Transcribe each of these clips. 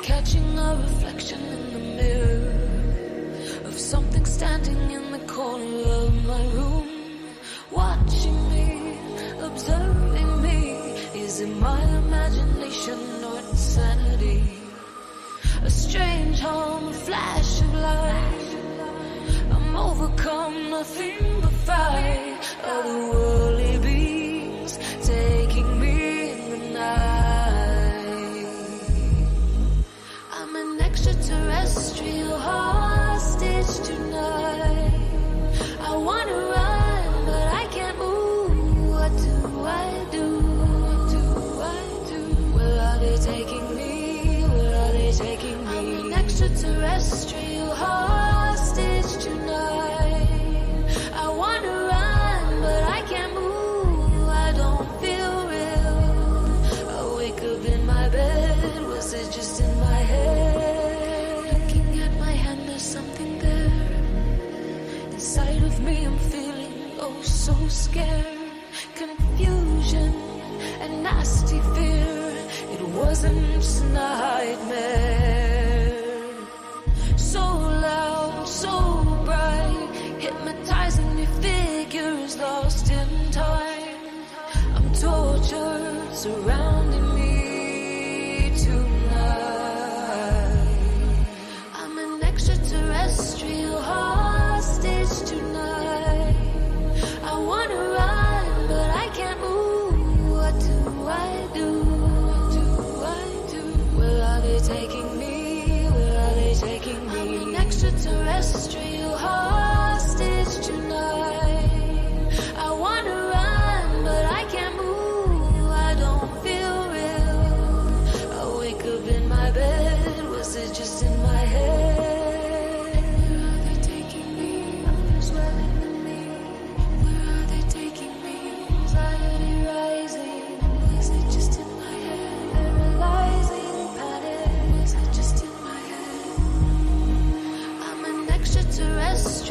catching a reflection in the mirror of something standing in the corner of my room, watching me, observing me. Is it my imagination or insanity? A strange hum, a flash of light. I'm overcome, nothing but fright. Otherworldly beings taking me in the night. I'm an extraterrestrial hostage tonight. I wanna run, but I can't move. What do I do? What do I do? Where are they taking me? Where are they taking me? I'm an extraterrestrial hostage tonight. I wanna run, but I can't move. I don't feel real. I wake up in my bed. Was it just in my head? Looking at my hand, there's something there. Inside of me, I'm feeling oh so scared. Confusion and nasty fear. It wasn't just a nightmare. So loud, so bright, hypnotizing me figures lost in time. I'm tortured, surrounding me tonight. I'm an extraterrestrial hostage tonight. I wanna run, but I can't move. What do I do? What do I do? Where are they taking me? Where are they taking me? I'm an extraterrestrial hostage tonight. I wanna run, but I can't move. I don't feel real. I wake up in my bed. Was it just in my head? Where are they taking me? I'm swelling in me. Where are they taking me? Anxiety rising. Was it just in my head? Paralyzing panic. Was it just in my head? I'm an extraterrestrial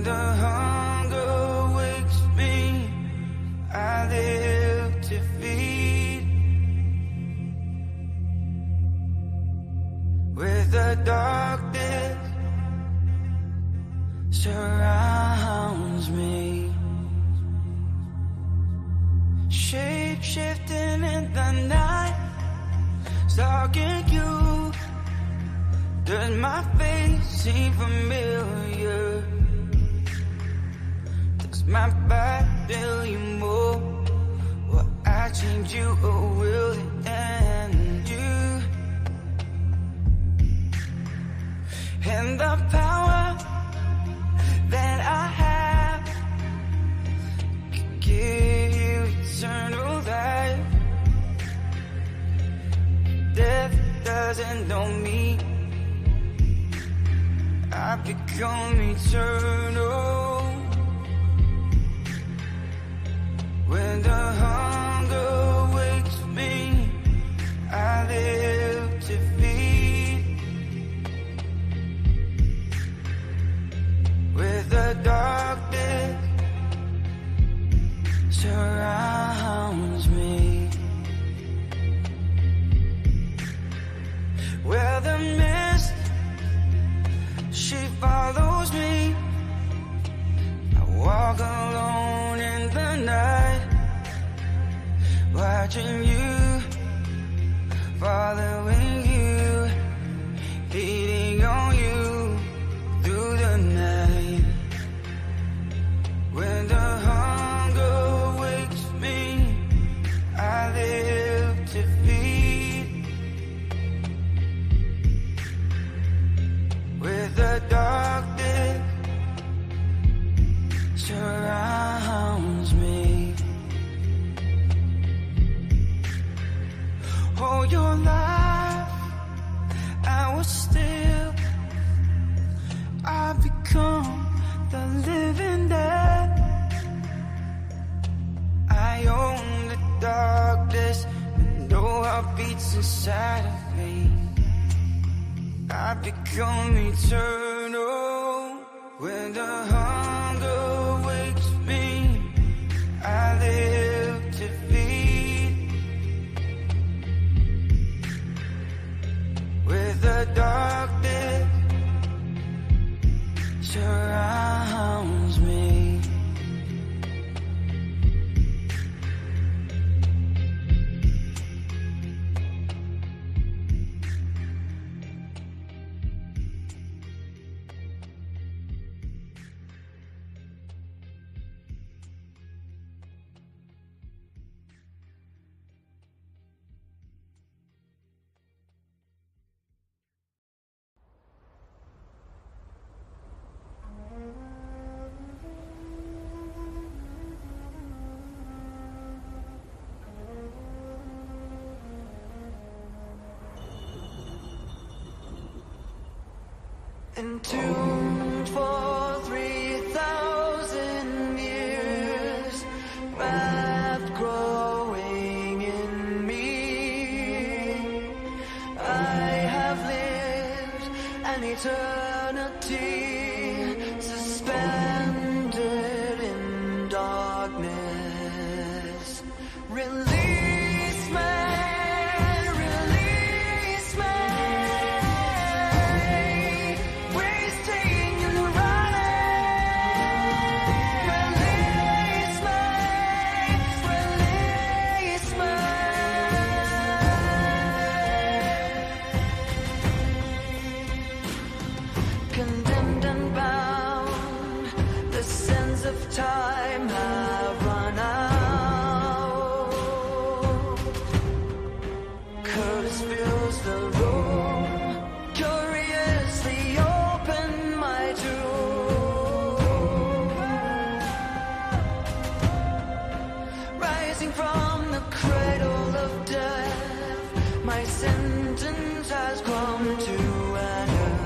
the hunger wakes me, I live to feed. With the darkness surrounds me, shape-shifting in the night, stalking you. Does my face seem familiar? Does my back tell you more? Will I change you or will it end you? And the power that I have can give you eternal life. Death doesn't know me, I become eternal. When the hunger wakes me, I live to feed. With the darkness surrounds me, where the mist, she follows me. I walk alone in the night, watching you, following you, leading on you through the night. When the hunger wakes me, I live to feed. With the darkness surrounds me, all your life I was still, I become the living dead. I own the darkness and no heart beats inside of me. I become eternal. When the hunger wakes me, I live to feed. With the darkness surrounds me, entombed for 3,000 years, wrath growing in me. I have lived an eternity, suspended in darkness. Release me. Condemned and bound, the sands of time have run out. Curse fills the room, curiously open my tomb. Rising from the cradle of death, my sentence has come to an end.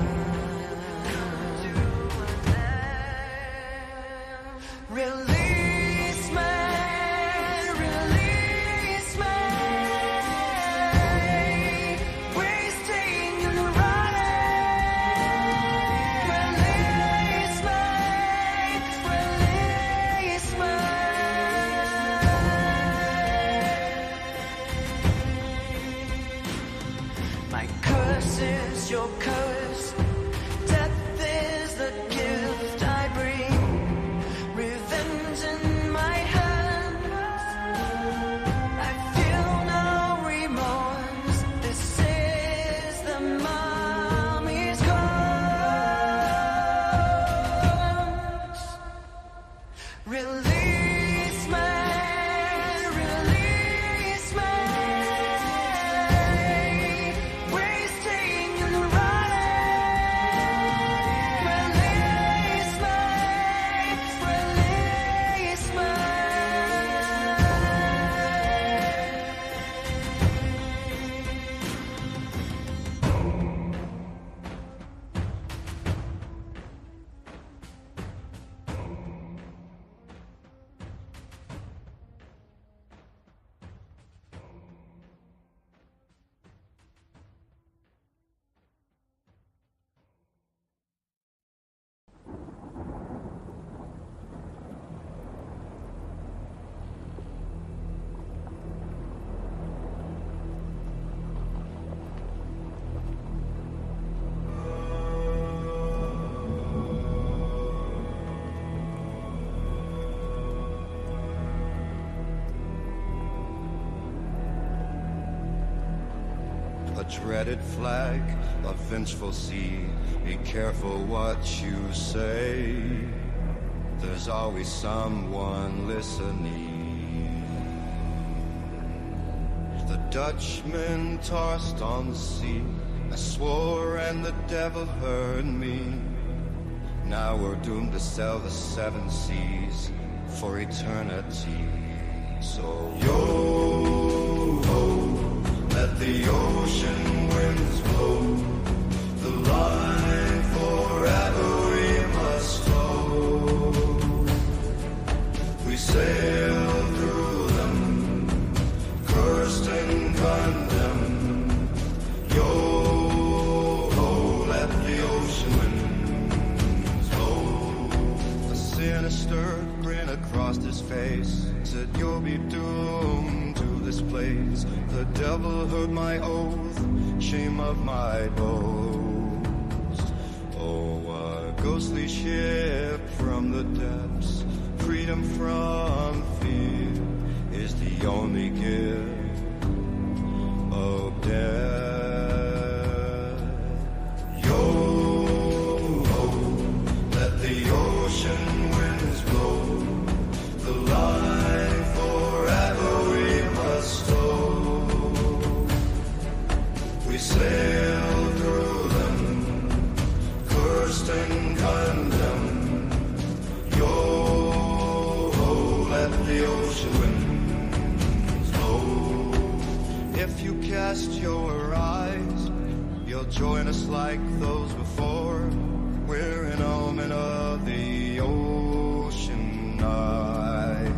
dreaded flag, a vengeful sea. Be careful what you say. There's always someone listening. The Dutchman tossed on the sea. I swore and the devil heard me. Now we're doomed to sail the 7 seas for eternity. So yo-ho, let the ocean winds blow. The line forever we must tow. We sail through them, cursed and condemned. Yo-ho, let the ocean winds blow. A sinister grin across his face said, you'll be doomed to this place. The devil heard my oath, shame of my boast. Oh, a ghostly ship from the depths, freedom from fear is the only gift of death. Yo-ho, let the ocean winds blow. The line forever we must tow. We sail through them, cursed and condemned. Yo-ho, let the ocean winds blow. If you cast your eyes, you'll join us like those before. We're an omen of the ocean night.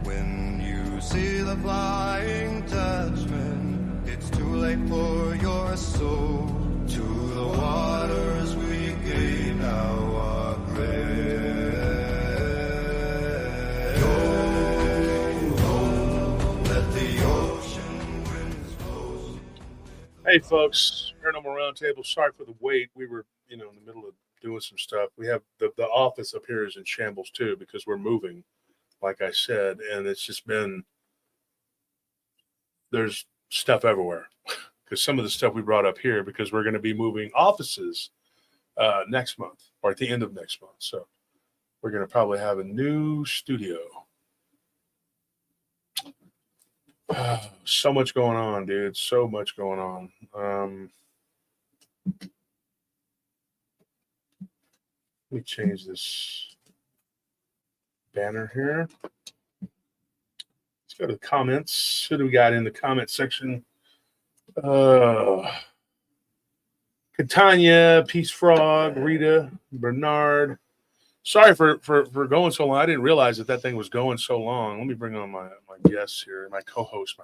When you see the flying Dutchman, it's too late for your soul. To the waters we gave now our breath. Yo-ho, let the ocean winds blow. Hey, folks, Paranormal Roundtable. Sorry for the wait. We were, in the middle of doing some stuff. We have the office up here is in shambles too because we're moving, like I said, and it's just been there's stuff everywhere because some of the stuff we brought up here because we're going to be moving offices next month or at the end of next month. So we're going to probably have a new studio. So much going on, dude. So much going on. Let me change this banner here. Let's go to the comments. Who do we got in the comment section? Catania, Peace Frog, Rita, Bernard. Sorry for going so long. I didn't realize that thing was going so long. Let me bring on my guests here, my co-host.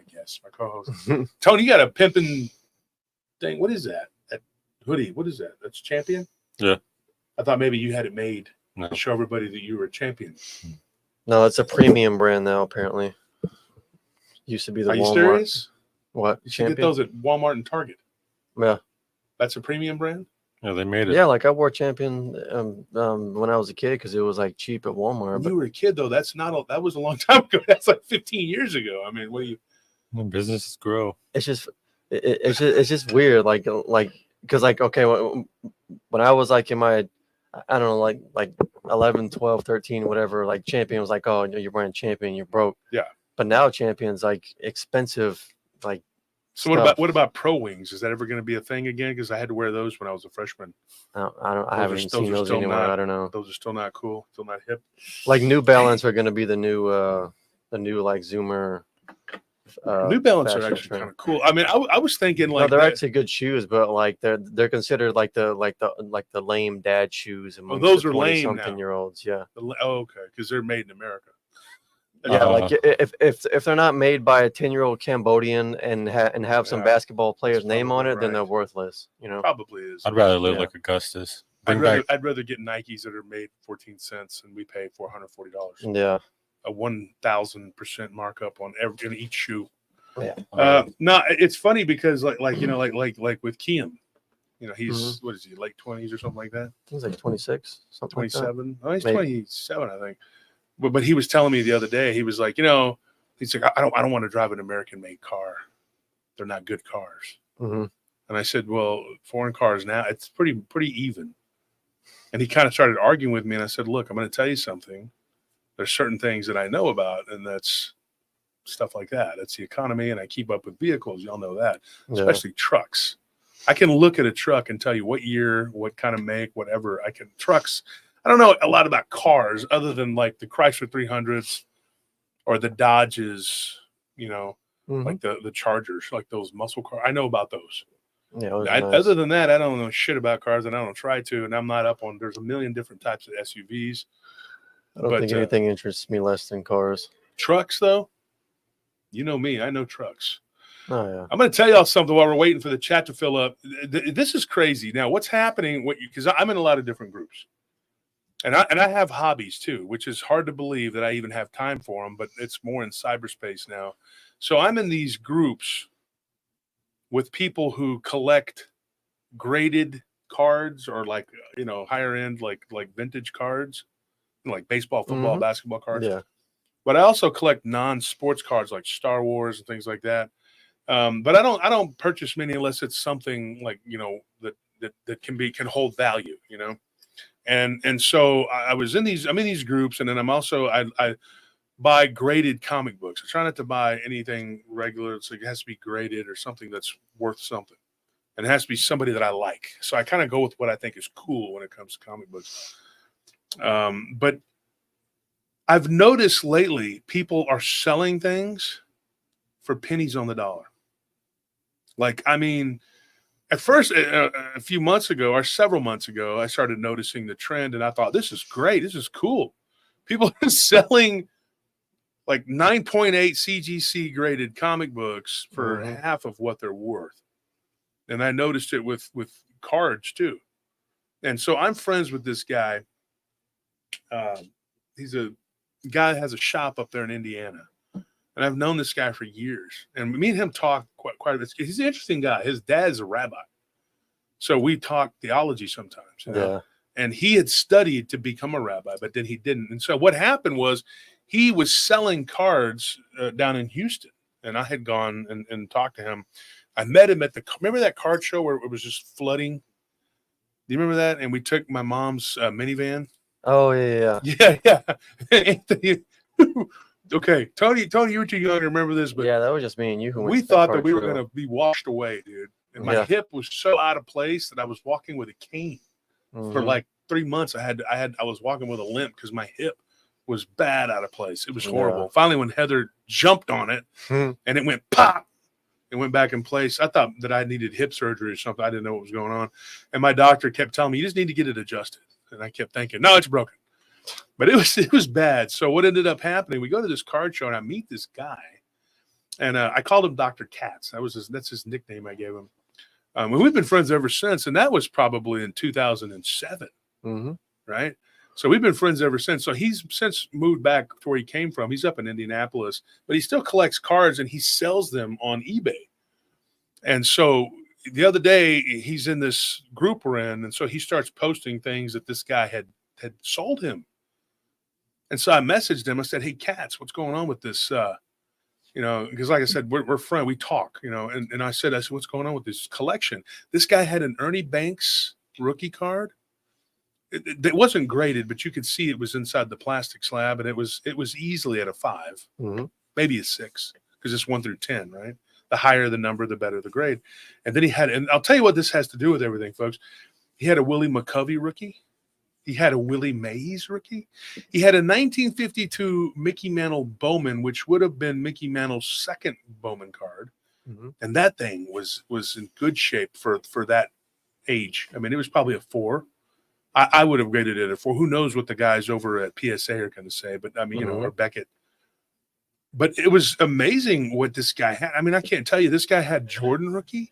Tony, you got a pimping thing. What is that? That hoodie. What is that? That's Champion? Yeah. I thought maybe you had it made No. to show everybody that you were a champion. No, it's a premium brand now, apparently. Used to be the Are you Walmart. serious? What? You should get those at Walmart and Target. Yeah. That's a premium brand? Yeah, they made it. Yeah, like I wore Champion when I was a kid because it was like cheap at Walmart. When But you were a kid, though, that was a long time ago. That's like 15 years ago. I mean, what do you... When businesses grow. it's just weird, like because okay, when I was like in my I don't know, like 11, 12, 13, whatever, like Champion was like, oh, you're wearing Champion, you're broke. Yeah. But now Champion's like expensive, like. So what about Pro Wings? Is that ever going to be a thing again? Because I had to wear those when I was a freshman. I haven't even seen those anywhere. I don't know. Those are still not cool. Still not hip. Like New Balance are going to be the new like Zoomer. New Balance are actually kind of cool. I mean, I was thinking like they're actually good shoes, but like they're considered like the lame dad shoes. Oh, those are lame something-year-olds. Yeah. Okay, because they're made in America. Yeah, like if they're not made by a 10-year-old Cambodian and have some basketball player's name on it, then they're worthless. Probably is. I'd rather live like Augustus. I'd rather get Nikes that are made 14 cents and we pay $440. Yeah. A 1,000% markup on each shoe. Yeah. No, it's funny because like with Kiam, he's what is he, late 20s or something like that? He's like 26, something 27. Like that. Oh, he's 27, I think. But he was telling me the other day, he's like, I don't want to drive an American made car. They're not good cars. Mm-hmm. And I said, well, foreign cars now, it's pretty even. And he kind of started arguing with me. And I said, look, I'm going to tell you something. There's certain things that I know about, and that's stuff like that. That's the economy, and I keep up with vehicles. Y'all know that, especially trucks. I can look at a truck and tell you what year, what kind of make, whatever. Trucks. I don't know a lot about cars other than like the Chrysler 300s or the Dodges, like the Chargers, like those muscle cars. I know about those. Yeah, nice. Other than that, I don't know shit about cars, and I don't try to, and I'm not up on. There's a million different types of SUVs. I don't think anything interests me less than cars. Trucks, though, you know me. I know trucks. Oh yeah. I'm going to tell y'all something while we're waiting for the chat to fill up. This is crazy. Now, what's happening? Because I'm in a lot of different groups, and I have hobbies too, which is hard to believe that I even have time for them. But it's more in cyberspace now. So I'm in these groups with people who collect graded cards or like higher end like vintage cards, like baseball, football, basketball cards. Yeah. But I also collect non-sports cards like Star Wars and things like that. But I don't purchase many unless it's something like that can hold value, And so I'm in these groups, and then I'm also I buy graded comic books. I try not to buy anything regular. So it has to be graded or something that's worth something. And it has to be somebody that I like. So I kind of go with what I think is cool when it comes to comic books. But I've noticed lately people are selling things for pennies on the dollar. Like, I mean, at first, a few months ago or several months ago, I started noticing the trend, and I thought, this is great. This is cool. People are selling like 9.8 CGC graded comic books for half of what they're worth. And I noticed it with cards too. And so I'm friends with this guy. He's a guy that has a shop up there in Indiana. And I've known this guy for years. And me and him talk quite a bit. He's an interesting guy. His dad's a rabbi. So we talk theology sometimes. Yeah. And he had studied to become a rabbi, but then he didn't. And so what happened was he was selling cards down in Houston. And I had gone and talked to him. I met him remember that card show where it was just flooding? Do you remember that? And we took my mom's minivan. Oh, yeah. Yeah. Anthony. Okay. Tony, you were too young to remember this, but yeah, that was just me and you. We thought that we were going to be washed away, dude. And my hip was so out of place that I was walking with a cane for like 3 months. I was walking with a limp because my hip was bad out of place. It was horrible. Yeah. Finally, when Heather jumped on it and it went pop, it went back in place. I thought that I needed hip surgery or something. I didn't know what was going on. And my doctor kept telling me, you just need to get it adjusted. And I kept thinking, no, it's broken. But it was bad. So what ended up happening, we go to this card show and I meet this guy. And I called him Dr. Katz. That's his nickname I gave him. And we've been friends ever since. And that was probably in 2007. Right? So we've been friends ever since. So he's since moved back to where he came from. He's up in Indianapolis, but he still collects cards and he sells them on eBay. And so the other day he's in this group we're in. And so he starts posting things that this guy had sold him. And so I messaged him. I said, hey, Katz, what's going on with this? Because like I said, we're friends. We talk, and I said, what's going on with this collection? This guy had an Ernie Banks rookie card. It wasn't graded, but you could see it was inside the plastic slab, and it was easily at a 5, maybe a 6, because it's 1 through 10, right? The higher the number, the better the grade. And then and I'll tell you what this has to do with everything, folks. He had a Willie McCovey rookie. He had a Willie Mays rookie. He had a 1952 Mickey Mantle Bowman, which would have been Mickey Mantle's second Bowman card. And that thing was in good shape for that age. I mean, it was probably a 4. I would have graded it a 4. Who knows what the guys over at PSA are going to say, but I mean, or Beckett. But it was amazing what this guy had. I mean, I can't tell you, this guy had Jordan rookie.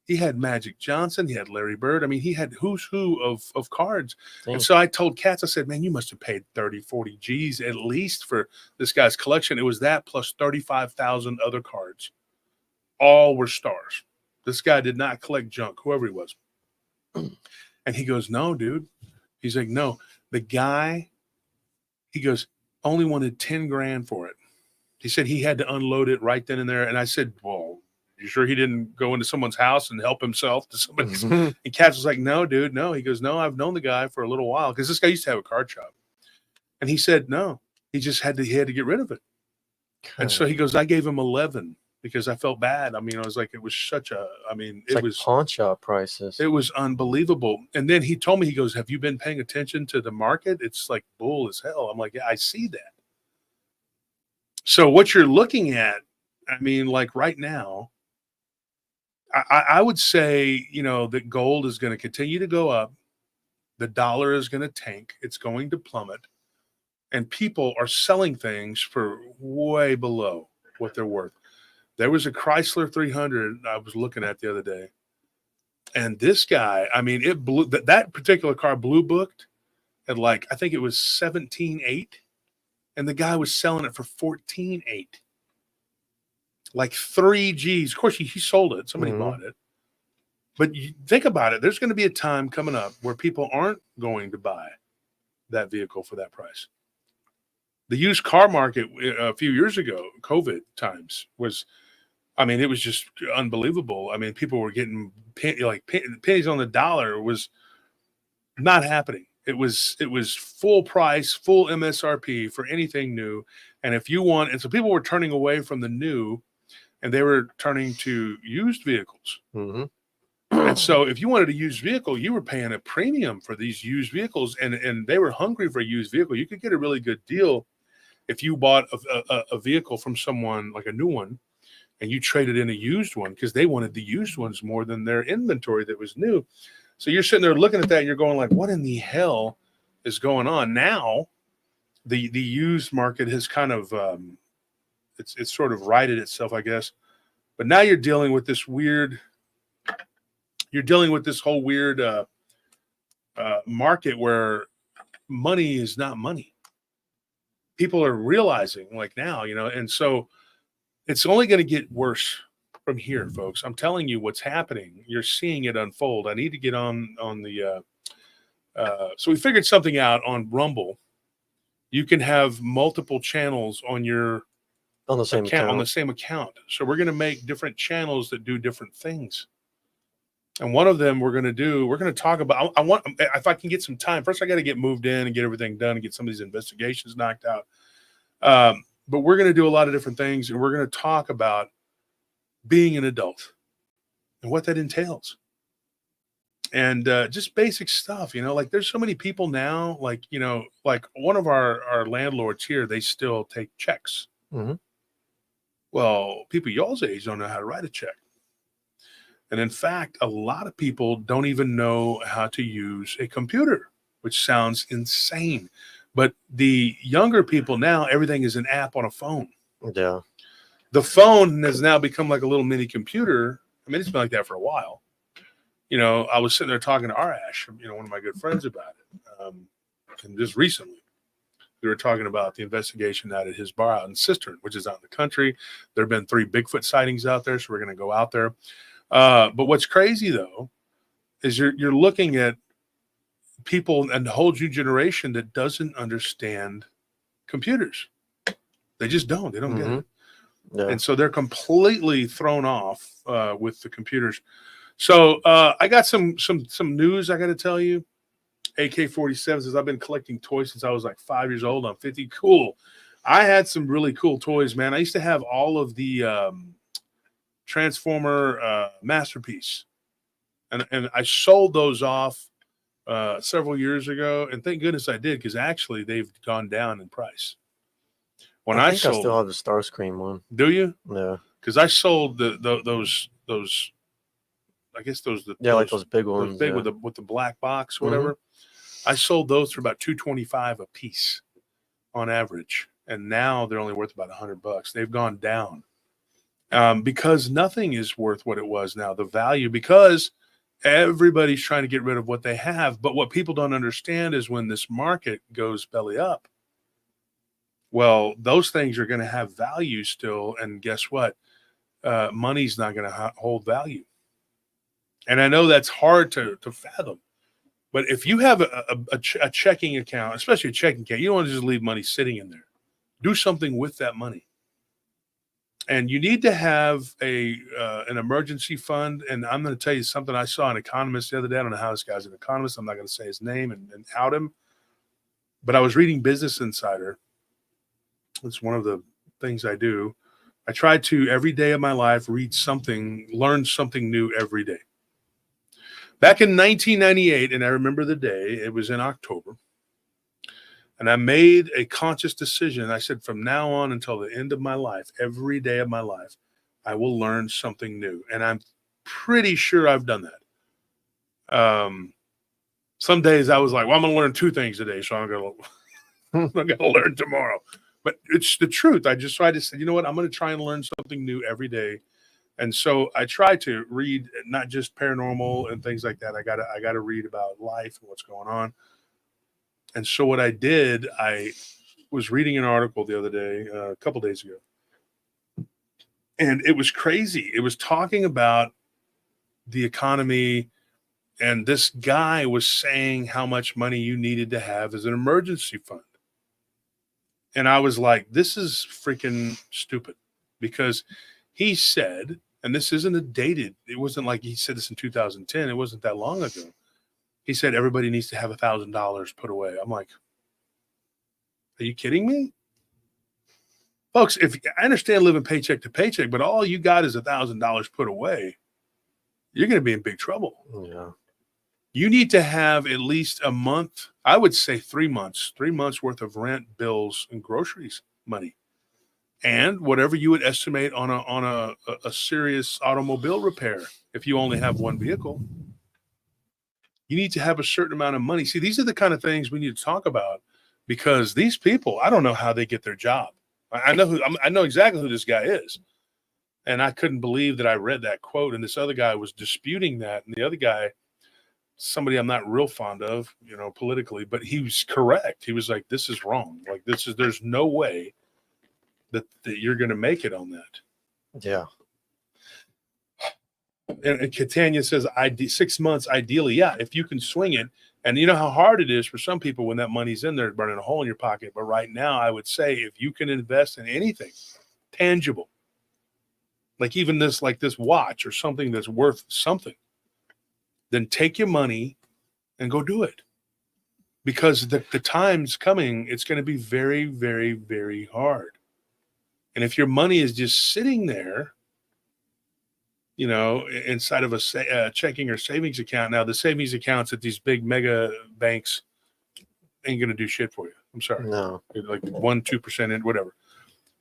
He had Magic Johnson. He had Larry Bird. I mean, he had who's who of cards. And so I told Katz, I said, man, you must have paid 30, 40 G's at least for this guy's collection. It was that plus 35,000 other cards. All were stars. This guy did not collect junk, whoever he was. And he goes, no, dude. He's like, no. The guy, he goes, only wanted 10 grand for it. He said he had to unload it right then and there. And I said, well, You sure he didn't go into someone's house and help himself to somebody's? And Katz was like, no, dude, no. He goes, no, I've known the guy for a little while because this guy used to have a card shop. And he said, no, he just had to get rid of it. And so he goes, I gave him 11 because I felt bad. I mean, I was like, it was such a, I mean, It's like was pawn shop prices. It was unbelievable. And then he told me, he goes, have you been paying attention to the market? It's like bull as hell. I'm like, yeah, I see that. So what you're looking at, I mean, like right now, I would say, you know, that gold is going to continue to go up. The dollar is going to tank. It's going to plummet. And people are selling things for way below what they're worth. There was a Chrysler 300 I was looking at the other day. And this guy, I mean, it blew that particular car blue booked at like, I think it was 17.8. And the guy was selling it for 14.8. Like 3 G's. Of course, he sold it. Somebody bought it. But you think about it. There's going to be a time coming up where people aren't going to buy that vehicle for that price. The used car market a few years ago, COVID times, was, I mean, it was just unbelievable. I mean, people were getting pennies on the dollar. Was not happening. It was full price, full MSRP for anything new. And if you want, and so people were turning away from the new, and they were turning to used vehicles. And so if you wanted a used vehicle, you were paying a premium for these used vehicles, and they were hungry for a used vehicle. You could get a really good deal if you bought a vehicle from someone, like a new one, and you traded in a used one, because they wanted the used ones more than their inventory that was new. So you're sitting there looking at that, and you're going like, what in the hell is going on? Now, the used market has kind of, it's sort of righted itself, I guess. But now you're dealing with this weird, whole weird market where money is not money. People are realizing, like, now, you know, and so it's only going to get worse from here, folks. I'm telling you what's happening. You're seeing it unfold. I need to get on the so we figured something out on Rumble. You can have multiple channels on your on the same account. So we're going to make different channels that do different things. And one of them we're going to talk about, I want, if I can get some time, first I got to get moved in and get everything done and get some of these investigations knocked out. But we're going to do a lot of different things, and we're going to talk about being an adult and what that entails. And just basic stuff, you know, like there's so many people now, like, you know, like one of our landlords here, they still take checks. Well, people y'all's age don't know how to write a check. And in fact, a lot of people don't even know how to use a computer, which sounds insane. But the younger people now, everything is an app on a phone. Yeah. The phone has now become like a little mini computer. I mean, it's been like that for a while. You know, I was sitting there talking to Arash, you know, one of my good friends about it. And just recently, we were talking about the investigation out at his bar out in Cistern, which is out in the country. There have been 3 Bigfoot sightings out there, so we're going to go out there. But what's crazy, though, is you're looking at people and the whole new generation that doesn't understand computers. They just don't. They don't get it. Yeah. And so they're completely thrown off with the computers. So I got some news I got to tell you. AK-47 says, I've been collecting toys since I was like 5 years old. I'm 50. Cool. I had some really cool toys, man. I used to have all of the Transformer Masterpiece. And I sold those off several years ago. And thank goodness I did, because actually they've gone down in price. When I sold, I still have the Starscream one. Do you? Yeah. Because I sold those. I guess those. Like those big ones. Big with the black box, whatever. I sold those for about $225 a piece on average, and now they're only worth about $100. They've gone down because nothing is worth what it was now. The value, because everybody's trying to get rid of what they have. But what people don't understand is when this market goes belly up, well, those things are going to have value still. And guess what? Money's not going to hold value. And I know that's hard to fathom. But if you have a checking account, especially a checking account, you don't want to just leave money sitting in there. Do something with that money. And you need to have an emergency fund. And I'm going to tell you something I saw an economist the other day. I don't know how this guy's an economist. I'm not going to say his name and out him. But I was reading Business Insider. It's one of the things I do. I try to, every day of my life, read something, learn something new every day. Back in 1998, and I remember the day, it was in October, and I made a conscious decision. I said, from now on until the end of my life, every day of my life, I will learn something new. And I'm pretty sure I've done that. Some days I was like, well, I'm going to learn 2 things today, so I'm going to learn tomorrow. But it's the truth. I said, you know what? I'm going to try and learn something new every day. And so I try to read not just paranormal and things like that. I gotta read about life and what's going on. And so what I did, I was reading an article the other day, a couple days ago, and it was crazy. It was talking about the economy, and this guy was saying how much money you needed to have as an emergency fund. And I was like, this is freaking stupid, because he said, and this isn't it wasn't like he said this in 2010. It wasn't that long ago. He said everybody needs to have $1,000 put away. I'm like, are you kidding me? Folks, if I understand living paycheck to paycheck, but all you got is $1,000 put away, you're going to be in big trouble. Yeah. You need to have at least a month. I would say 3 months worth of rent, bills, and groceries money. And whatever you would estimate on a serious automobile repair, if you only have one vehicle, you need to have a certain amount of money. See, these are the kind of things we need to talk about, because these people, I don't know how they get their job. I know exactly who this guy is, and I couldn't believe that I read that quote. And this other guy was disputing that, and the other guy, somebody I'm not real fond of, politically, but he was correct. He was like, "This is wrong. Like there's no way that you're going to make it on that." Yeah. And Catania says, 6 months ideally. Yeah, if you can swing it. And you know how hard it is for some people when that money's in there burning a hole in your pocket. But right now, I would say if you can invest in anything tangible, like even this watch or something that's worth something, then take your money and go do it. Because the time's coming, it's going to be very, very, very hard. And if your money is just sitting there, inside of a checking or savings account. Now, the savings accounts at these big mega banks ain't going to do shit for you. I'm sorry. No. Like 1-2% in whatever.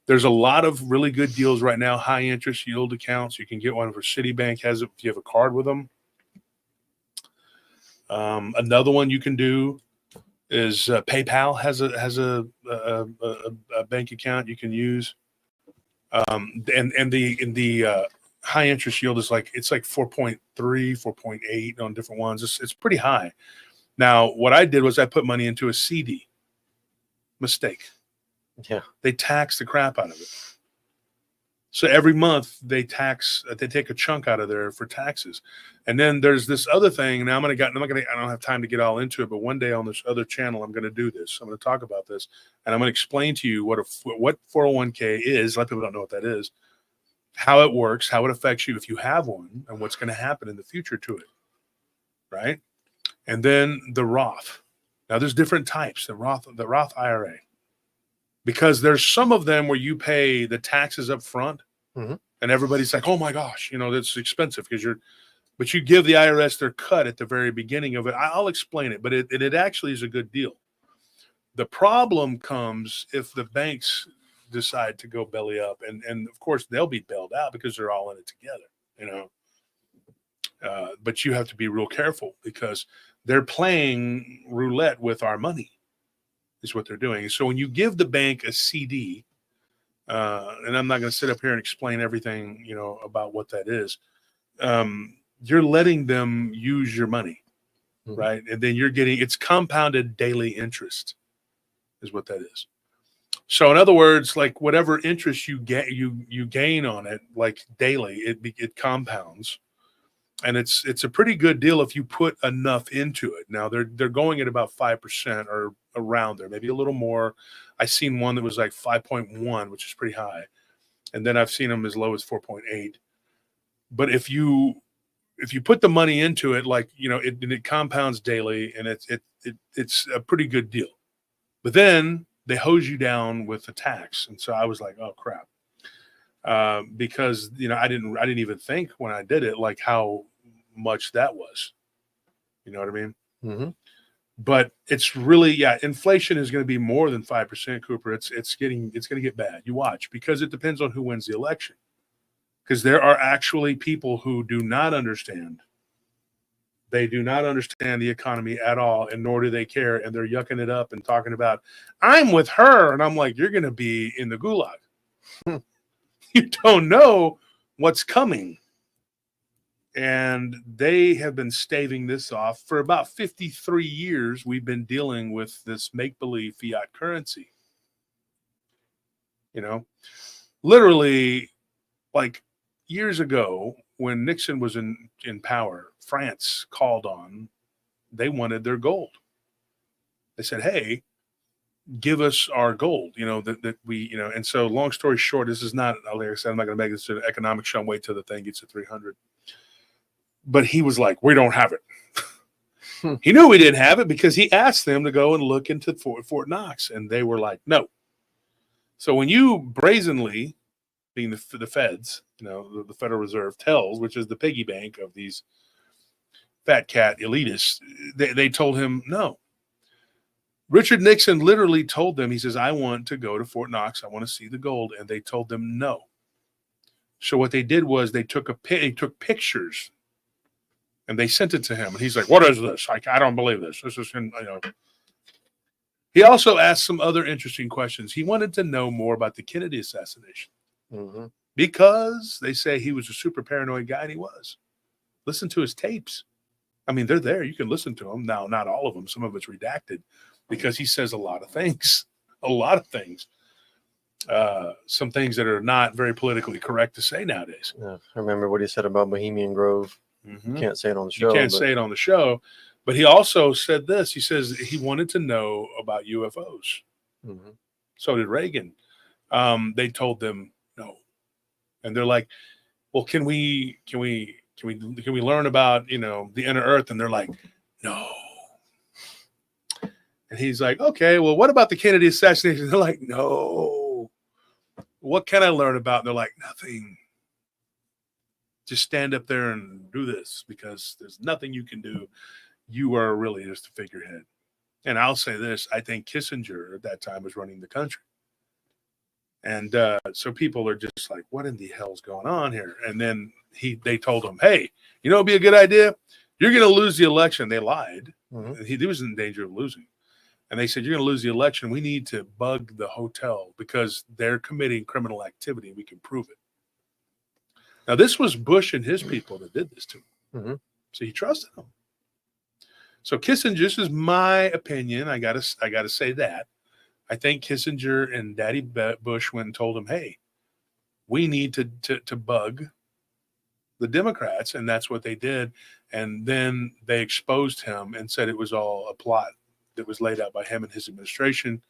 There's a lot of really good deals right now, high interest yield accounts. You can get one for Citibank has it if you have a card with them. Another one you can do is PayPal has a bank account you can use. And the high interest yield is it's like 4.3, 4.8 on different ones. It's pretty high. Now, what I did was I put money into a CD. Mistake. Yeah. They tax the crap out of it. So every month they take a chunk out of there for taxes. And then there's this other thing. Now I don't have time to get all into it, but one day on this other channel, I'm going to do this. I'm going to talk about this, and I'm going to explain to you what 401k is. A lot of people don't know what that is, how it works, how it affects you if you have one, and what's going to happen in the future to it. Right. And then the Roth. Now there's different types, the Roth IRA. Because there's some of them where you pay the taxes up front, mm-hmm. and everybody's like, oh my gosh, that's expensive but you give the IRS their cut at the very beginning of it. I'll explain it, but it actually is a good deal. The problem comes if the banks decide to go belly up, and of course they'll be bailed out because they're all in it together, but you have to be real careful because they're playing roulette with our money. Is what they're doing. So when you give the bank a CD, and I'm not going to sit up here and explain everything, about what that is, you're letting them use your money, mm-hmm. right? And then it's compounded daily interest is what that is. So in other words, like whatever interest you get, you gain on it, like daily, it compounds. And it's a pretty good deal if you put enough into it. Now they're going at about 5% or around there, maybe a little more. I seen one that was like 5.1, which is pretty high. and then I've seen them as low as 4.8. But if you put the money into it, like, you know, it compounds daily, and it's a pretty good deal. But then they hose you down with the tax, and so I was like, oh crap, because, you know, I didn't even think when I did it like how much that was. You know what I mean? Mm-hmm. But it's really, yeah, inflation is going to be more than 5%, Cooper. It's going to get bad. You watch, because it depends on who wins the election. Because there are actually people who do not understand. They do not understand the economy at all, and nor do they care. And they're yucking it up and talking about, I'm with her. And I'm like, you're going to be in the gulag. You don't know what's coming. And they have been staving this off for about 53 years. We've been dealing with this make-believe fiat currency. You know, literally, like years ago when Nixon was in power, France called on, they wanted their gold. They said, hey, give us our gold, you know, that we, you know, and so long story short, this is not, like I said, I'm not going to make this an economic show and wait till the thing gets to 300. But he was like, we don't have it. He knew we didn't have it because he asked them to go and look into Fort Knox, and they were like, no. So when you brazenly, being the feds, you know, the Federal Reserve tells, which is the piggy bank of these fat cat elitists, they told him no. Richard Nixon literally told them, he says, I want to go to Fort Knox. I want to see the gold. And they told them no. So what they did was they took pictures, and they sent it to him. And he's like, what is this? I don't believe this. This is, you know. He also asked some other interesting questions. He wanted to know more about the Kennedy assassination. Mm-hmm. Because they say he was a super paranoid guy, and he was. Listen to his tapes. I mean, they're there. You can listen to them. Now, not all of them. Some of it's redacted because he says a lot of things. A lot of things. Some things that are not very politically correct to say nowadays. Yeah, I remember what he said about Bohemian Grove. Mm-hmm. You can't say it on the show. You can't say it on the show. But he also said this. He says he wanted to know about UFOs. Mm-hmm. So did Reagan. They told them no. And they're like, well, can we learn about, you know, the inner earth? And they're like, no. And he's like, okay, well, what about the Kennedy assassination? They're like, no. What can I learn about? And they're like, nothing. Just stand up there and do this, because there's nothing you can do. You are really just a figurehead. And I'll say this, I think Kissinger at that time was running the country. And so people are just like, what in the hell's going on here? And then they told him, hey, you know, it'd be a good idea. You're going to lose the election. They lied. Mm-hmm. He was in danger of losing. And they said, you're going to lose the election. We need to bug the hotel because they're committing criminal activity. We can prove it. Now, this was Bush and his people that did this to him. Mm-hmm. So he trusted them. So Kissinger, this is my opinion. I gotta say that. I think Kissinger and Daddy Bush went and told him, hey, we need to bug the Democrats. And that's what they did. And then they exposed him and said it was all a plot that was laid out by him and his administration.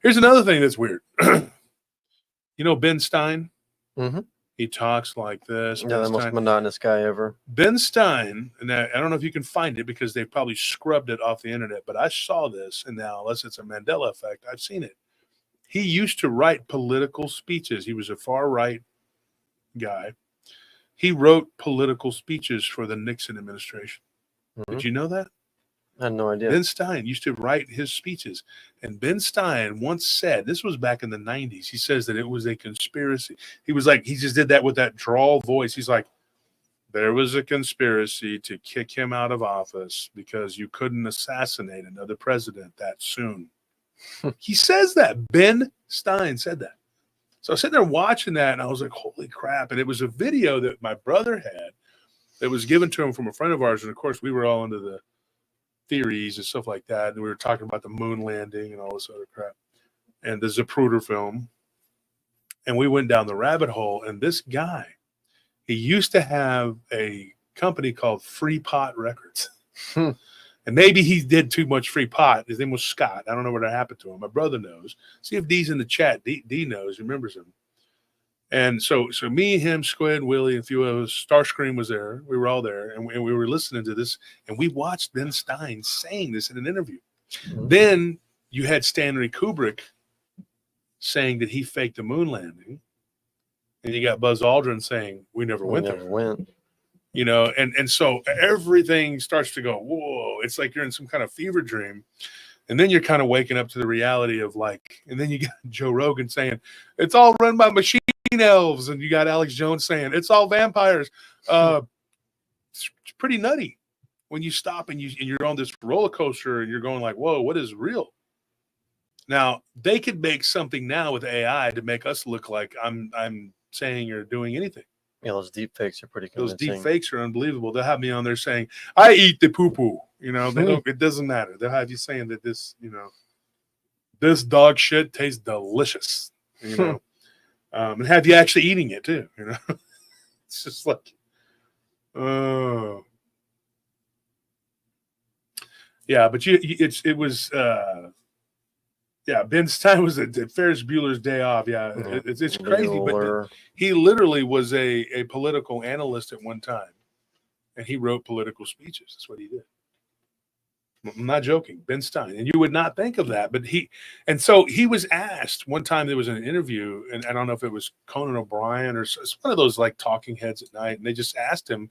Here's another thing that's weird. You know Ben Stein? Mm-hmm. He talks like this. Yeah, the most monotonous guy ever. Ben Stein, and I don't know if you can find it because they've probably scrubbed it off the internet, but I saw this, and now, unless it's a Mandela effect, I've seen it. He used to write political speeches. He was a far-right guy. He wrote political speeches for the Nixon administration. Mm-hmm. Did you know that? I had no idea. Ben Stein used to write his speeches. And Ben Stein once said, this was back in the 90s, he says that it was a conspiracy. He was like, he just did that with that drawl voice. He's like, there was a conspiracy to kick him out of office because you couldn't assassinate another president that soon. He says that. Ben Stein said that. So I was sitting there watching that, and I was like, holy crap. And it was a video that my brother had that was given to him from a friend of ours. And, of course, we were all into the theories and stuff like that. And we were talking about the moon landing and all this other crap and the Zapruder film. And we went down the rabbit hole. And this guy, he used to have a company called Free Pot Records. And maybe he did too much free pot. His name was Scott. I don't know what happened to him. My brother knows. See if D's in the chat. D knows, remembers him. And so me, him, Squid, Willie, and a few of us, Starscream was there. We were all there, and we were listening to this, and we watched Ben Stein saying this in an interview. Mhm. Then you had Stanley Kubrick saying that he faked the moon landing, and you got Buzz Aldrin saying we never We went never there. went. You know, and so everything starts to go, whoa, it's like you're in some kind of fever dream. And then you're kind of waking up to the reality of like, and then you got Joe Rogan saying, it's all run by machine elves. And you got Alex Jones saying, it's all vampires. It's pretty nutty when you stop and you're on this roller coaster and you're going like, whoa, what is real? Now, they could make something now with AI to make us look like I'm saying or doing anything. Yeah, those deep fakes are pretty Those convincing. deep fakes are unbelievable. They'll have me on there saying, I eat the poo-poo. You know, they don't, it doesn't matter. They'll have you saying that this, you know, this dog shit tastes delicious, you know, and have you actually eating it too, you know. It's just like, oh. Yeah, but it was, yeah, Ben Stein was at Ferris Bueller's Day Off. Yeah, it's crazy, but he literally was a political analyst at one time, and he wrote political speeches. That's what he did. I'm not joking, Ben Stein, and you would not think of that, but so he was asked one time. There was an interview, and I don't know if it was Conan O'Brien or it's one of those like talking heads at night, and they just asked him,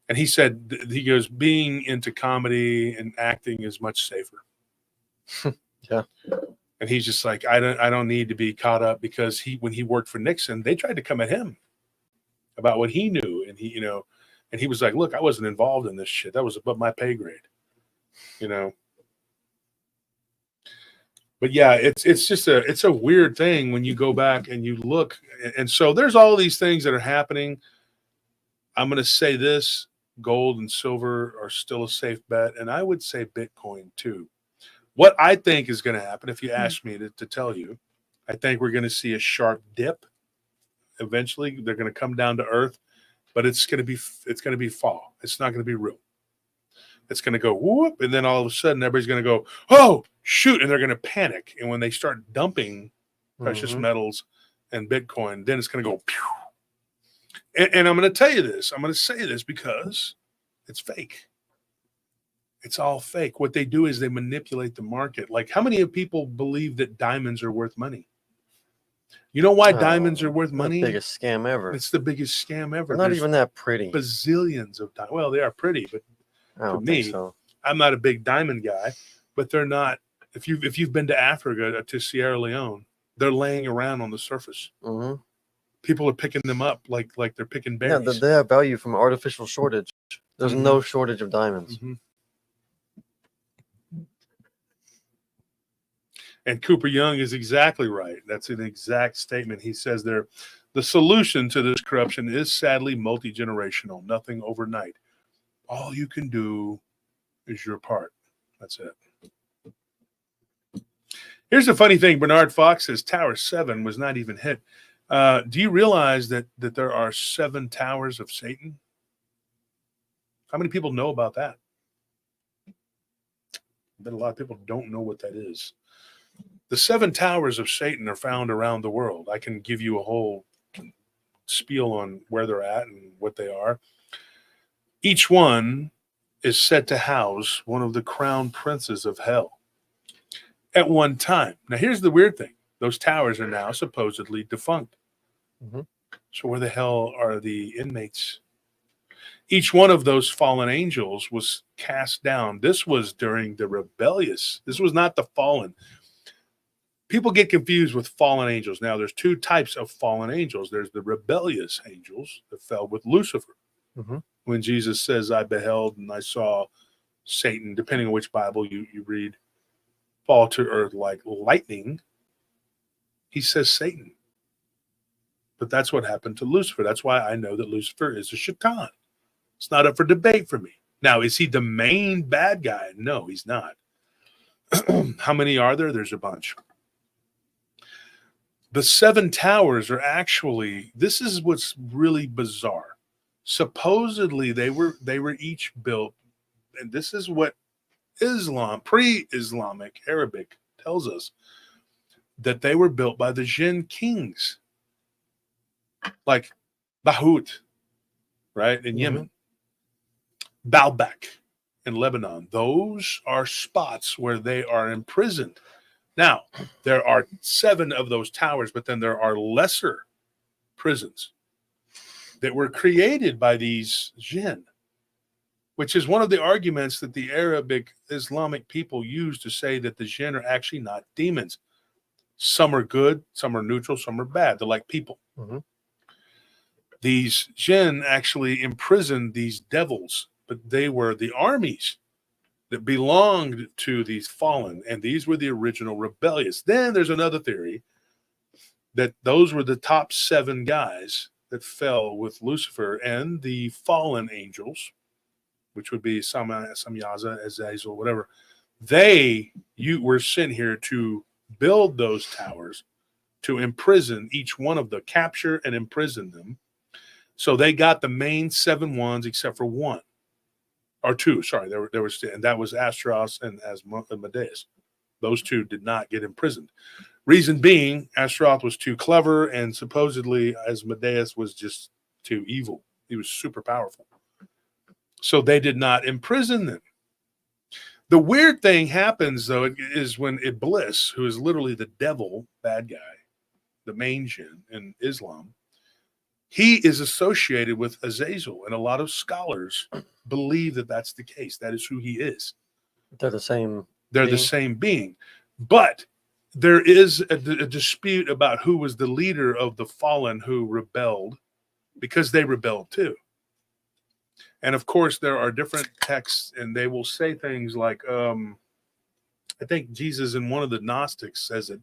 and he said, he goes, being into comedy and acting is much safer. Yeah. And he's just like, I don't need to be caught up, because when he worked for Nixon, they tried to come at him about what he knew. And he was like, look, I wasn't involved in this shit. That was above my pay grade, you know? But yeah, it's just a weird thing when you go back and you look. And so there's all these things that are happening. I'm going to say this, gold and silver are still a safe bet. And I would say Bitcoin too. What I think is going to happen, if you ask me to tell you, I think we're going to see a sharp dip. Eventually, they're going to come down to earth, but it's going to be fall. It's not going to be real. It's going to go whoop, and then all of a sudden, everybody's going to go, oh shoot, and they're going to panic. And when they start dumping precious metals and Bitcoin, then it's going to go pew. And I'm going to tell you this. I'm going to say this because it's fake. It's all fake. What they do is they manipulate the market. Like, how many people believe that diamonds are worth money? You know why diamonds are worth money? The biggest scam ever. It's the biggest scam ever. They're not even that pretty. Bazillions of diamonds. Well, they are pretty, but I don't to me, think so. I'm not a big diamond guy. But they're not. If you've been to Africa, to Sierra Leone, they're laying around on the surface. Mm-hmm. People are picking them up like they're picking berries. Yeah, they have value from artificial shortage. There's no shortage of diamonds. Mm-hmm. And Cooper Young is exactly right. That's an exact statement. He says there, the solution to this corruption is sadly multi-generational, nothing overnight. All you can do is your part. That's it. Here's the funny thing. Bernard Fox says Tower 7 was not even hit. Do you realize that there are 7 towers of Satan? How many people know about that? I bet a lot of people don't know what that is. The 7 towers of Satan are found around the world. I can give you a whole spiel on where they're at and what they are. Each one is said to house one of the crown princes of hell at one time. Now, here's the weird thing. Those towers are now supposedly defunct. Mm-hmm. So where the hell are the inmates? Each one of those fallen angels was cast down. This was during the rebellious. This was not the fallen. People get confused with fallen angels. Now, there's 2 types of fallen angels. There's the rebellious angels that fell with Lucifer. Mm-hmm. When Jesus says, I beheld and I saw Satan, depending on which Bible you read, fall to earth like lightning, he says Satan. But that's what happened to Lucifer. That's why I know that Lucifer is a shaitan. It's not up for debate for me. Now, is he the main bad guy? No, he's not. How many are there? There's a bunch. The 7 towers are actually, this is what's really bizarre. Supposedly they were each built, and this is what Islam, pre-Islamic Arabic tells us, that they were built by the Jinn kings. like Bahut, right, in Yemen, Baalbek in Lebanon. Those are spots where they are imprisoned. Now, there are 7 of those towers, but then there are lesser prisons that were created by these jinn, which is one of the arguments that the Arabic Islamic people use to say that the jinn are actually not demons. Some are good, some are neutral, some are bad. They're like people. These jinn actually imprisoned these devils, but they were the armies that belonged to these fallen, and these were the original rebellious. Then there's another theory that those were the top 7 guys that fell with Lucifer and the fallen angels, which would be Samyaza, Azazel, whatever. You were sent here to build those towers, to imprison each one of them, capture and imprison them. So they got the main 7 ones except for 1 or 2. Sorry, there was, and that was Astros and Asmodeus. Those 2 did not get imprisoned. Reason being, Astaroth was too clever, and supposedly Asmodeus was just too evil. He was super powerful. So they did not imprison them. The weird thing happens, though, is when Iblis, who is literally the devil, bad guy, the main jinn in Islam, he is associated with Azazel, and a lot of scholars believe that that's the case. That is who he is. They're the same. They're the same being. But there is a dispute about who was the leader of the fallen who rebelled, because they rebelled too. And of course, there are different texts, and they will say things like, I think Jesus in one of the Gnostics says it,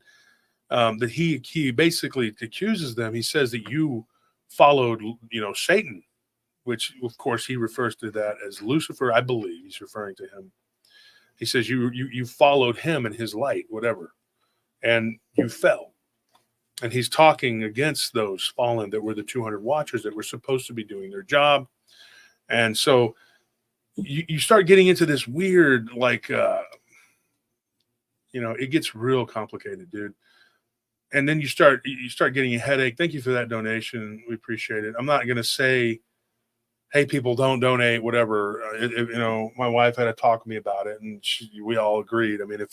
that he basically accuses them. He says that you followed, Satan, which of course he refers to that as Lucifer. I believe he's referring to him. He says you followed him and his light, whatever, and you fell. And he's talking against those fallen that were the 200 watchers that were supposed to be doing their job. And so you start getting into this weird, it gets real complicated, dude. And then you start getting a headache. Thank you for that donation. We appreciate it. I'm not going to say, hey, people, don't donate, whatever. My wife had a talk with me about it, and we all agreed. I mean,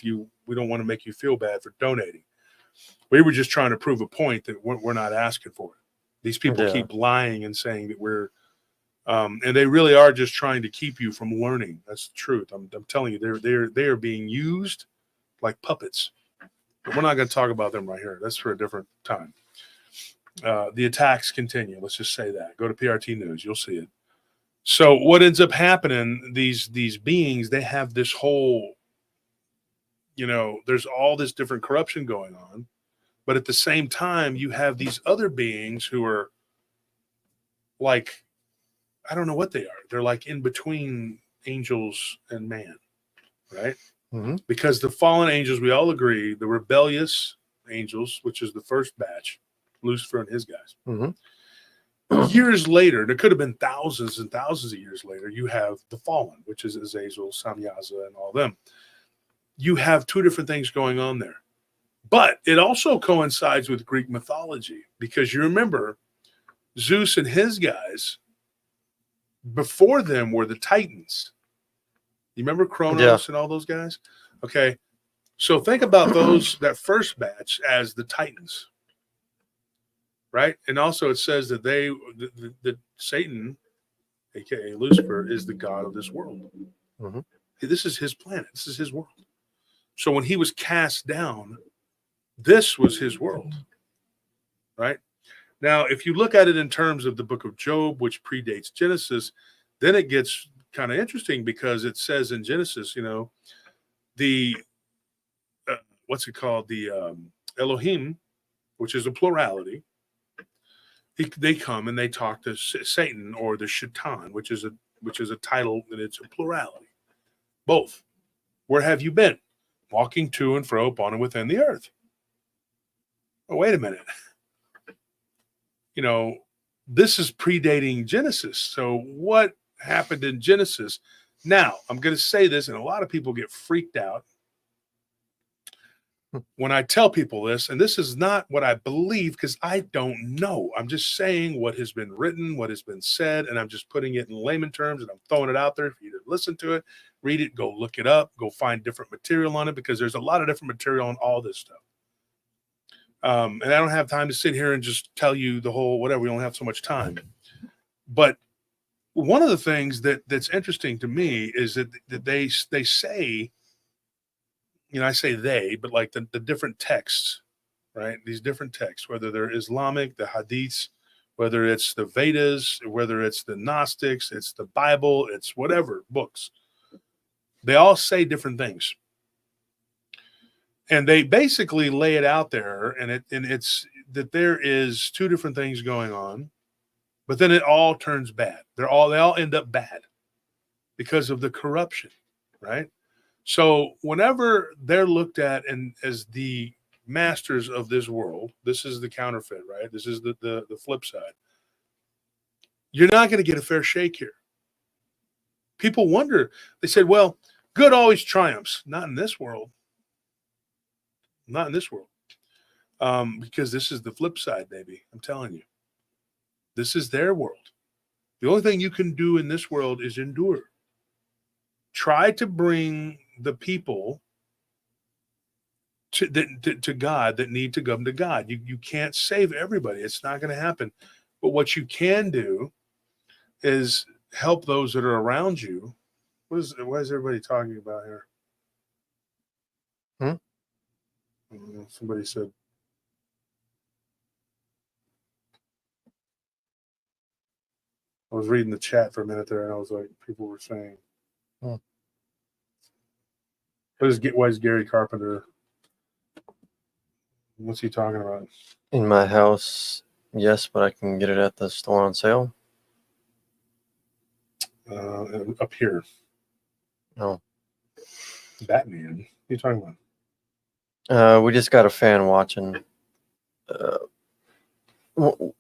we don't want to make you feel bad for donating. We were just trying to prove a point that we're not asking for it. These people keep lying and saying that we're, and they really are just trying to keep you from learning. That's the truth. I'm telling you, they are being used like puppets. But we're not going to talk about them right here. That's for a different time. The attacks continue. Let's just say that. Go to PRT News. You'll see it. So what ends up happening, these beings, they have this whole, there's all this different corruption going on. But at the same time, you have these other beings who are like, I don't know what they are. They're like in between angels and man, right? Mm-hmm. Because the fallen angels, we all agree, the rebellious angels, which is the first batch, Lucifer and his guys. Mm-hmm. Years later, there could have been thousands and thousands of years later, you have the fallen, which is Azazel, Samyaza, and all them. You have 2 different things going on there. But it also coincides with Greek mythology, because you remember Zeus and his guys, before them were the Titans. You remember Kronos and all those guys? Okay. So think about that first batch as the Titans, right? And also it says that that Satan, aka Lucifer, is the god of this world. Mm-hmm. This is his planet. This is his world. So when he was cast down, this was his world, right? Now, if you look at it in terms of the book of Job, which predates Genesis, then it gets kind of interesting, because it says in Genesis, the Elohim, which is a plurality, they come and they talk to Satan, or the Shaitan, which is a title, and it's a plurality. Both. Where have you been? Walking to and fro upon and within the earth. Oh, wait a minute. This is predating Genesis. So what happened in Genesis? Now, I'm going to say this, and a lot of people get freaked out. when I tell people this, and this is not what I believe because I don't know. I'm just saying what has been written, what has been said, and I'm just putting it in layman terms and I'm throwing it out there for you to listen to it, read it, go look it up, go find different material on it because there's a lot of different material on all this stuff. And I don't have time to sit here and just tell you the whole whatever. We don't have so much time. But one of the things that's interesting to me is that they say, you know, I say they, but like the different texts, right? These different texts, whether they're Islamic, the Hadiths, whether it's the Vedas, whether it's the Gnostics, it's the Bible, it's whatever books, they all say different things. And they basically lay it out there, and it's that there is two different things going on, but then it all turns bad. They all end up bad because of the corruption, right? So whenever they're looked at and as the masters of this world, this is the counterfeit, right? This is the flip side. You're not going to get a fair shake here. People wonder. They said, well, good always triumphs. Not in this world. Not in this world. Because this is the flip side, baby. I'm telling you. This is their world. The only thing you can do in this world is endure. Try to bring the people to God that need to come to God. You can't save everybody. It's not going to happen. But what you can do is help those that are around you. What is everybody talking about here? Somebody said. I was reading the chat for a minute there, and I was like, people were saying, why is Gary Carpenter? What's he talking about? In my house, yes, but I can get it at the store on sale. Up here. No. Batman. What are you talking about? We just got a fan watching.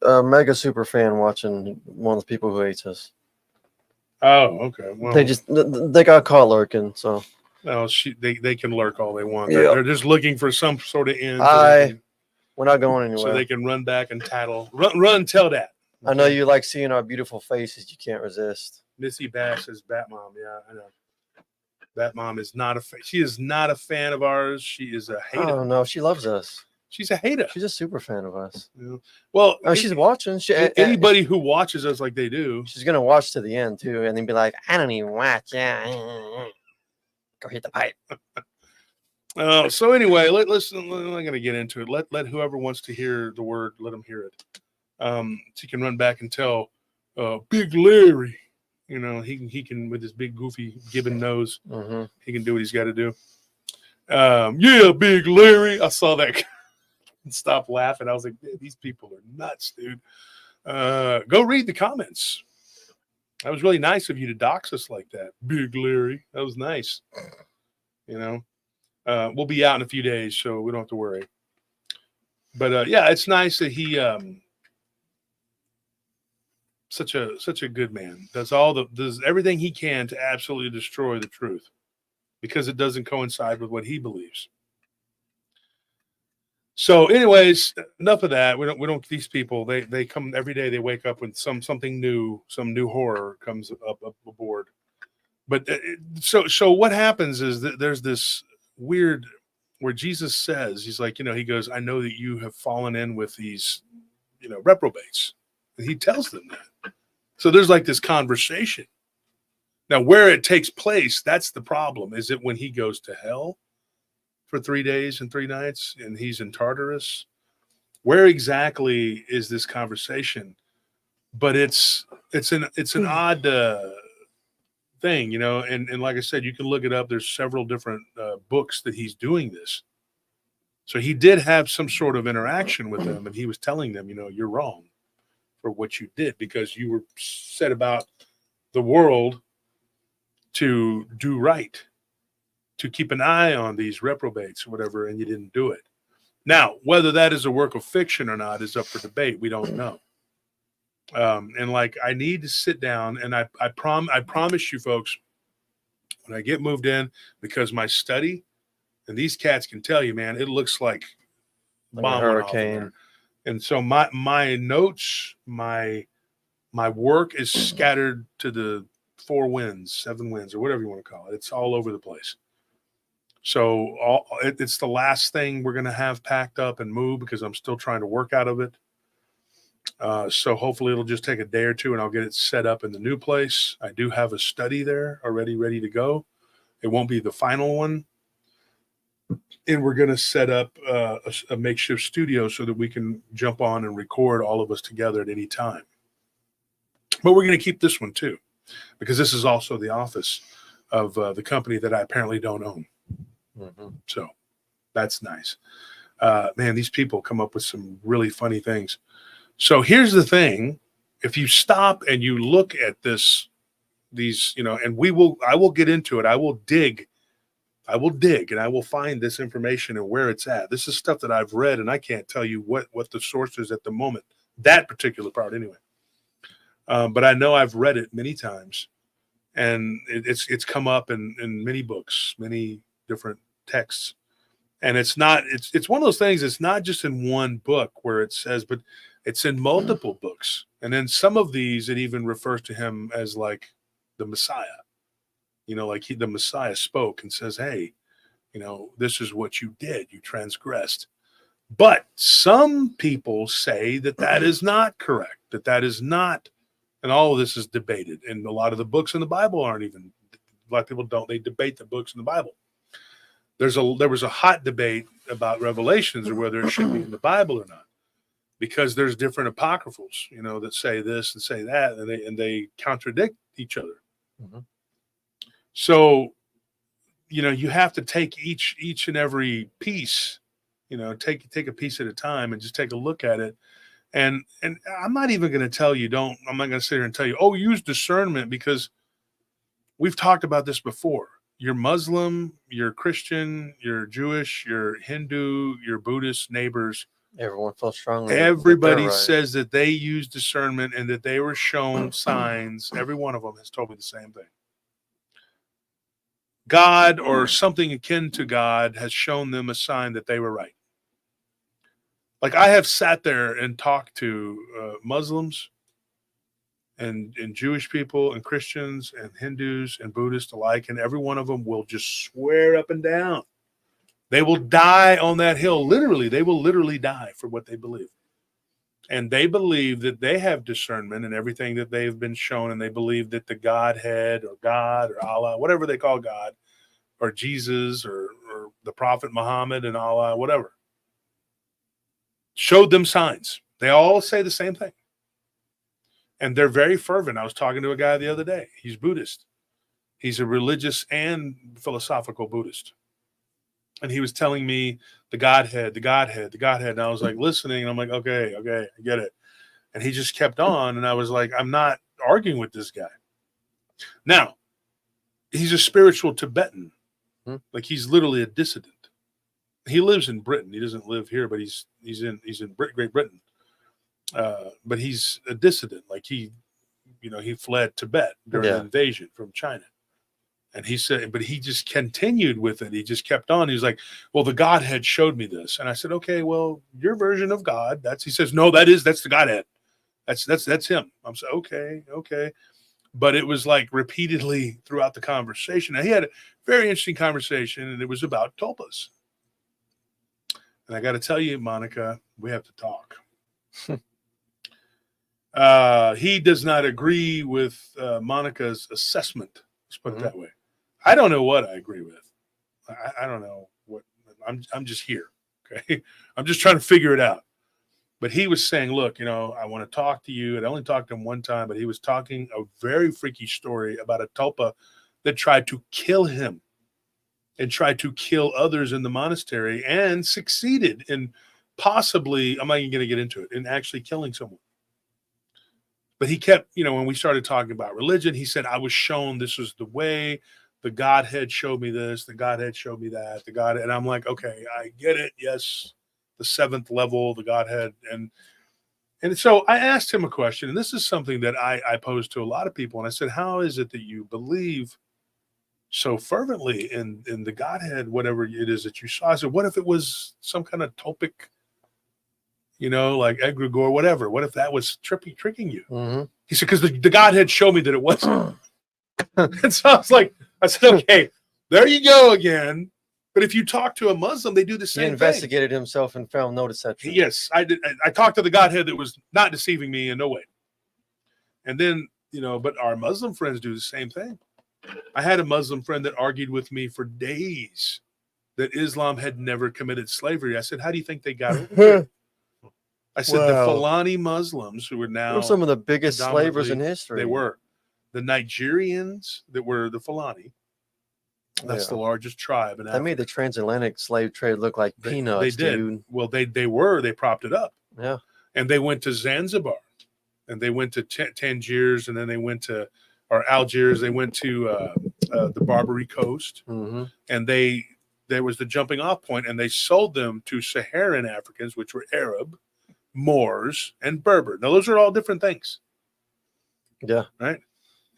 A mega super fan watching one of the people who hates us. Oh, okay. Well, they got caught lurking, so. No, they can lurk all they want. Yeah. They're just looking for some sort of end. We're not going anywhere. So they can run back and tattle. Run, tell that. Okay. I know you like seeing our beautiful faces. You can't resist. Missy Bass says Batmom. Yeah, I know. Batmom is not she is not a fan of ours. She is a hater. Oh, no, she loves us. She's a hater. She's a super fan of us. Yeah. Well, she's watching. Anybody who watches us like they do. She's going to watch to the end, too, and then be like, I don't even watch. Yeah. Go hit the pipe. So anyway, listen. I'm not going to get into it. Let whoever wants to hear the word, let them hear it. So you can run back and tell Big Larry, you know, he can with his big goofy gibbon nose, he can do what he's got to do. Yeah, Big Larry. I saw that and stopped laughing. I was like, these people are nuts, dude. Go read the comments. That was really nice of you to dox us like that, Big Larry. That was nice. You know, we'll be out in a few days, so we don't have to worry. But yeah, it's nice that he such a good man. Does everything he can to absolutely destroy the truth because it doesn't coincide with what he believes. So, anyways, enough of that. We don't. These people, they come every day. They wake up with something new, some new horror comes up aboard. But so what happens is that there's this weird where Jesus says, he's like, you know, he goes, I know that you have fallen in with these, you know, reprobates. And he tells them that. So there's like this conversation. Now, where it takes place, that's the problem. Is it when he goes to hell for 3 days and 3 nights and he's in Tartarus? Where exactly is this conversation? But it's an odd thing, you know, and like I said, you can look it up. There's several different books that he's doing this. So he did have some sort of interaction with them, and he was telling them, you know, you're wrong for what you did because you were set about the world to do right, to keep an eye on these reprobates or whatever, and you didn't do it. Now, whether that is a work of fiction or not is up for debate. We don't know. And like, I need to sit down, and I promise you folks, when I get moved in, because my study And these cats can tell you, man, it looks like Like a bomb went off in hurricane. there. And so my notes, my work is scattered to the 4 winds, 7 winds, or whatever you want to call it. It's all over the place. So it's the last thing we're going to have packed up and move because I'm still trying to work out of it. So hopefully it'll just take a day or two and I'll get it set up in the new place. I do have a study there already ready to go. It won't be the final one. And we're going to set up a makeshift studio so that we can jump on and record all of us together at any time. But we're going to keep this one too, because this is also the office of the company that I apparently don't own. Mm-hmm. So that's nice. Man, these people come up with some really funny things. So here's the thing. If you stop and you look at these, and I will get into it. I will dig and I will find this information and where it's at. This is stuff that I've read and I can't tell you what the source is at the moment, that particular part anyway. But I know I've read it many times and it's come up in many books, many different texts. And it's one of those things. It's not just in one book where it says, but it's in multiple books. And then some of these, it even refers to him as like the Messiah, like the Messiah spoke and says, hey, this is what you did. You transgressed. But some people say that is not correct, that is not, and all of this is debated. And a lot of the books in the Bible a lot of people don't, they debate the books in the Bible. There was a hot debate about Revelations or whether it should be in the Bible or not, because there's different apocryphals, that say this and say that, and they contradict each other. Mm-hmm. So, you have to take each and every piece, take a piece at a time and just take a look at it. And I'm not even going to tell you, I'm not going to sit here and tell you, oh, use discernment, because we've talked about this before. You're Muslim, you're Christian, you're Jewish, you're Hindu, you're Buddhist neighbors. Everyone feels strongly. Everybody right. says that they use discernment and that they were shown signs. Every one of them has told me the same thing. God or something akin to God has shown them a sign that they were right. Like I have sat there and talked to Muslims and Jewish people and Christians and Hindus and Buddhists alike, and every one of them will just swear up and down. They will die on that hill. Literally, they will literally die for what they believe. And they believe that they have discernment in everything that they've been shown, and they believe that the Godhead or God or Allah, whatever they call God, or Jesus or the Prophet Muhammad and Allah, whatever, showed them signs. They all say the same thing. And they're very fervent. I was talking to a guy the other day. He's Buddhist. He's a religious and philosophical Buddhist. And he was telling me the Godhead. And I was like listening, and I'm like, okay, I get it. And he just kept on. And I was like, I'm not arguing with this guy. Now, he's a spiritual Tibetan. Like he's literally a dissident. He lives in Britain. He doesn't live here, but he's in Great Britain. But he's a dissident. Like he fled Tibet during the invasion from China. And he said, but he just continued with it. He just kept on. He was like, well, the Godhead showed me this. And I said, okay, well, your version of God, he says, no, that's the Godhead. That's him. I'm saying, okay. But it was like repeatedly throughout the conversation. Now, he had a very interesting conversation, and it was about tulpas. And I got to tell you, Monica, we have to talk. He does not agree with Monica's assessment. Let's put it that way. I don't know what I agree with. I don't know what. I'm just here. Okay, I'm just trying to figure it out. But he was saying, look, I want to talk to you. And I only talked to him one time, but he was talking a very freaky story about a tulpa that tried to kill him and tried to kill others in the monastery and succeeded in possibly, I'm not even going to get into it, in actually killing someone. But he kept, when we started talking about religion, he said, I was shown this was the way. The Godhead showed me this. The Godhead showed me that. The Godhead. And I'm like, okay, I get it. Yes. The 7th level, the Godhead. And so I asked him a question, and this is something that I posed to a lot of people. And I said, how is it that you believe so fervently in the Godhead, whatever it is that you saw. I said, what if it was some kind of topic, like egregore, whatever? What if that was tricking you? Mm-hmm. He said, because the Godhead showed me that it wasn't. And so I said, okay, there you go again. But if you talk to a Muslim, they do the same He thing. investigated himself and found no deception. Yes, I did. I talked to the Godhead that was not deceiving me in no way. And then, but our Muslim friends do the same thing. I had a Muslim friend that argued with me for days that Islam had never committed slavery. I said, how do you think they got over here? I said, the Fulani Muslims, who are now some of the biggest slavers in history. They were. The Nigerians that were the Fulani. That's the largest tribe in Africa. That made the transatlantic slave trade look like peanuts, they did. dude. Well, they propped it up. Yeah. And they went to Zanzibar, and they went to Tangiers, and then they went to Algiers. They went to the Barbary Coast, and there was the jumping off point, and they sold them to Saharan Africans, which were Arab, Moors, and Berber. Now, those are all different things. Yeah. Right?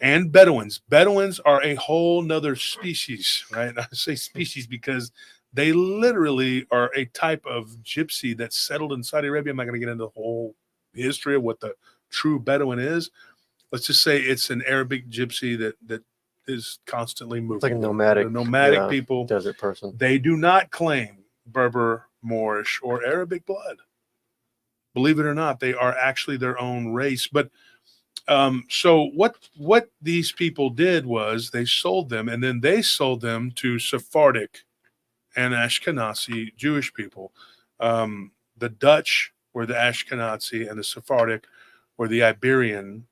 And Bedouins. Bedouins are a whole nother species, right? I say species because they literally are a type of gypsy that settled in Saudi Arabia. I'm not going to get into the whole history of what the true Bedouin is. Let's just say it's an Arabic gypsy that is constantly moving. It's like a nomadic people. Desert person. They do not claim Berber, Moorish, or Arabic blood. Believe it or not, they are actually their own race. But so what these people did was they sold them, and then they sold them to Sephardic and Ashkenazi Jewish people. The Dutch were the Ashkenazi, and the Sephardic were the Iberian,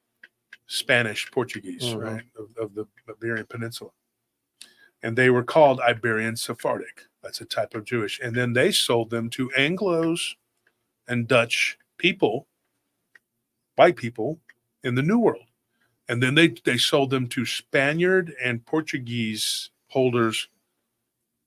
Spanish, Portuguese, right, of the Iberian Peninsula. And they were called Iberian Sephardic. That's a type of Jewish. And then they sold them to Anglos and Dutch people, white people, in the New World. And then they sold them to Spaniard and Portuguese holders.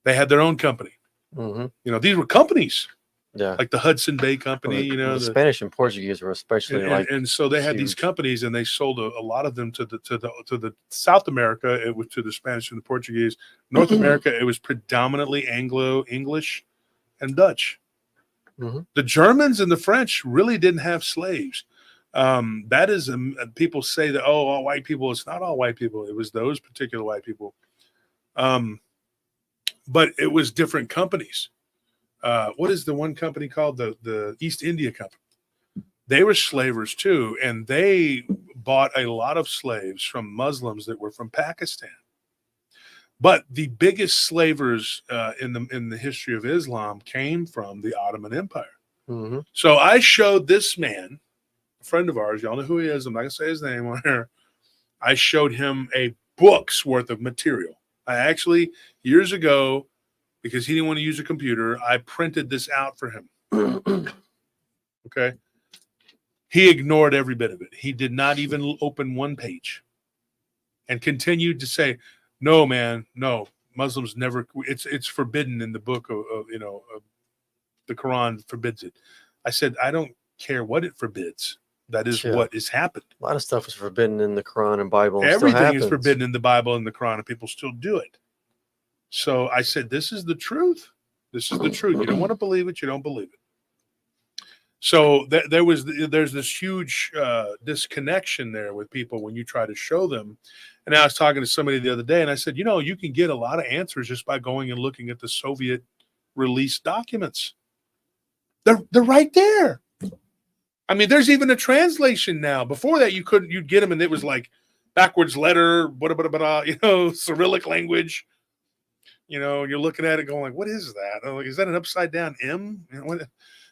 They had their own company. These were companies. Yeah. Like the Hudson Bay Company, the Spanish and Portuguese were especially and so they had these companies, and they sold a lot of them to the South America. It was to the Spanish and the Portuguese. North America, it was predominantly Anglo, English, and Dutch. The Germans and the French really didn't have slaves. That is, people say that, all white people. It's not all white people. It was those particular white people. But it was different companies. What is the one company called? The East India Company. They were slavers too, and they bought a lot of slaves from Muslims that were from Pakistan. But the biggest slavers in the history of Islam came from the Ottoman Empire. So I showed this man, a friend of ours, y'all know who he is. I'm not gonna say his name on here. I showed him a book's worth of material. I actually, years ago, because he didn't want to use a computer, I printed this out for him. Okay. He ignored every bit of it. He did not even open one page and continued to say, no, man, no, Muslims never, it's forbidden in the book of the Quran forbids it. I said, I don't care what it forbids. That is what has happened. A lot of stuff is forbidden in the Quran and Bible. Everything is forbidden in the Bible and the Quran, and people still do it. So I said, this is the truth. This is the truth. You don't want to believe it. You don't believe it. So there's this huge disconnection there with people when you try to show them. And I was talking to somebody the other day, and I said, you can get a lot of answers just by going and looking at the Soviet released documents. They're right there. I mean, there's even a translation now. Before that, you'd get them, and it was like backwards letter, Cyrillic language. You're looking at it going like, what is that? I'm like, is that an upside down M?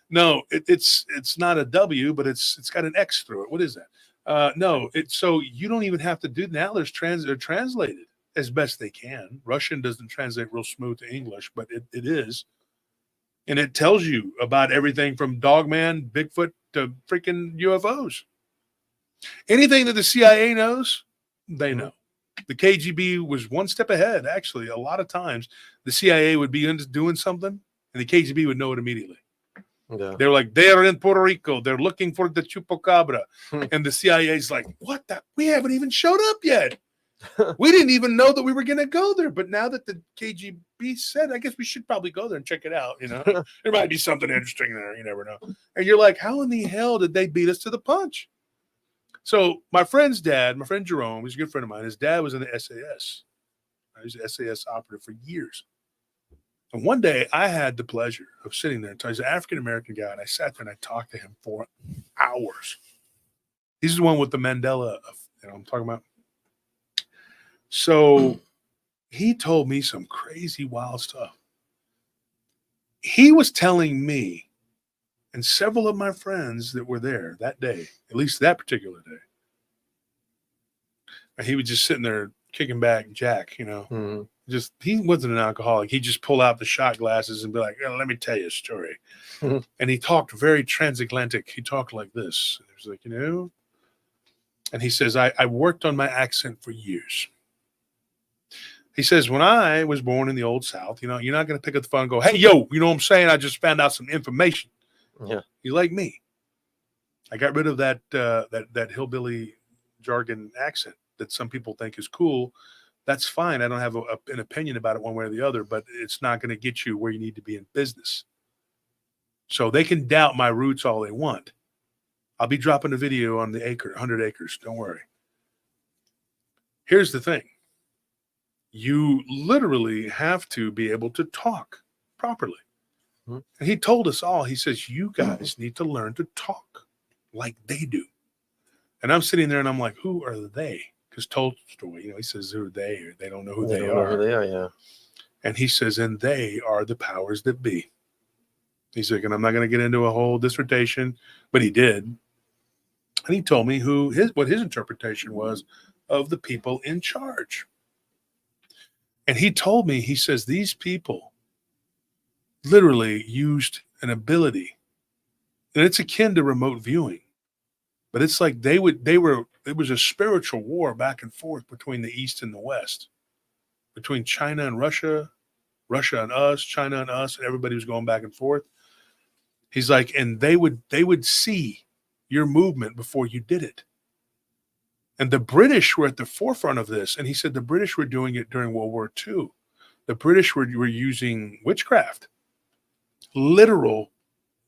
No, it's not a W, but it's got an X through it. What is that? No, so you don't even have to do now. They're translated as best they can. Russian doesn't translate real smooth to English, but it is. And it tells you about everything from Dogman, Bigfoot to freaking UFOs. Anything that the CIA knows, they know. The KGB was one step ahead, actually. A lot of times, the CIA would be doing something, and the KGB would know it immediately. Yeah. They're like, they're in Puerto Rico. They're looking for the chupacabra. And the CIA's like, what? We haven't even showed up yet. We didn't even know that we were going to go there. But now that the KGB said, I guess we should probably go there and check it out. You know, there might be something interesting there. You never know. And you're like, how in the hell did they beat us to the punch? So my friend's dad, my friend Jerome, he's a good friend of mine. His dad was in the SAS. He was an SAS operative for years. And one day I had the pleasure of sitting there. He's an African-American guy. And I sat there and I talked to him for hours. He's the one with the Mandela, I'm talking about. So he told me some crazy, wild stuff. He was telling me and several of my friends that were there that day, at least that particular day, and he was just sitting there kicking back Jack, just, he wasn't an alcoholic. He just pull out the shot glasses and be like, let me tell you a story. And he talked very transatlantic. He talked like this. He was like, and he says, I worked on my accent for years. He says, when I was born in the Old South, you're not going to pick up the phone and go, hey, yo, you know what I'm saying? I just found out some information. Yeah. You're like me. I got rid of that hillbilly jargon accent that some people think is cool. That's fine. I don't have an opinion about it one way or the other, but it's not going to get you where you need to be in business. So they can doubt my roots all they want. I'll be dropping a video on the 100 acres. Don't worry. Here's the thing. You literally have to be able to talk properly. And he told us all, he says, you guys need to learn to talk like they do. And I'm sitting there and I'm like, who are they? Because Tolstoy, he says, who are they? Or they don't know who they are. Who they are, yeah. And he says, and they are the powers that be. He's like, and I'm not going to get into a whole dissertation, but he did. And he told me what his interpretation was of the people in charge. And he told me, he says, these people literally used an ability, and it's akin to remote viewing, but it's like it was a spiritual war back and forth between the East and the West, between China and Russia, Russia and us, China and us, and everybody was going back and forth. He's like, and they would see your movement before you did it. And the British were at the forefront of this. And he said the British were doing it during World War II. The British were using witchcraft, literal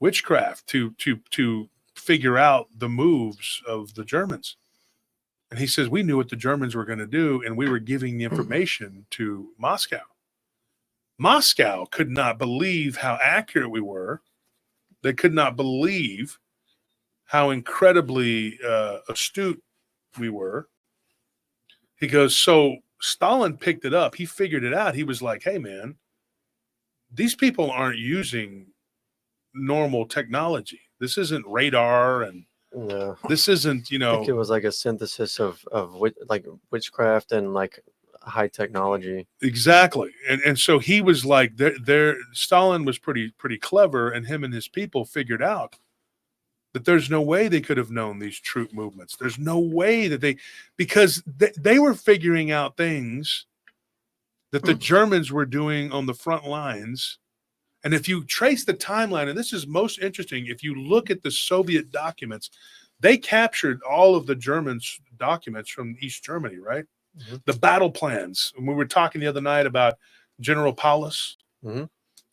witchcraft to figure out the moves of the Germans. And he says, we knew what the Germans were going to do, and we were giving the information to Moscow. Moscow could not believe how accurate we were. They could not believe how incredibly astute we were. He goes, so Stalin picked it up. He figured it out. He was like, hey, man, these people aren't using normal technology. This isn't radar, and this isn't, I think it was like a synthesis of like witchcraft and like high technology. Exactly. And so he was like, Stalin was pretty clever, and him and his people figured out that there's no way they could have known these troop movements. There's no way that because they were figuring out things that the Germans were doing on the front lines. And if you trace the timeline, and this is most interesting, if you look at the Soviet documents, they captured all of the Germans' documents from East Germany, right? Mm-hmm. The battle plans. And we were talking the other night about General Paulus. Mm-hmm.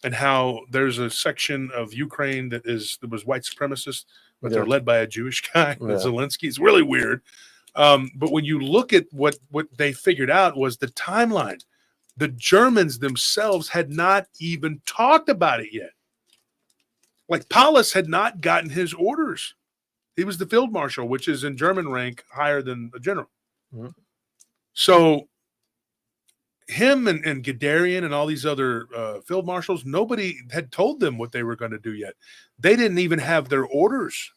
And how there's a section of Ukraine that was white supremacist, but they're led by a Jewish guy, Zelensky. It's really weird. But when you look at what they figured out was the timeline. The Germans themselves had not even talked about it yet. Like Paulus had not gotten his orders. He was the field marshal, which is in German rank higher than a general. Mm-hmm. So him and Guderian and all these other field marshals, nobody had told them what they were going to do yet. They didn't even have their orders.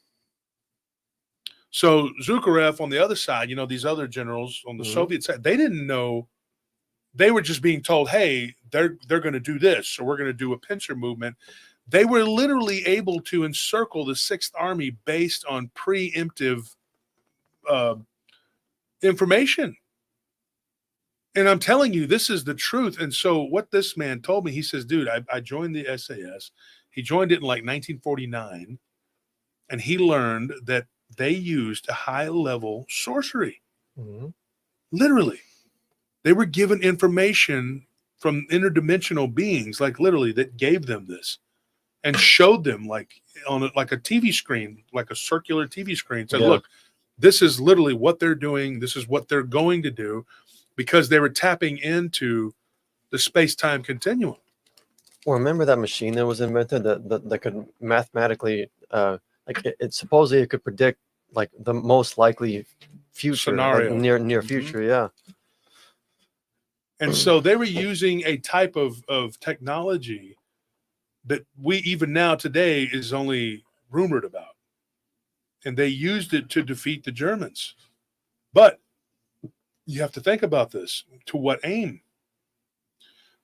So Zhukarev on the other side, these other generals on the Soviet side, they didn't know. They were just being told, hey, they're going to do this, so we're going to do a pincer movement. They were literally able to encircle the 6th Army based on preemptive information. And I'm telling you, this is the truth. And so what this man told me, he says, dude, I joined the SAS. He joined it in like 1949. And he learned that they used a high-level sorcery. Mm-hmm. Literally. They were given information from interdimensional beings, like literally, that gave them this and showed them like on like a TV screen, like a circular TV screen. Said, look, this is literally what they're doing. This is what they're going to do, because they were tapping into the space-time continuum. Well, remember that machine that was invented that could mathematically, like it supposedly it could predict like the most likely future, Scenario. like near future, yeah. And so they were using a type of technology that we even now today is only rumored about. And they used it to defeat the Germans. But you have to think about this. To what aim?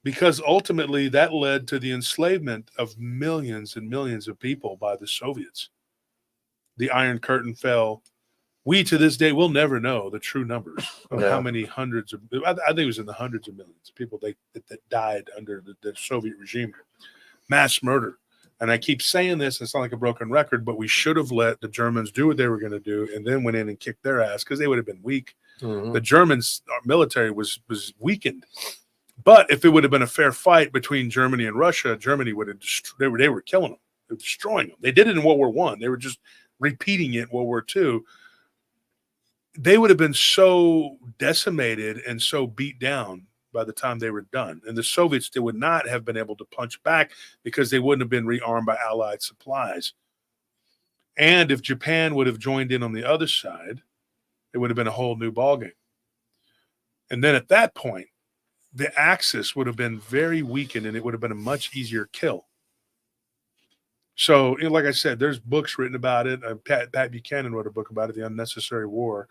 Because ultimately that led to the enslavement of millions and millions of people by the Soviets. The Iron Curtain fell. We, to this day, will never know the true numbers of how many hundreds of, I think it was in the hundreds of millions of people that died under the Soviet regime. Mass murder. And I keep saying this, it's not like a broken record, but we should have let the Germans do what they were going to do and then went in and kicked their ass, because they would have been weak. Mm-hmm. The Germans, our military was weakened. But if it would have been a fair fight between Germany and Russia, Germany would have they were killing them. They were destroying them. They did it in World War I. They were just repeating it in World War II. They would have been so decimated and so beat down by the time they were done. And the Soviets, they would not have been able to punch back because they wouldn't have been rearmed by Allied supplies. And if Japan would have joined in on the other side, it would have been a whole new ballgame. And then at that point, the Axis would have been very weakened and it would have been a much easier kill. So, like I said, there's books written about it. Pat Buchanan wrote a book about it, The Unnecessary War.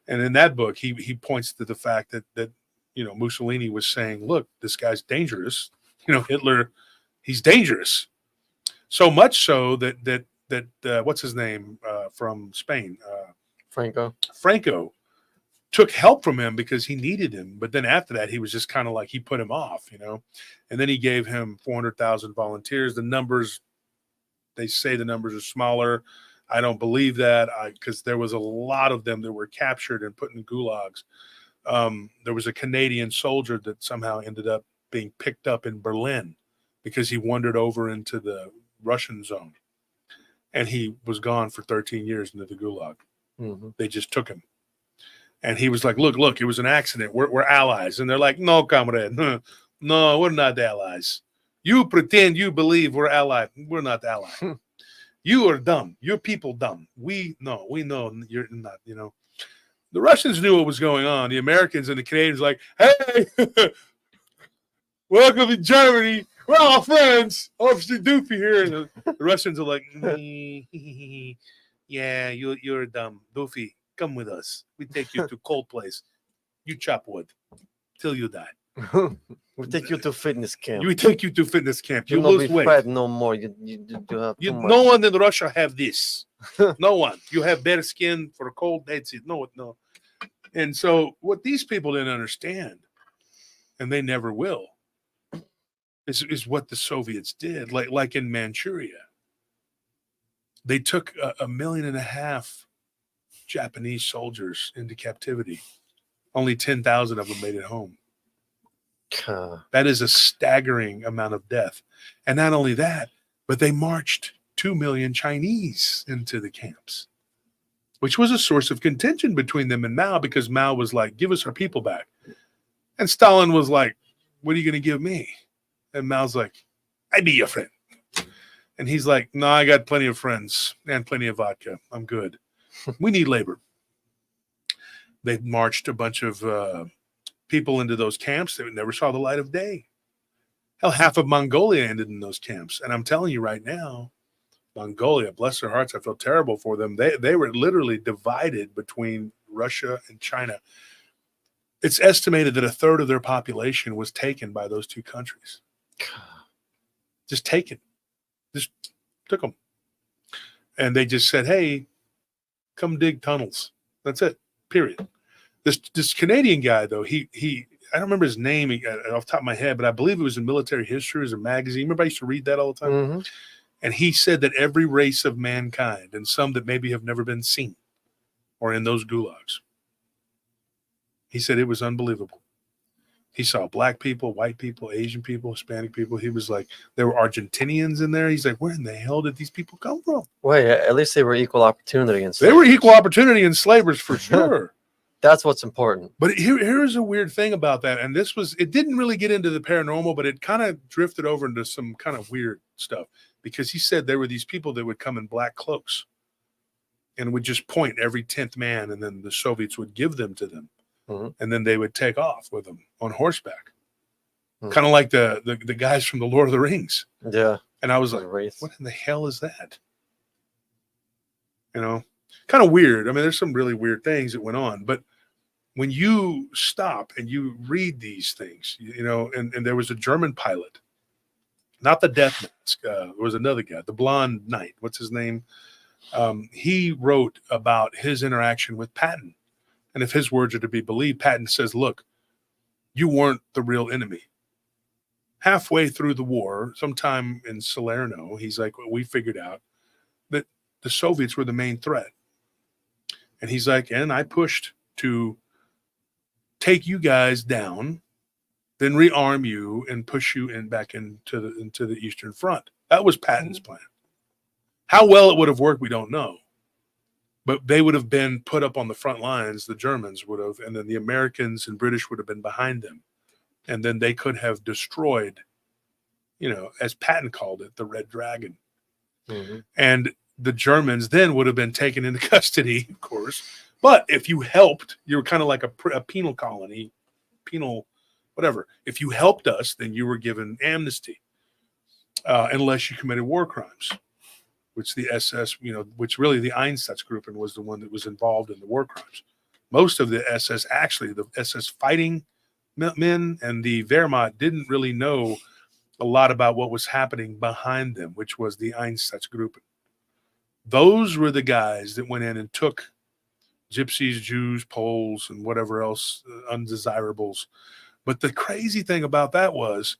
And in that book, he points to the fact that Mussolini was saying, look, this guy's dangerous. Hitler, he's dangerous. So much so that what's his name from Spain? Franco took help from him because he needed him. But then after that, he was just kind of like, he put him off, and then he gave him 400,000 volunteers. The numbers, they say the numbers are smaller. I don't believe that, because there was a lot of them that were captured and put in gulags. There was a Canadian soldier that somehow ended up being picked up in Berlin because he wandered over into the Russian zone. And he was gone for 13 years into the gulag. Mm-hmm. They just took him. And he was like, look, it was an accident. We're allies. And they're like, no, comrade. No, we're not allies. You pretend you believe we're allied. We're not allied. You are dumb. Your people dumb. We know you're not, The Russians knew what was going on. The Americans and the Canadians were like, hey, welcome to Germany. We're all friends. Officer Doofy here. And the Russians are like, yeah, you're dumb. Doofy, come with us. We take you to cold place. You chop wood till you die. We take you to fitness camp. We take you to fitness camp. You will lose be weight. fat no more. You have too much. No one in Russia have this. No one. You have bare skin for a cold. That's it. No. And so what these people didn't understand, and they never will, is what the Soviets did. Like in Manchuria, they took 1.5 million Japanese soldiers into captivity. Only 10,000 of them made it home. That is a staggering amount of death. And not only that, but they marched 2 million Chinese into the camps, which was a source of contention between them and Mao, because Mao was like, give us our people back. And Stalin was like, what are you going to give me? And Mao's like, I'd be your friend. And he's like, no, I got plenty of friends and plenty of vodka. I'm good. We need labor. They marched a bunch of people into those camps that never saw the light of day. Hell, half of Mongolia ended in those camps. And I'm telling you right now, Mongolia, bless their hearts, I feel terrible for them. They were literally divided between Russia and China. It's estimated that 1/3 of their population was taken by those two countries. Just taken. Just took them. And they just said, hey, come dig tunnels. That's it. Period. This Canadian guy, though, he I don't remember his name off the top of my head, but I believe it was in Military History as a magazine. Remember I used to read that all the time? Mm-hmm. And he said that every race of mankind, and some that maybe have never been seen, are in those gulags. He said it was unbelievable. He saw black people, white people, Asian people, Hispanic people. He was like, there were Argentinians in there. He's like, where in the hell did these people come from? Wait, at least they were equal opportunity and They were equal opportunity enslavers for sure. That's what's important. But here's a weird thing about that. And it didn't really get into the paranormal, but it kind of drifted over into some kind of weird stuff, because he said there were these people that would come in black cloaks and would just point every 10th man, and then the Soviets would give them to them. And then they would take off with them on horseback. Kind of like the guys from the Lord of the Rings. Yeah. And I was like, what in the hell is that? You know, kind of weird. I mean, there's some really weird things that went on, but when you stop and you read these things, you know, and there was a German pilot, not the Death Mask, there was another guy, the blonde knight, what's his name? He wrote about his interaction with Patton. And if his words are to be believed, Patton says, look, you weren't the real enemy. Halfway through the war, sometime in Salerno, he's like, well, we figured out that the Soviets were the main threat. And he's like, and I pushed to take you guys down, then rearm you and push you back into the Eastern Front. That was Patton's plan. How well it would have worked, we don't know. But they would have been put up on the front lines, the Germans would have, and then the Americans and British would have been behind them. And then they could have destroyed, you know, as Patton called it, the Red Dragon. And the Germans then would have been taken into custody, of course. But if you helped, you were kind of like a penal colony, whatever. If you helped us, then you were given amnesty, unless you committed war crimes. Which the SS, you know, which really the Einsatzgruppen was the one that was involved in the war crimes. Most of the SS, actually, the SS fighting men and the Wehrmacht didn't really know a lot about what was happening behind them, which was the Einsatzgruppen. Those were the guys that went in and took gypsies, Jews, Poles, and whatever else, undesirables. But the crazy thing about that was,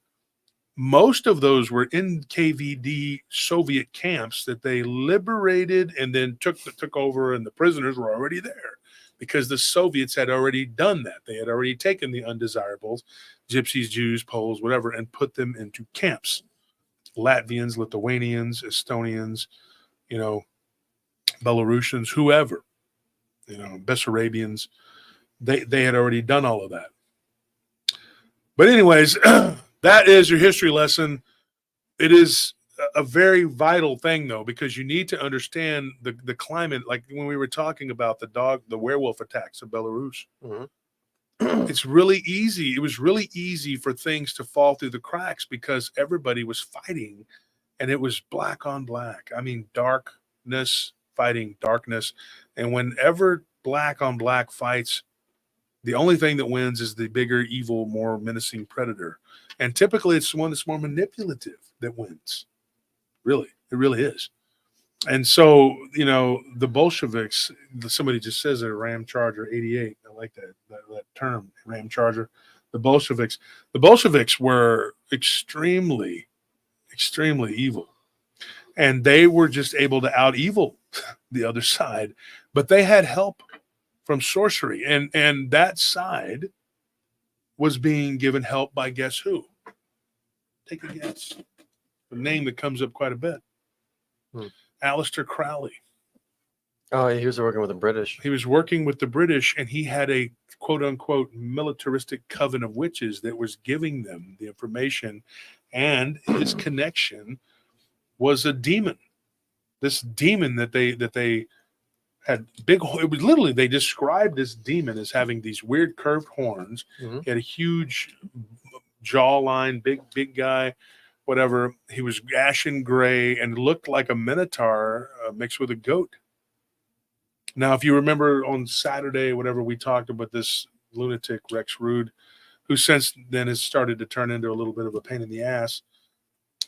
most of those were in KVD Soviet camps that they liberated and then took over, and the prisoners were already there because the Soviets had already done that. They had already taken the undesirables, gypsies, Jews, Poles, whatever, and put them into camps. Latvians, Lithuanians, Estonians, you know, Belarusians, whoever, you know, Bessarabians, they had already done all of that. But anyways, that is your history lesson. It is a very vital thing, though, because you need to understand the climate. Like when we were talking about the werewolf attacks in Belarus, it's really easy. It was really easy for things to fall through the cracks because everybody was fighting, and it was black on black. I mean, darkness fighting darkness. And whenever black on black fights, the only thing that wins is the bigger, evil, more menacing predator. And typically it's the one that's more manipulative that wins. Really, it really is. And so, you know, the Bolsheviks, somebody just says it, Ram Charger 88. I like that term, Ram Charger. The Bolsheviks were extremely, extremely evil. And they were just able to out-evil the other side. But they had help from sorcery. And that side was being given help by guess who? Take a guess. A name that comes up quite a bit. Aleister Crowley. Oh, he was working with the British. He was working with the British, and he had a quote-unquote militaristic coven of witches that was giving them the information, and his connection was a demon. This demon that they had big, it was literally, they described this demon as having these weird curved horns. He had a huge jawline, big guy, whatever. He was ashen gray and looked like a minotaur mixed with a goat. Now, if you remember on Saturday, whatever, we talked about this lunatic Rex Rude, who since then has started to turn into a little bit of a pain in the ass.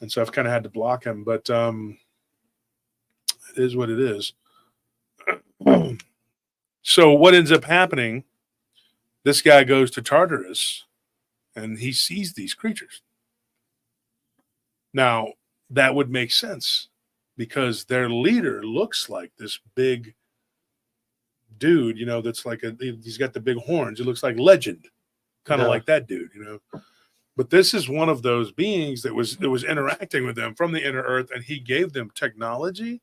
And so I've kind of had to block him, but it is what it is. So what ends up happening, this guy goes to Tartarus and he sees these creatures. Now, that would make sense because their leader looks like this big dude, you know, that's like he's got the big horns. It looks like Legend. kind of Yeah. like that dude, you know. But this is one of those beings that was interacting with them from the inner earth, and he gave them technology,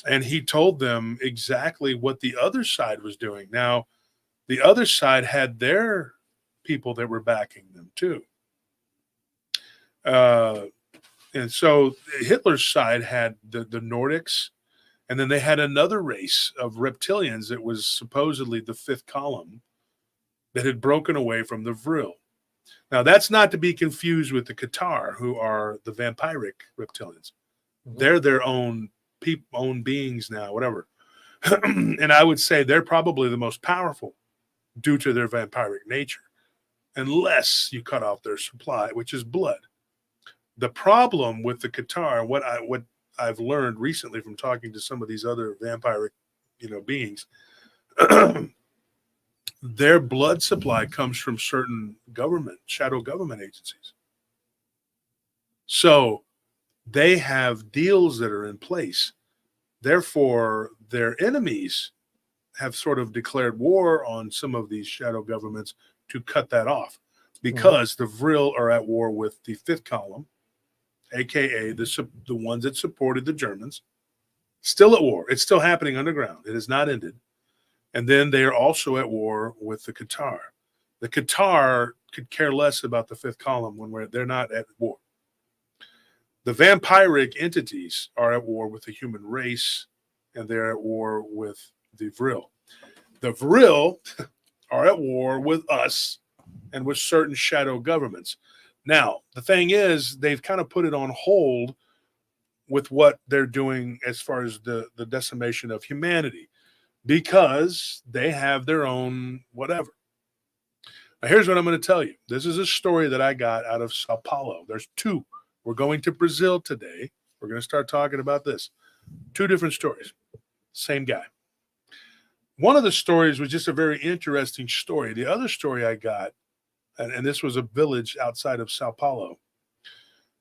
and he told them exactly what the other side was doing. Now, the other side had their people that were backing them too. And so Hitler's side had the Nordics, and then they had another race of reptilians that was supposedly the fifth column that had broken away from the Vril. Now, that's not to be confused with the Qatar, who are the vampiric reptilians. They're their own own beings now, whatever. And I would say they're probably the most powerful due to their vampiric nature, unless you cut off their supply, which is blood. The problem with the Qatar, what I've learned recently from talking to some of these other vampiric, beings, their blood supply comes from certain shadow government agencies. So they have deals that are in place. Therefore, their enemies have sort of declared war on some of these shadow governments to cut that off, because the Vril are at war with the fifth column, aka the ones that supported the Germans, still at war. It's still happening underground. It has not ended. And then they are also at war with the Qatar. The Qatar could care less about the fifth column when they're not at war. The vampiric entities are at war with the human race, and they're at war with the Vril. The Vril are at war with us and with certain shadow governments. Now, the thing is, they've kind of put it on hold with what they're doing as far as the decimation of humanity, because they have their own whatever. Now, here's what I'm going to tell you. This is a story that I got out of Sao Paulo. There's two. We're going to Brazil today. We're going to start talking about this. Two different stories. Same guy. One of the stories was just a very interesting story. The other story I got, and this was a village outside of Sao Paulo.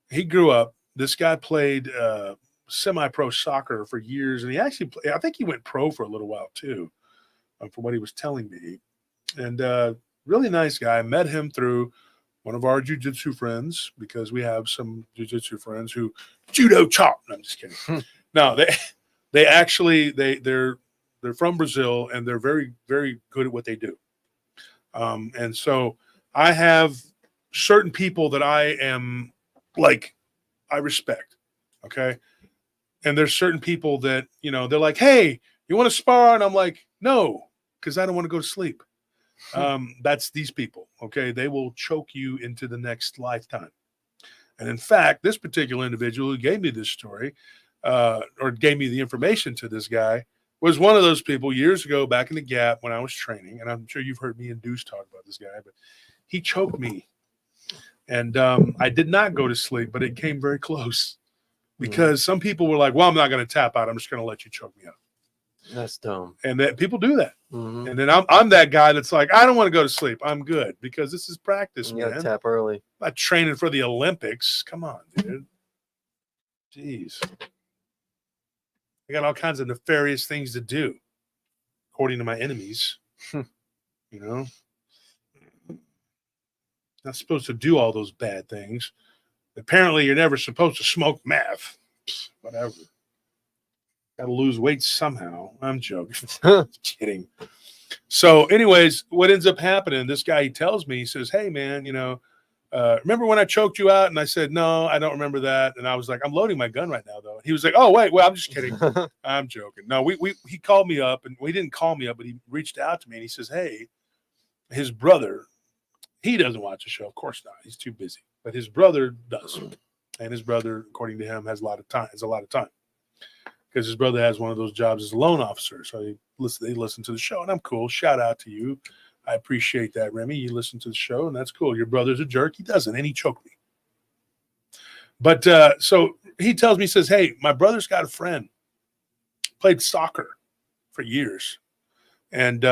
He grew up. This guy played semi-pro soccer for years, and he actually I think he went pro for a little while too, from what he was telling me. And really nice guy. I met him through one of our jiu-jitsu friends, because we have some jiu-jitsu friends who judo chop. No, I'm just kidding. No, they're from Brazil, and they're very, very good at what they do. And so I have certain people that I respect. Okay. And there's certain people that, they're like, hey, you want to spar? And I'm like, no, because I don't want to go to sleep. That's these people. Okay. They will choke you into the next lifetime. And in fact, this particular individual who gave me this story, or gave me the information to this guy, was one of those people years ago back in the Gap when I was training. And I'm sure you've heard me and Deuce talk about this guy, but he choked me. And I did not go to sleep, but it came very close. Because some people were like, well, I'm not going to tap out. I'm just going to let you choke me up. That's dumb. And that people do that. And then I'm that guy that's like, I don't want to go to sleep. I'm good, because this is practice, You man. gotta tap early. I'm not training for the Olympics. Come on, dude. Jeez. I got all kinds of nefarious things to do, according to my enemies. Not supposed to do all those bad things. Apparently, you're never supposed to smoke meth. Whatever. Got to lose weight somehow. I'm joking. Kidding. So, anyways, what ends up happening? This guy, he tells me, he says, "Hey, man, remember when I choked you out?" And I said, "No, I don't remember that." And I was like, "I'm loading my gun right now, though." He was like, "Oh, wait, well, I'm just kidding. I'm joking." No, he called me up, and he didn't call me up, but he reached out to me, and he says, "Hey, his brother." He doesn't watch the show. Of course not. He's too busy. But his brother does. And his brother, according to him, has a lot of time. Because his brother has one of those jobs as a loan officer. So they listen to the show, and I'm cool. Shout out to you. I appreciate that, Remy. You listen to the show, and that's cool. Your brother's a jerk. He doesn't, and he choked me. But so he tells me, he says, hey, my brother's got a friend. Played soccer for years. And,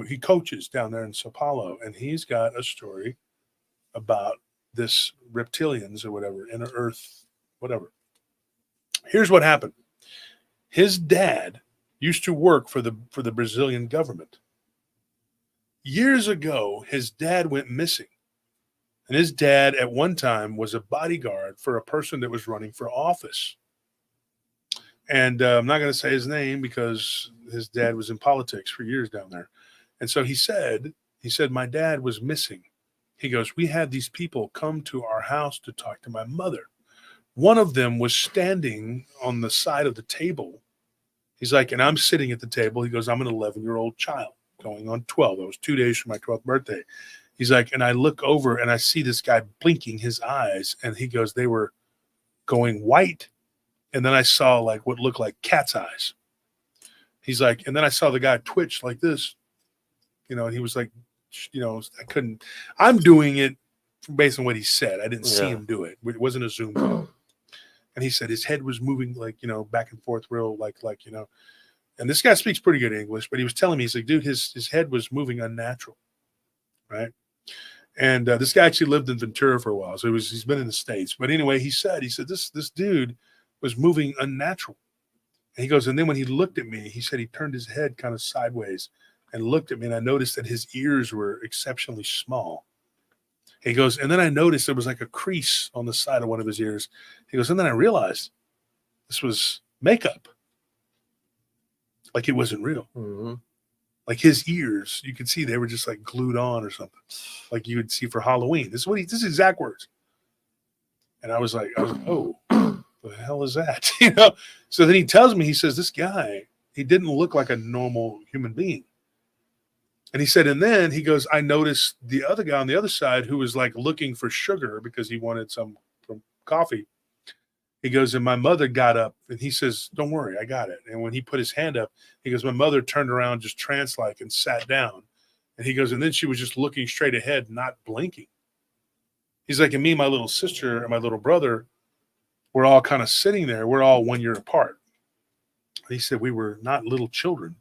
he coaches down there in Sao Paulo, and he's got a story about this reptilians or whatever, inner earth, whatever. Here's what happened. His dad used to work for the Brazilian government. years ago, his dad went missing. And his dad at one time was a bodyguard for a person that was running for office. And I'm not going to say his name because his dad was in politics for years down there. And so he said, my dad was missing. He goes, we had these people come to our house to talk to my mother. One of them was standing on the side of the table. He's like, and I'm sitting at the table. He goes, I'm an 11-year-old child going on 12. It was 2 days from my 12th birthday. He's like, and I look over and I see this guy blinking his eyes. And he goes, they were going white. And then I saw like what looked like cat's eyes. He's like, and then I saw the guy twitch like this, and he was like, I'm doing it based on what he said. I didn't see him do it. It wasn't a Zoom call. And he said his head was moving like, back and forth real like, and this guy speaks pretty good English, but he was telling me, he's like, dude, his head was moving unnatural. Right. And this guy actually lived in Ventura for a while. So he's been in the States. But anyway, he said this dude was moving unnatural. And he goes, and then when he looked at me, he said he turned his head kind of sideways and looked at me. And I noticed that his ears were exceptionally small. He goes, and then I noticed there was like a crease on the side of one of his ears. He goes, and then I realized this was makeup. Like it wasn't real. Mm-hmm. Like his ears, you could see they were just like glued on or something. Like you would see for Halloween. This is exact words. And I was like, oh, the hell is that? So then he tells me, he says, this guy, he didn't look like a normal human being. And he said, and then he goes, I noticed the other guy on the other side who was like looking for sugar because he wanted some from coffee. He goes, and my mother got up and he says, don't worry, I got it. And when he put his hand up, he goes, my mother turned around just trance-like and sat down. And he goes, and then she was just looking straight ahead, not blinking. He's like, and me and my little sister and my little brother, we're all kind of sitting there. We're all 1 year apart. He said we were not little children.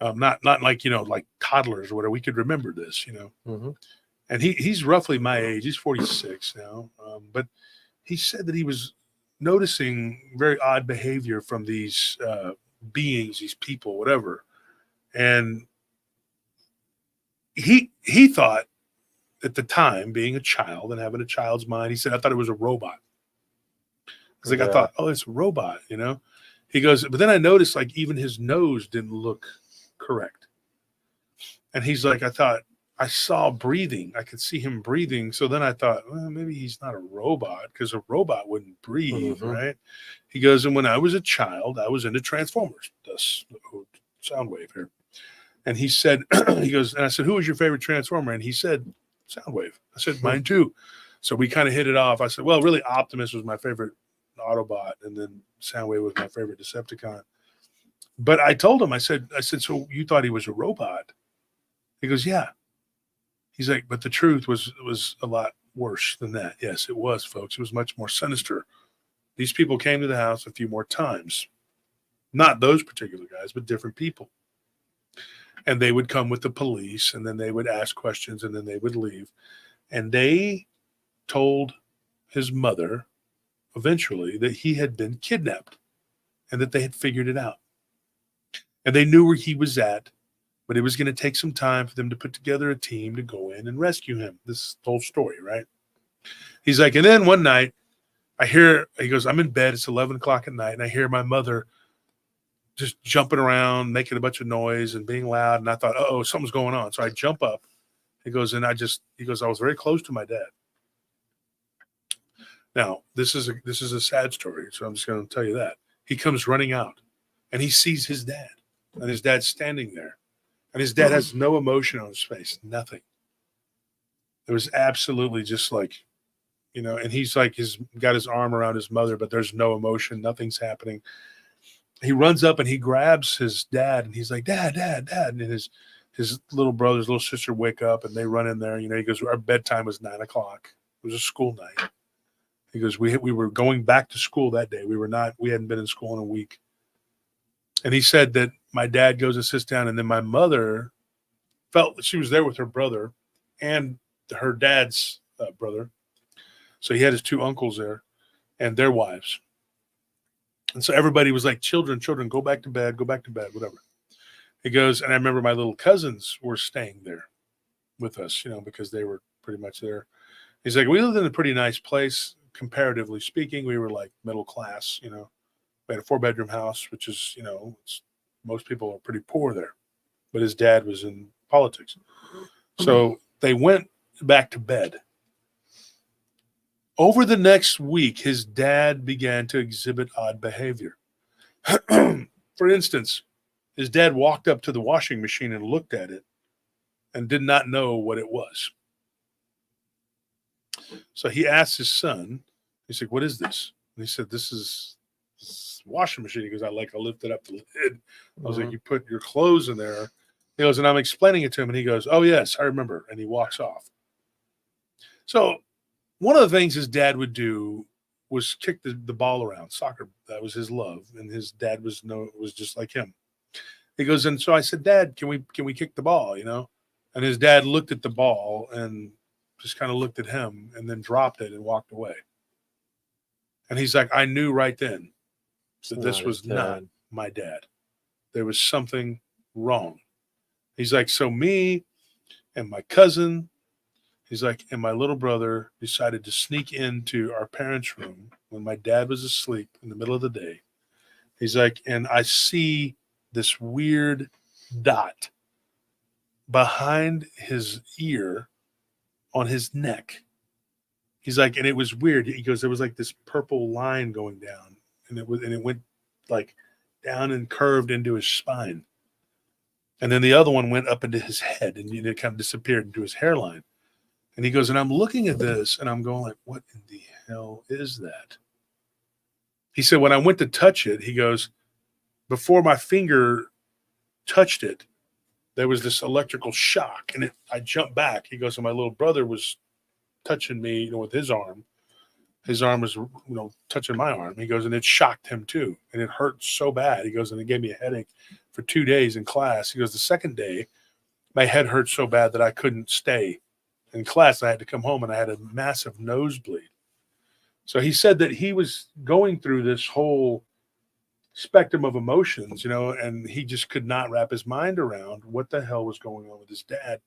Not like, like toddlers or whatever. We could remember this, Mm-hmm. And he's roughly my age. He's 46 now. But he said that he was noticing very odd behavior from these beings, these people, whatever. And he thought at the time, being a child and having a child's mind, he said, I thought it was a robot. Because I thought, oh, it's a robot, He goes, but then I noticed like even his nose didn't look correct. And he's like, I thought I saw breathing. I could see him breathing. So then I thought, well, maybe he's not a robot because a robot wouldn't breathe, mm-hmm. right? He goes, and when I was a child, I was into Transformers, thus Soundwave here. And he said, he goes, and I said, who was your favorite Transformer? And he said, Soundwave. I said, mine too. So we kind of hit it off. I said, well, really, Optimus was my favorite Autobot, and then Soundwave was my favorite Decepticon. But I told him, I said, so you thought he was a robot? He goes, yeah. He's like, but the truth was a lot worse than that. Yes, it was, folks. It was much more sinister. These people came to the house a few more times. Not those particular guys, but different people. And they would come with the police, and then they would ask questions, and then they would leave. And they told his mother eventually that he had been kidnapped and that they had figured it out. And they knew where he was at, but it was going to take some time for them to put together a team to go in and rescue him. This whole story, right? He's like, and then one night he goes, I'm in bed. It's 11 o'clock at night. And I hear my mother just jumping around, making a bunch of noise and being loud. And I thought, oh, something's going on. So I jump up. He goes, I was very close to my dad. Now, this is a sad story. So I'm just going to tell you that. He comes running out and he sees his dad, and his dad's standing there. And his dad has no emotion on his face, nothing. It was absolutely just like, and he's like, got his arm around his mother, but there's no emotion, nothing's happening. He runs up and he grabs his dad, and he's like, Dad. And his little brother, his little sister wake up, and they run in there. He goes, our bedtime was 9 o'clock. It was a school night. He goes, we were going back to school that day. We hadn't been in school in a week. And he said that my dad goes and sits down, and then my mother felt that she was there with her brother and her dad's brother. So he had his two uncles there and their wives. And so everybody was like, children, go back to bed, whatever. He goes, and I remember my little cousins were staying there with us, because they were pretty much there. He's like, we lived in a pretty nice place, comparatively speaking. We were like middle class, We had a 4-bedroom house, which is, most people are pretty poor there. But his dad was in politics. So they went back to bed. Over the next week, his dad began to exhibit odd behavior. For instance, his dad walked up to the washing machine and looked at it and did not know what it was. So he asked his son, he's like, what is this? And he said, this is washing machine. He goes, I lifted up the lid. I was like, you put your clothes in there. He goes, and I'm explaining it to him. And he goes, oh, yes, I remember. And he walks off. So one of the things his dad would do was kick the ball around, soccer. That was his love. And his dad was just like him. He goes, and so I said, Dad, can we kick the ball, And his dad looked at the ball and just kind of looked at him and then dropped it and walked away. And he's like, I knew right then that this was not my dad. There was something wrong. He's like, so me and my cousin, he's like, and my little brother decided to sneak into our parents' room when my dad was asleep in the middle of the day. He's like, and I see this weird dot behind his ear on his neck. He's like, and it was weird. He goes, there was like this purple line going down, and it went like down and curved into his spine. And then the other one went up into his head, and it kind of disappeared into his hairline. And he goes, and I'm looking at this, and I'm going like, what in the hell is that? He said, when I went to touch it, he goes, before my finger touched it, there was this electrical shock, and I jumped back. He goes, and my little brother was touching me, with his arm. His arm was, touching my arm. He goes, and it shocked him too, and it hurt so bad. He goes, and it gave me a headache for 2 days in class. He goes, the second day, my head hurt so bad that I couldn't stay in class. I had to come home, and I had a massive nosebleed. So he said that he was going through this whole spectrum of emotions, and he just could not wrap his mind around what the hell was going on with his dad.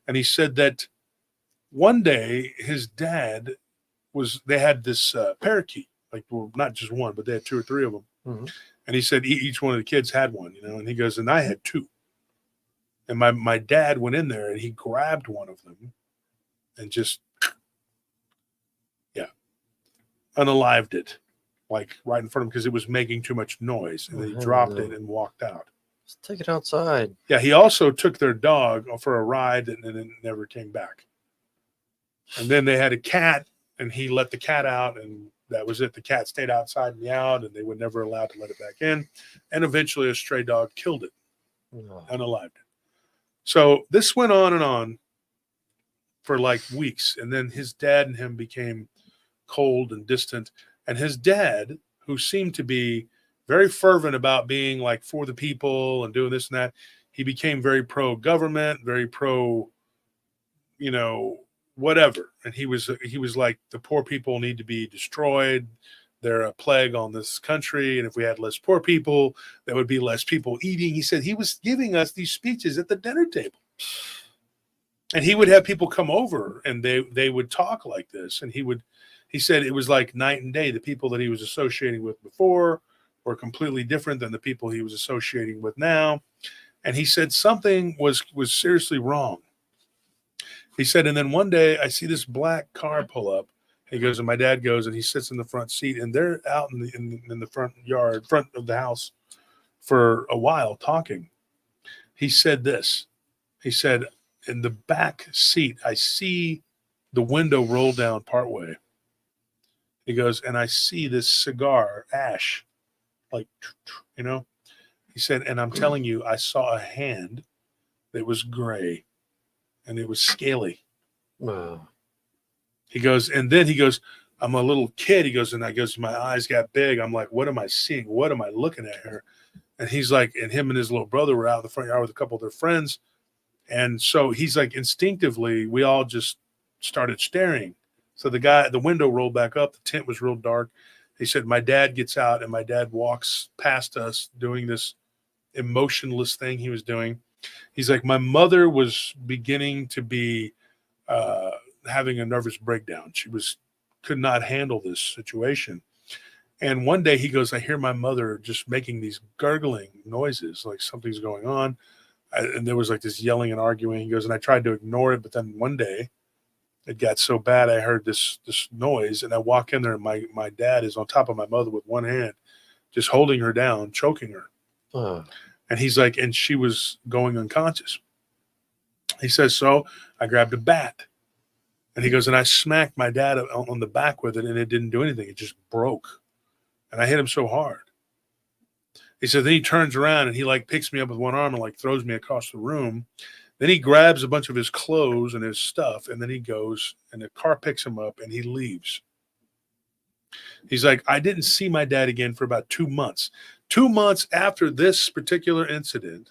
And he said that one day his dad they had this parakeet, not just one, but they had 2 or 3 of them. Mm-hmm. And he said each one of the kids had one, and he goes, and I had 2. And my dad went in there and he grabbed one of them and just, unalived it, like right in front of him, because it was making too much noise. And then he dropped it and walked out. Just take it outside. Yeah, he also took their dog for a ride and then never came back. And then they had a cat, and he let the cat out, and that was it. The cat stayed outside and meowed, and they were never allowed to let it back in. And eventually a stray dog killed it, unalived it. So this went on for like weeks. And then his dad and him became cold and distant. And his dad, who seemed to be very fervent about being like for the people and doing this and that, he became very pro-government, very pro, whatever. And he was like, the poor people need to be destroyed. They're a plague on this country. And if we had less poor people, there would be less people eating. He said he was giving us these speeches at the dinner table. And he would have people come over, and they would talk like this. And he said it was like night and day. The people that he was associating with before were completely different than the people he was associating with now. And he said something was seriously wrong. He said, and then one day I see this black car pull up. He goes, and my dad goes, and he sits in the front seat, and they're out in the front of the house for a while talking. He said this. He said, in the back seat, I see the window roll down partway. He goes, and I see this cigar ash, like, He said, and I'm telling you, I saw a hand that was gray, and it was scaly. Wow. He goes, and then he goes, I'm a little kid. He goes, and my eyes got big. I'm like, what am I seeing? What am I looking at here? And he's like, and him and his little brother were out in the front yard with a couple of their friends. And so he's like, instinctively, we all just started staring. So the window rolled back up. The tent was real dark. He said, my dad gets out, and my dad walks past us doing this emotionless thing he was doing. He's like, my mother was beginning to be having a nervous breakdown. She could not handle this situation. And one day he goes, I hear my mother just making these gurgling noises, like something's going on. And there was like this yelling and arguing. He goes, and I tried to ignore it. But then one day it got so bad, I heard this noise. And I walk in there, and my dad is on top of my mother with one hand, just holding her down, choking her. And he's like, and she was going unconscious. He says, so I grabbed a bat. And he goes, and I smacked my dad on the back with it, and it didn't do anything. It just broke. And I hit him so hard. He said, then he turns around and he like picks me up with one arm and like throws me across the room. Then he grabs a bunch of his clothes and his stuff, and then he goes, and the car picks him up, and he leaves. He's like, I didn't see my dad again for about 2 months. 2 months after this particular incident,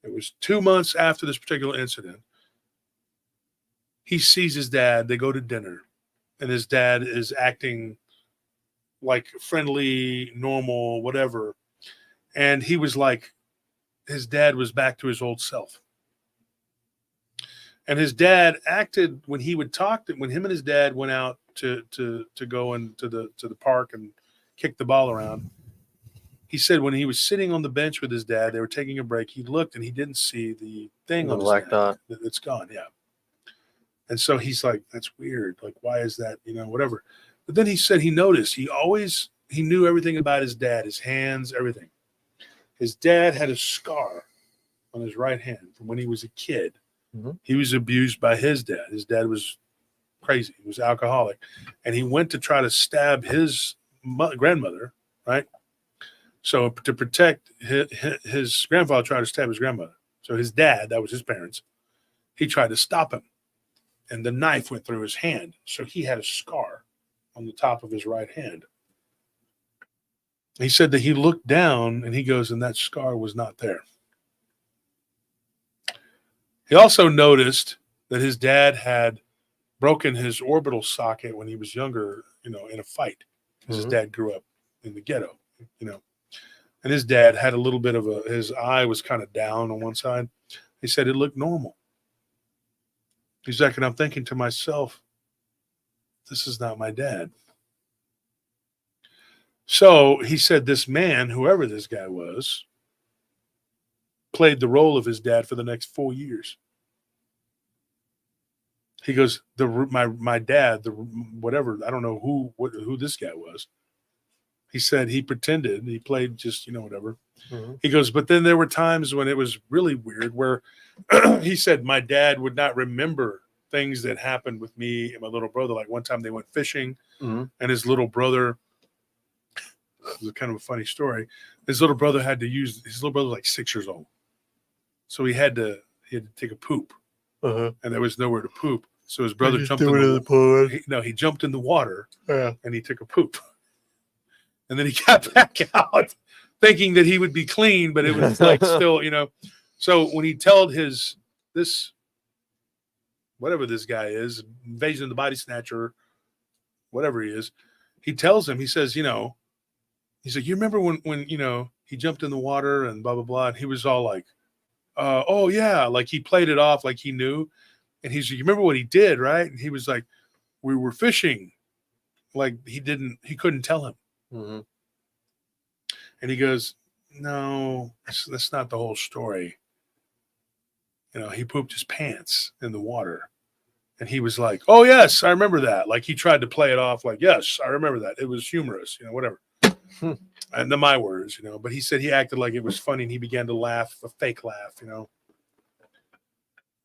it was 2 months after this particular incident, he sees his dad. They go to dinner, and his dad is acting like friendly, normal, whatever. And he was like, his dad was back to his old self. And his dad acted when he would talk to, when him and his dad went out to go into the park and kick the ball around. He said when he was sitting on the bench with his dad, they were taking a break. He looked and he didn't see the thing on his black neck. dot. It's gone, yeah. And so he's like, that's weird. Like, why is that? Whatever. But then he said he noticed he knew everything about his dad, his hands, everything. His dad had a scar on his right hand from when he was a kid. Mm-hmm. He was abused by his dad. His dad was crazy. He was alcoholic. And he went to try to stab his grandmother, right? So to protect his grandfather tried to stab his grandmother. So his dad, that was his parents, he tried to stop him. And the knife went through his hand. So he had a scar on the top of his right hand. He said that he looked down and he goes, and that scar was not there. He also noticed that his dad had broken his orbital socket when he was younger, in a fight. Because his dad grew up in the ghetto, And his dad had a little bit of his eye was kind of down on one side. He said it looked normal. He's like, and I'm thinking to myself, this is not my dad. So he said this man, whoever this guy was, played the role of his dad for the next 4 years. He goes, my dad, whatever, I don't know who this guy was. He said he pretended, he played just, whatever. Mm-hmm. He goes, but then there were times when it was really weird where he said my dad would not remember things that happened with me and my little brother. Like one time they went fishing and his little brother, it was kind of a funny story. His little brother was like 6 years old. So he had to take a poop and there was nowhere to poop. So his brother jumped in the pool. He jumped in the water and he took a poop. And then he got back out thinking that he would be clean, but it was like still, So when he told whatever this guy is, Invasion of the Body Snatcher, whatever he is, he tells him, he says, he's like, you remember when he jumped in the water and blah, blah, blah. And he was all like, oh yeah. Like he played it off like he knew. And he's like, you remember what he did, right? And he was like, we were fishing. Like he couldn't tell him. Mm-hmm. And he goes, no, that's not the whole story. He pooped his pants in the water. And he was like, oh, yes, I remember that. Like he tried to play it off like, yes, I remember that. It was humorous, whatever. And my words, But he said he acted like it was funny and he began to laugh, a fake laugh,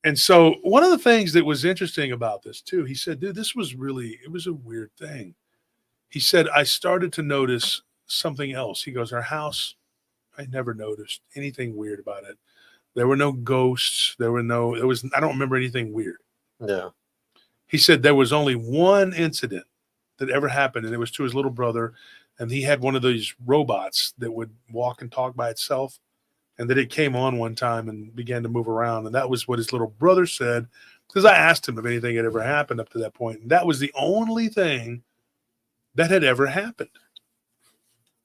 And so one of the things that was interesting about this, too, he said, dude, it was a weird thing. He said, I started to notice something else. He goes, our house, I never noticed anything weird about it. There were no ghosts. I don't remember anything weird. Yeah. He said there was only one incident that ever happened, and it was to his little brother. And he had one of these robots that would walk and talk by itself. And that it came on one time and began to move around. And that was what his little brother said. Because I asked him if anything had ever happened up to that point. And that was the only thing that had ever happened.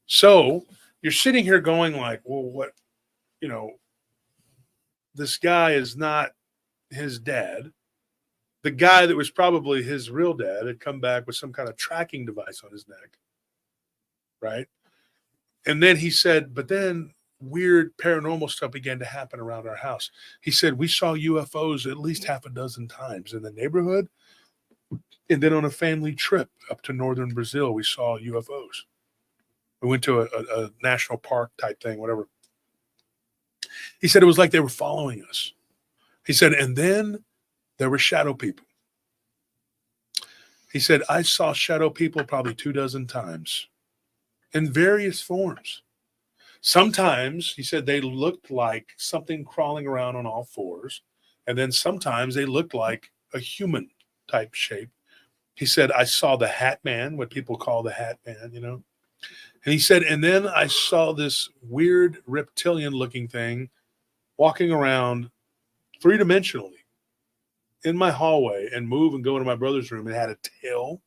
So you're sitting here going like, well, this guy is not his dad. The guy that was probably his real dad had come back with some kind of tracking device on his neck. Right. And then he said, but then weird paranormal stuff began to happen around our house. He said, we saw UFOs at least half a dozen times in the neighborhood. And then on a family trip up to northern Brazil, we saw UFOs. We went to a national park type thing, whatever. He said it was like they were following us. He said, and then there were shadow people. He said, I saw shadow people probably 24 times in various forms. Sometimes, he said, they looked like something crawling around on all fours. And then sometimes they looked like a human type shape. He said, I saw the Hat Man, what people call the Hat Man, And he said, and then I saw this weird reptilian looking thing walking around three-dimensionally in my hallway and move and go into my brother's room. It had a tail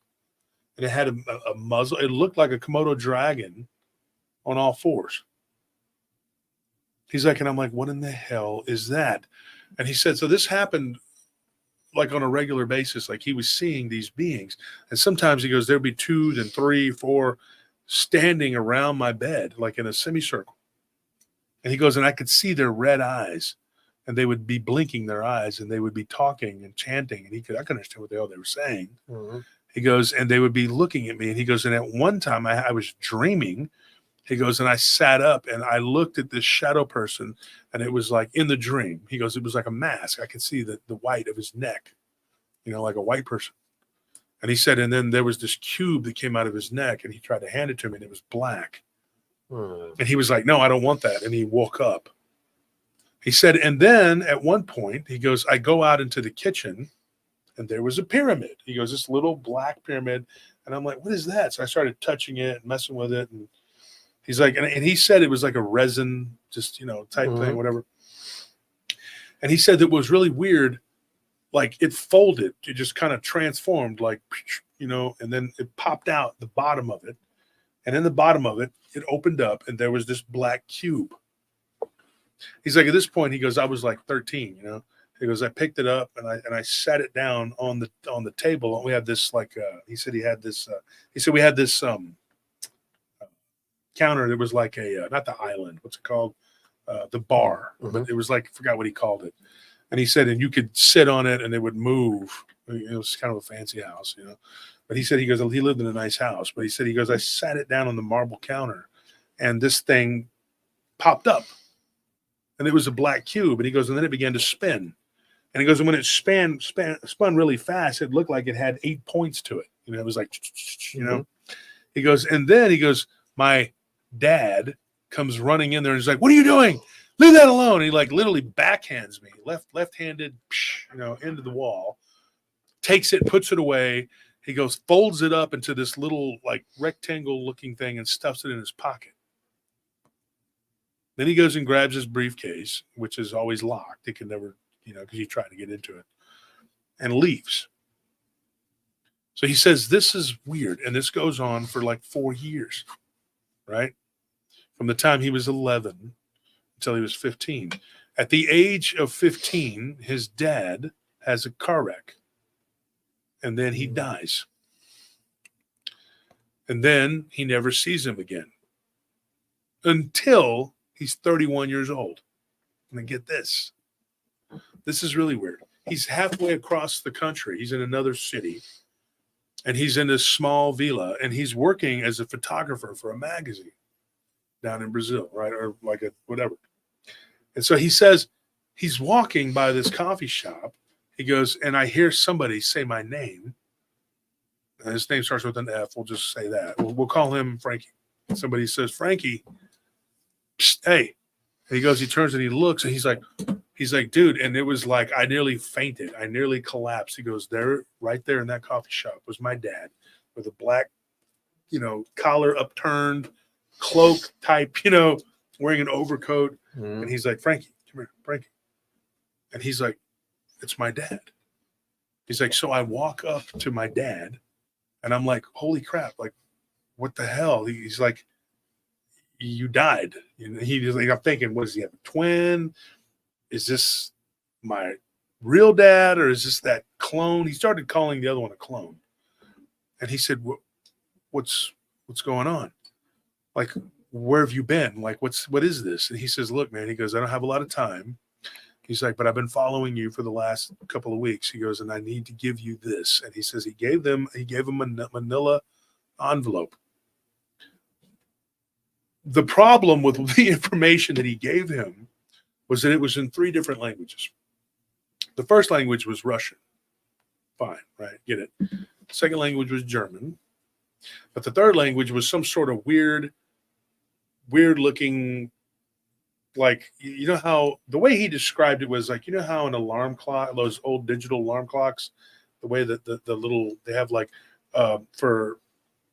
and it had a muzzle. It looked like a Komodo dragon on all fours. He's like, and I'm like, what in the hell is that? And he said, so this happened like on a regular basis. Like he was seeing these beings. And sometimes he goes, there'd be 2, then 3, 4 standing around my bed, like in a semicircle. And he goes, and I could see their red eyes. And they would be blinking their eyes and they would be talking and chanting. And I could understand what the hell they were saying. Mm-hmm. He goes, and they would be looking at me. And he goes, and at one time I was dreaming. He goes, and I sat up and I looked at this shadow person and it was like in the dream. He goes, it was like a mask. I could see the white of his neck, like a white person. And he said, and then there was this cube that came out of his neck and he tried to hand it to me and it was black. Mm. And he was like, no, I don't want that. And he woke up. He said, and then at one point, he goes, I go out into the kitchen and there was a pyramid. He goes, this little black pyramid. And I'm like, what is that? So I started touching it and messing with it. And he's like, and he said it was like a resin, just, type thing, whatever. And he said that was really weird. Like it folded, it just kind of transformed, like, and then it popped out the bottom of it. And in the bottom of it, it opened up and there was this black cube. He's like, at this point, he goes, I was like 13, He goes, I picked it up and I sat it down on the table. And we had this he said we had this counter that was like not the island, what's it called? The bar. Mm-hmm. But it was like, I forgot what he called it. And he said, and you could sit on it and it would move. It was kind of a fancy house, But he said, he lived in a nice house. But he goes, I sat it down on the marble counter and this thing popped up. And it was a black cube. And he goes, and then it began to spin. And he goes, and when it spun really fast, it looked like it had 8 points to it. It was like, Mm-hmm. He goes, and then he goes, my dad comes running in there and he's like, what are you doing? Leave that alone. And he like literally backhands me, left-handed, into the wall, takes it, puts it away. He goes, folds it up into this little like rectangle looking thing and stuffs it in his pocket. Then he goes and grabs his briefcase, which is always locked. It can never, because he's trying to get into it, and leaves. So he says, this is weird. And this goes on for like 4 years, right? From the time he was 11 until he was 15. At the age of 15, his dad has a car wreck. And then he dies. And then he never sees him again. Until he's 31 years old. And then get this. This is really weird. He's halfway across the country. He's in another city. And he's in this small villa. And he's working as a photographer for a magazine down in Brazil, right? Or like whatever. And so he says he's walking by this coffee shop. He goes, and I hear somebody say my name. And his name starts with an F. We'll just say that. We'll call him Frankie. Somebody says, Frankie, psst, hey. And he goes, he turns and he looks, and he's like, dude. And it was like, I nearly fainted. I nearly collapsed. He goes, there, right there in that coffee shop was my dad with a black, collar upturned, cloak type, wearing an overcoat. Mm-hmm. And he's like, Frankie, come here, Frankie. And he's like, it's my dad. He's like, so I walk up to my dad and I'm like, holy crap, like, what the hell? He's like, you died. And he was like, I'm thinking, what does he have? A twin? Is this my real dad, or is this that clone? He started calling the other one a clone. And he said, what's going on? Like, where have you been? Like, what is this? And he says, look, man, he goes, I don't have a lot of time. He's like, but I've been following you for the last couple of weeks. He goes, and I need to give you this. And he says he gave him a manila envelope. The problem with the information that he gave him was that it was in 3 different languages. The first language was Russian. Fine, right? Get it. The second language was German. But the third language was some sort of weird looking, like, you know how the way he described it was like, you know how an alarm clock, those old digital alarm clocks, the way that the little, they have like for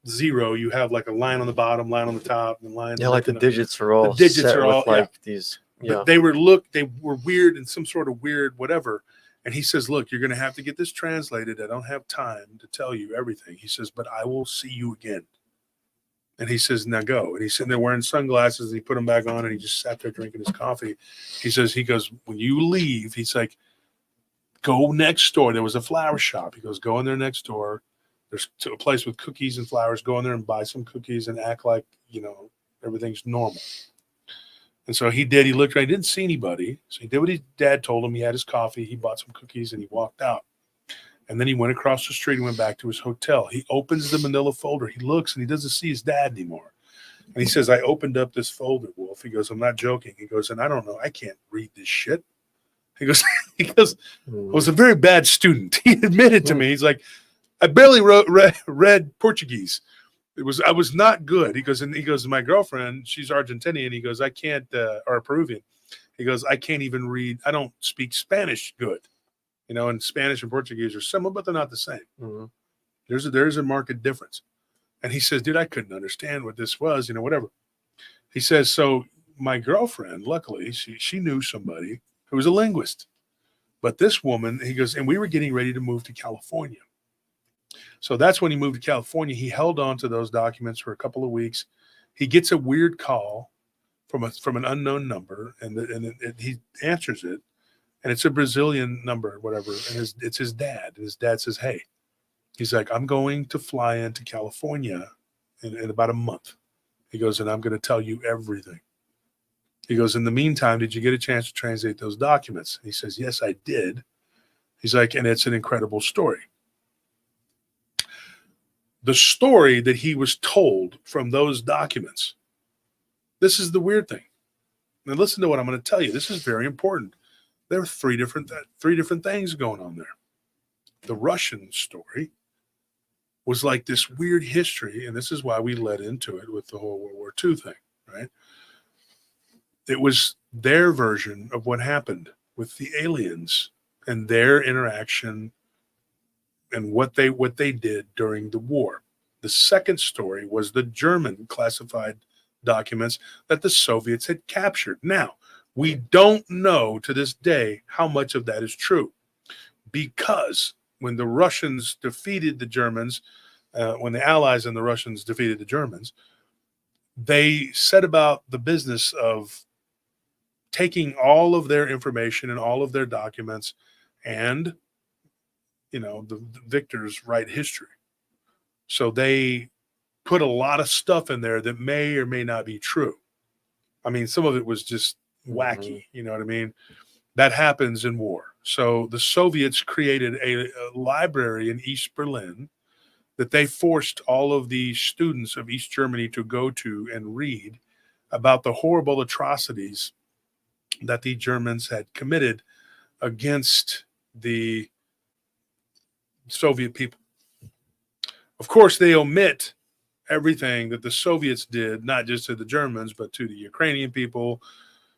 0, you have like a line on the bottom, line on the top, and line. Yeah, like the digits are all. The digits set are all with like these. Yeah, but they were weird in some sort of weird whatever. And he says, look, you're going to have to get this translated. I don't have time to tell you everything. He says, but I will see you again. And he says, now go. And he's sitting there wearing sunglasses, and he put them back on, and he just sat there drinking his coffee. He goes, when you leave, he's like, go next door. There was a flower shop. He goes, go in there next door. There's a place with cookies and flowers. Go in there and buy some cookies and act like, everything's normal. And so he did. He looked around. He didn't see anybody. So he did what his dad told him. He had his coffee. He bought some cookies, and he walked out. And then he went across the street and went back to his hotel. He opens the manila folder. He looks, and he doesn't see his dad anymore. And he says, I opened up this folder, Wolf. He goes, I'm not joking. He goes, and I don't know. I can't read this shit. He goes, I was a very bad student. He admitted to me. He's like, I barely read Portuguese. I was not good. He goes, my girlfriend, she's Argentinian. He goes, I can't, or Peruvian. He goes, I can't even read. I don't speak Spanish good. And Spanish and Portuguese are similar, but they're not the same. Mm-hmm. There's a marked difference. And he says, dude, I couldn't understand what this was, whatever. He says, so my girlfriend, luckily, she knew somebody who was a linguist. But this woman, he goes, and we were getting ready to move to California. So that's when he moved to California. He held on to those documents for a couple of weeks. He gets a weird call from an unknown number, and he answers it. And it's a Brazilian number, whatever. And it's his dad. And his dad says, hey, he's like, I'm going to fly into California in about a month. He goes, and I'm going to tell you everything. He goes, in the meantime, did you get a chance to translate those documents? He says, yes, I did. He's like, and it's an incredible story. The story that he was told from those documents, this is the weird thing. Now listen to what I'm going to tell you. This is very important. There are three different things going on there. The Russian story was like this weird history, and this is why we led into it with the whole World War II thing, right? It was their version of what happened with the aliens and their interaction and what they did during the war. The second story was the German classified documents that the Soviets had captured. Now, we don't know to this day how much of that is true, because when the Russians defeated the Germans, when the Allies and the Russians defeated the Germans, they set about the business of taking all of their information and all of their documents, and the victors write history. So they put a lot of stuff in there that may or may not be true. I mean, some of it was just wacky, you know what I mean? That happens in war. So the Soviets created a library in East Berlin that they forced all of the students of East Germany to go to and read about the horrible atrocities that the Germans had committed against the Soviet people. Of course, they omit everything that the Soviets did, not just to the Germans, but to the Ukrainian people,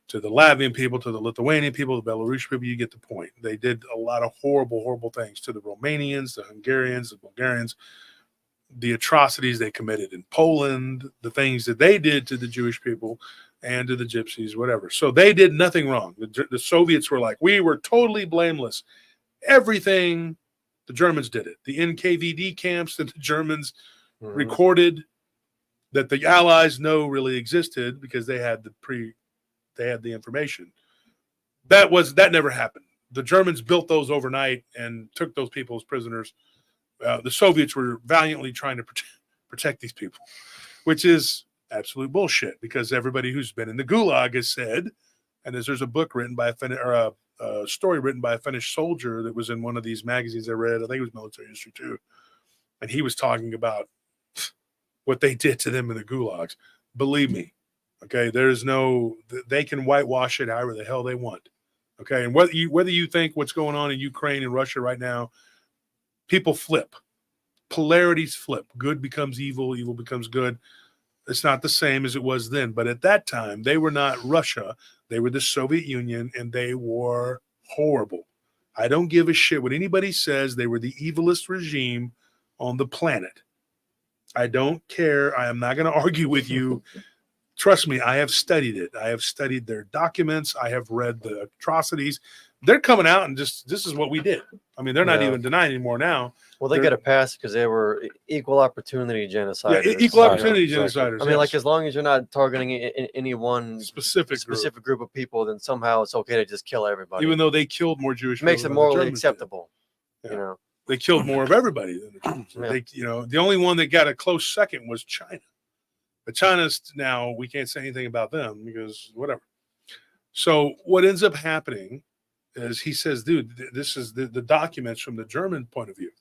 to the Latvian people, to the Lithuanian people, the Belarusian people. You get the point. They did a lot of horrible, horrible things to the Romanians, the Hungarians, the Bulgarians, the atrocities they committed in Poland, the things that they did to the Jewish people and to the Gypsies, whatever. So they did nothing wrong. The Soviets were like, we were totally blameless. Everything, the Germans did it. The NKVD camps that the Germans recorded, that the Allies know really existed because they had the information. That never happened. The Germans built those overnight and took those people as prisoners. The Soviets were valiantly trying to protect these people, which is absolute bullshit, because everybody who's been in the Gulag has said, and there's a book written by a story written by a Finnish soldier that was in one of these magazines I read. I think it was Military History too. And he was talking about what they did to them in the gulags. Believe me, okay, they can whitewash it however the hell they want. Okay, and whether you think what's going on in Ukraine and Russia right now, people flip. Polarities flip. Good becomes evil, evil becomes good. It's not the same as it was then. But at that time, they were not Russia. They were the Soviet Union, and they were horrible. I don't give a shit what anybody says. They were the evilest regime on the planet. I don't care. I am not going to argue with you. Trust me, I have studied it. I have studied their documents. I have read the atrocities. They're coming out and this is what we did. I mean, they're not even denying anymore now. Well, they get a pass because they were equal opportunity genociders. Yeah, equal opportunity genociders. I mean, like, as long as you're not targeting any one specific group of people, then somehow it's okay to just kill everybody. Even though they killed more Jewish people. Makes it morally acceptable. Yeah. You know, they killed more of everybody than the Germans. Yeah. The only one that got a close second was China. But China's now, we can't say anything about them because whatever. So what ends up happening is he says, dude, this is the documents from the German point of view.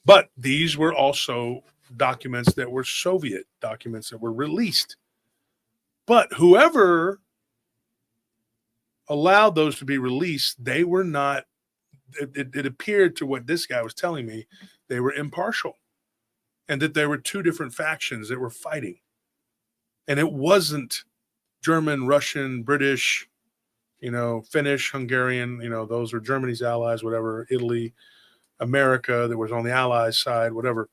But these were also documents that were Soviet documents that were released. But whoever allowed those to be released, they were not, it appeared to what this guy was telling me, they were impartial. And that there were two different factions that were fighting. And it wasn't German, Russian, British, Finnish, Hungarian, those were Germany's allies, whatever, Italy, America that was on the Allies side, whatever.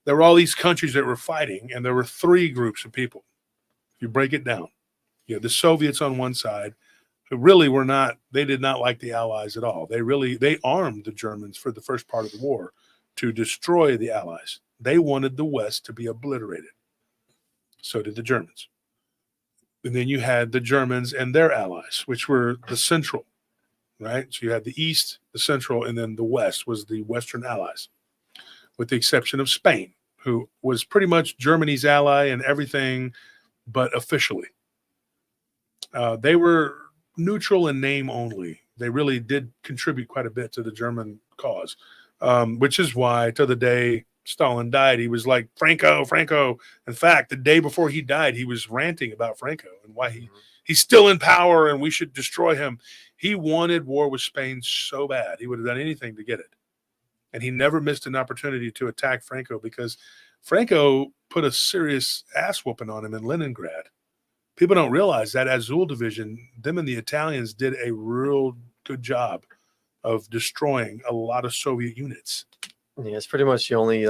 There were all these countries that were fighting, and there were three groups of people. If you break it down, you had the Soviets on one side, who really they did not like the Allies at all. They armed the Germans for the first part of the war to destroy the Allies. They wanted the West to be obliterated. So did the Germans. And then you had the Germans and their allies, which were the Central, right? So you had the East, the Central, and then the West was the Western allies, with the exception of Spain, who was pretty much Germany's ally and everything, but officially. They were neutral in name only. They really did contribute quite a bit to the German cause, which is why to the day Stalin died, he was like, Franco. In fact, the day before he died, he was ranting about Franco and why he's still in power and we should destroy him. He wanted war with Spain so bad. He would have done anything to get it. And he never missed an opportunity to attack Franco because Franco put a serious ass whooping on him in Leningrad. People don't realize that Azul division, them and the Italians did a real good job of destroying a lot of Soviet units. Yeah, it's pretty much the only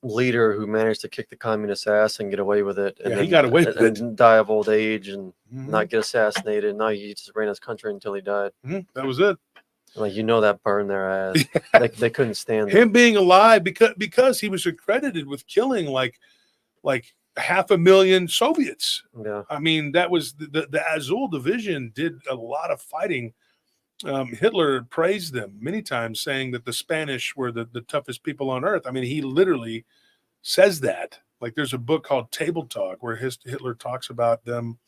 leader who managed to kick the communist ass and get away with it. And he got away with it. And die of old age and not get assassinated. No, he just ran his country until he died. That was it. Like, that burned their ass. They couldn't stand him being alive because he was accredited with killing like 500,000 Soviets. Yeah, I mean, that was the Azul division did a lot of fighting. Hitler praised them many times, saying that the Spanish were the toughest people on earth. I mean, he literally says that. Like, there's a book called Table Talk where Hitler talks about them.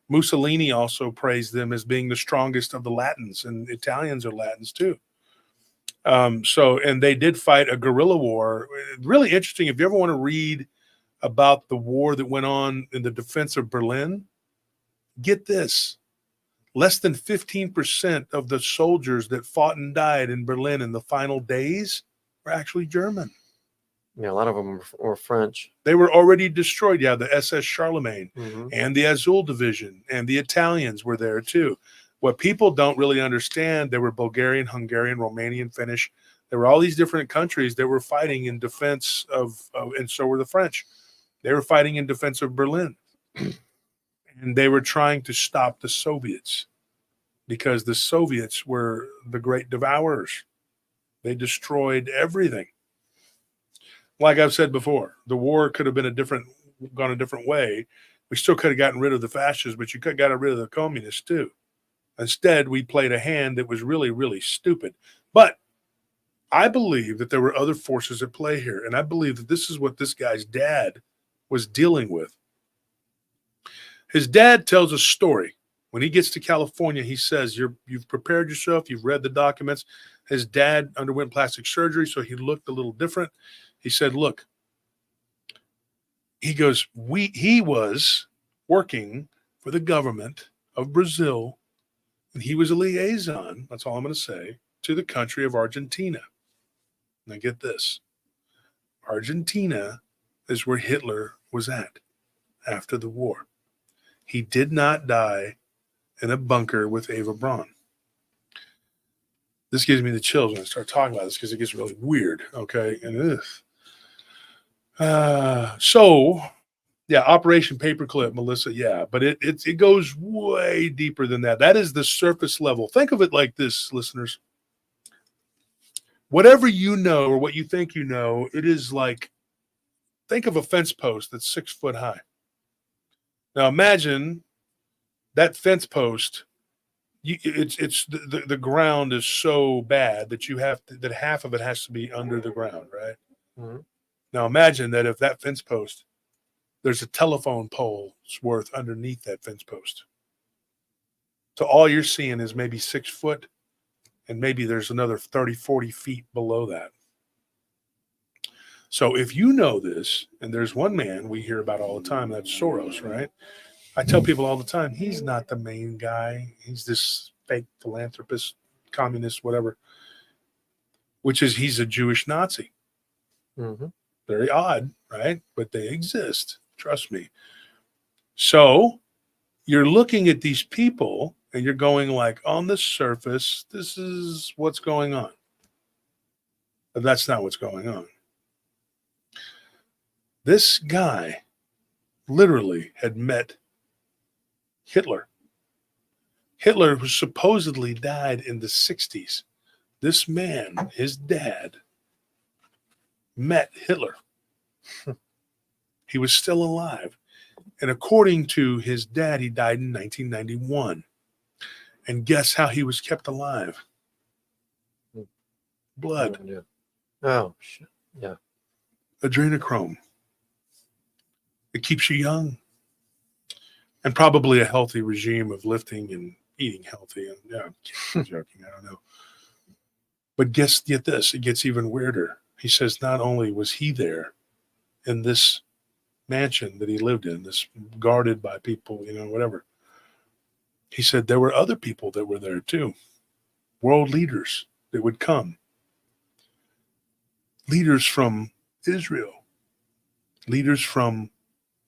Mussolini also praised them as being the strongest of the Latins, and Italians are Latins too. And they did fight a guerrilla war. Really interesting. If you ever want to read about the war that went on in the defense of Berlin, get this. Less than 15% of the soldiers that fought and died in Berlin in the final days were actually German. Yeah, a lot of them were French. They were already destroyed. Yeah, the SS Charlemagne and the Azul division and the Italians were there too. What people don't really understand, there were Bulgarian, Hungarian, Romanian, Finnish. There were all these different countries that were fighting in defense of and so were the French. They were fighting in defense of Berlin. And they were trying to stop the Soviets because the Soviets were the great devourers. They destroyed everything. Like I've said before, the war could have been gone a different way. We still could have gotten rid of the fascists, but you could have gotten rid of the communists too. Instead, we played a hand that was really, really stupid. But I believe that there were other forces at play here, and I believe that this is what this guy's dad was dealing with. His dad tells a story. When he gets to California, he says, you've prepared yourself, you've read the documents. His dad underwent plastic surgery, so he looked a little different. He said, look, he goes, he was working for the government of Brazil, and he was a liaison, that's all I'm going to say, to the country of Argentina. Now get this. Argentina is where Hitler was at after the war. He did not die in a bunker with Eva Braun. This gives me the chills when I start talking about this because it gets really weird, okay? And so, yeah, Operation Paperclip, Melissa, yeah, but it goes way deeper than that. That is the surface level. Think of it like this, listeners. Whatever you know or what you think you know, it is like, think of a fence post that's 6 foot high. Now imagine that fence post, the ground is so bad that that half of it has to be under the ground, right? Mm-hmm. Now imagine that if that fence post, there's a telephone pole worth underneath that fence post. So all you're seeing is maybe 6 foot, and maybe there's another 30, 40 feet below that. So if you know this, and there's one man we hear about all the time, that's Soros, right? I tell people all the time, he's not the main guy. He's this fake philanthropist, communist, whatever, he's a Jewish Nazi. Mm-hmm. Very odd, right? But they exist. Trust me. So you're looking at these people and you're going like, on the surface, this is what's going on. But that's not what's going on. This guy literally had met Hitler. Hitler was supposedly died in the 60s. This man, his dad, met Hitler. He was still alive. And according to his dad, he died in 1991. And guess how he was kept alive? Blood. Yeah. Oh, shit. Yeah. Adrenochrome. It keeps you young. And probably a healthy regime of lifting and eating healthy. And yeah, I'm joking. I don't know. But get this. It gets even weirder. He says not only was he there in this mansion that he lived in, this guarded by people, whatever. He said there were other people that were there too. World leaders that would come. Leaders from Israel. Leaders from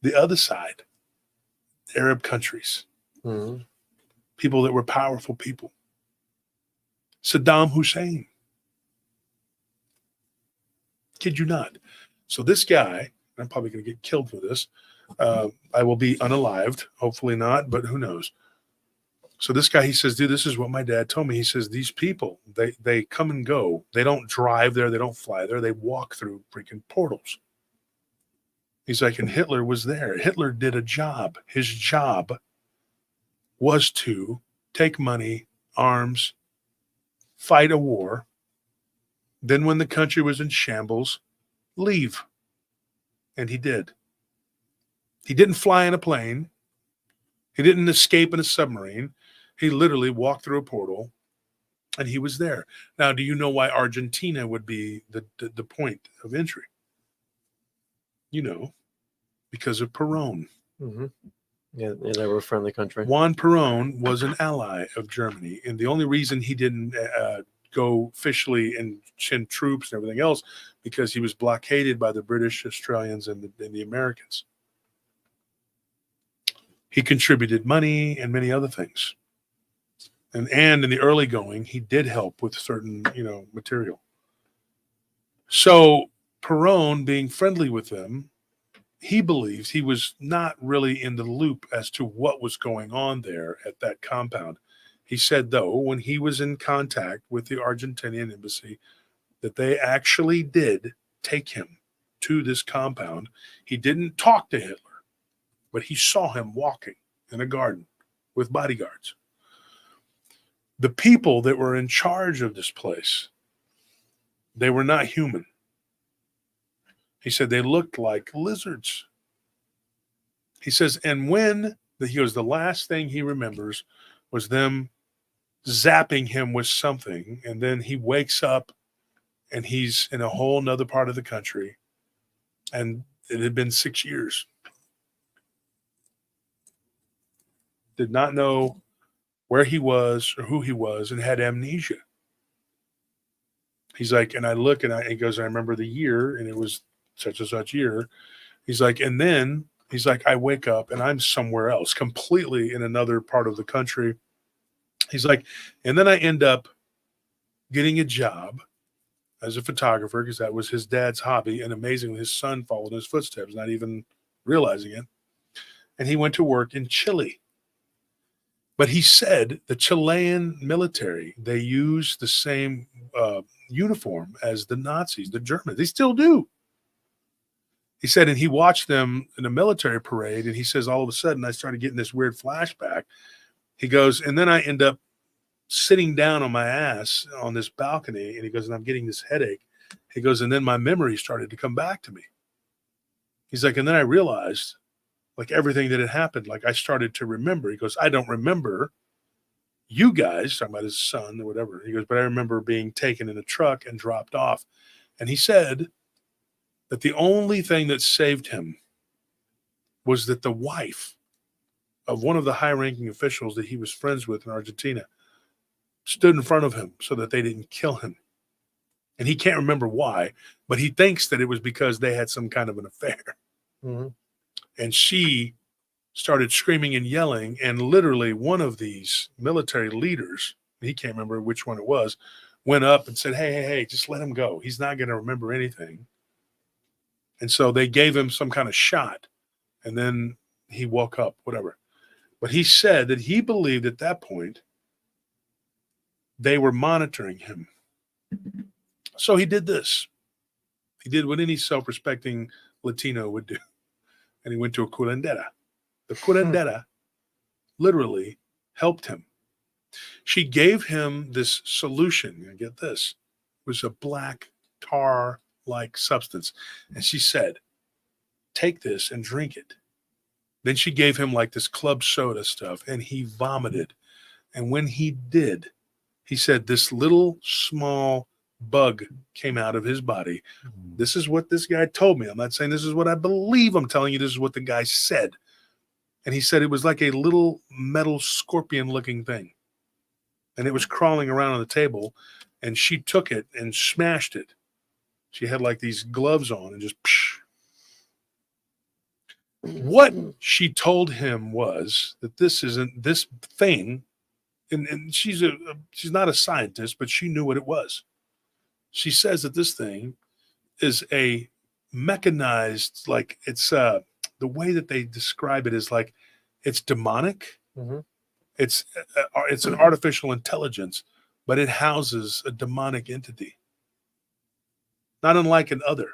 the other side. Arab countries. Mm-hmm. People that were powerful people. Saddam Hussein. Kid you not. So this guy, I'm probably going to get killed for this. I will be unalived. Hopefully not, but who knows. So this guy, he says, dude, this is what my dad told me. He says, these people, they come and go. They don't drive there. They don't fly there. They walk through freaking portals. He's like, and Hitler was there. Hitler did a job. His job was to take money, arms, fight a war. Then when the country was in shambles, leave. And he did. He didn't fly in a plane. He didn't escape in a submarine. He literally walked through a portal and he was there. Now, do you know why Argentina would be the point of entry? Because of Perón. Mm-hmm. Yeah, they were a friendly country. Juan Perón was an ally of Germany. And the only reason he didn't go officially and send troops and everything else, because he was blockaded by the British, Australians, and the Americans. He contributed money and many other things. And in the early going, he did help with certain, material. So Perón, being friendly with them, he believes he was not really in the loop as to what was going on there at that compound. He said, though, when he was in contact with the Argentinian embassy, that they actually did take him to this compound. He didn't talk to Hitler, but he saw him walking in a garden with bodyguards. The people that were in charge of this place, they were not human. He said they looked like lizards. He says, and he goes, the last thing he remembers was them zapping him with something. And then he wakes up and he's in a whole nother part of the country. And it had been 6 years. Did not know where he was or who he was and had amnesia. He's like, and I look and he goes, I remember the year and it was such and such year. He's like, and then he's like, I wake up and I'm somewhere else, completely in another part of the country. He's like, and then I end up getting a job as a photographer because that was his dad's hobby. And amazingly, his son followed in his footsteps, not even realizing it. And he went to work in Chile. But he said the Chilean military, they use the same uniform as the Nazis, the Germans. They still do. He said, and he watched them in a military parade, and he says, all of a sudden, I started getting this weird flashback. He goes, and then I end up sitting down on my ass on this balcony, and he goes, and I'm getting this headache. He goes, and then my memory started to come back to me. He's like, and then I realized, like everything that had happened, like I started to remember. He goes, I don't remember you guys, talking about his son or whatever. He goes, but I remember being taken in a truck and dropped off. And he said that the only thing that saved him was that the wife of one of the high-ranking officials that he was friends with in Argentina stood in front of him so that they didn't kill him. And he can't remember why, but he thinks that it was because they had some kind of an affair. Mm-hmm. And she started screaming and yelling, and literally one of these military leaders, he can't remember which one it was, went up and said, hey, just let him go. He's not going to remember anything. And so they gave him some kind of shot, and then he woke up, whatever. But he said that he believed at that point they were monitoring him. So he did this. He did what any self-respecting Latino would do. And he went to a curandera. The curandera literally helped him. She gave him this solution. And get this. It was a black tar-like substance. And she said, take this and drink it. Then she gave him like this club soda stuff, and he vomited. And when he did, he said this little small bug came out of his body. This is what this guy told me. I'm not saying this is what I believe. I'm telling you this is what the guy said. And he said it was like a little metal scorpion looking thing. And it was crawling around on the table, and she took it and smashed it. She had like these gloves on and just psh. What she told him was that this isn't this thing, and she's not a scientist, but she knew what it was. She says that this thing is a mechanized, like it's the way that they describe it is like it's demonic. Mm-hmm. It's an artificial intelligence, but it houses a demonic entity, not unlike an other,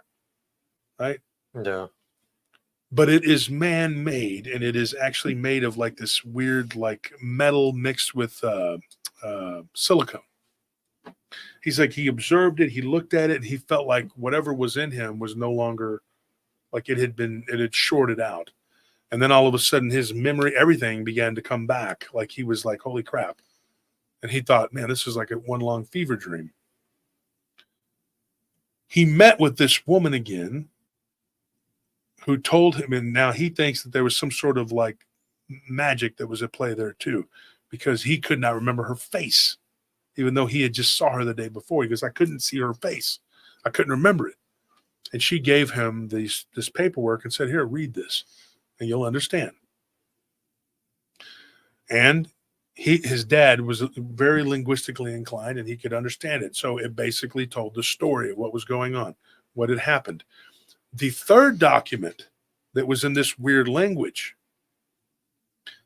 right? Yeah. But it is man-made, and it is actually made of like this weird, like metal mixed with silicone. He's like, he observed it, he looked at it, and he felt like whatever was in him was no longer like it had shorted out. And then all of a sudden his memory, everything began to come back. Like he was like, holy crap. And he thought, man, this is like a one long fever dream. He met with this woman again who told him, and now he thinks that there was some sort of like magic that was at play there too, because he could not remember her face, even though he had just saw her the day before. He goes, I couldn't see her face. I couldn't remember it. And she gave him this paperwork and said, here, read this, and you'll understand. And his dad was very linguistically inclined, and he could understand it. So it basically told the story of what was going on, what had happened. The third document that was in this weird language,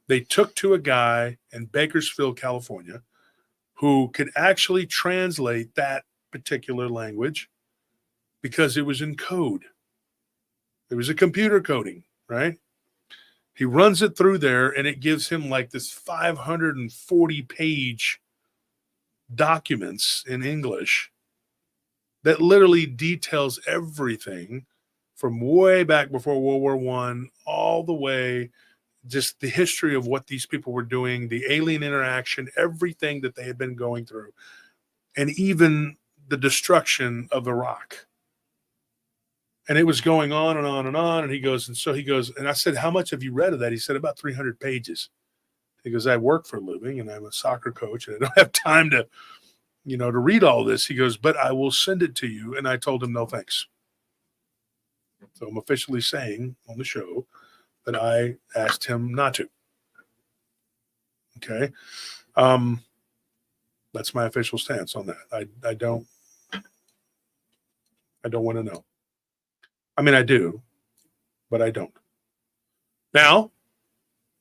they took to a guy in Bakersfield, California, who could actually translate that particular language because it was in code. It was a computer coding, right? He runs it through there, and it gives him like this 540-page documents in English that literally details everything from way back before World War I all the way, just the history of what these people were doing, the alien interaction, everything that they had been going through, and even the destruction of Iraq. And it was going on and on and on. And he goes, and I said, how much have you read of that? He said, about 300 pages. He goes, I work for a living and I'm a soccer coach and I don't have time to, to read all this. He goes, but I will send it to you. And I told him, no, thanks. So I'm officially saying on the show that I asked him not to. Okay. That's my official stance on that. I don't want to know. I mean, I do, but I don't. Now,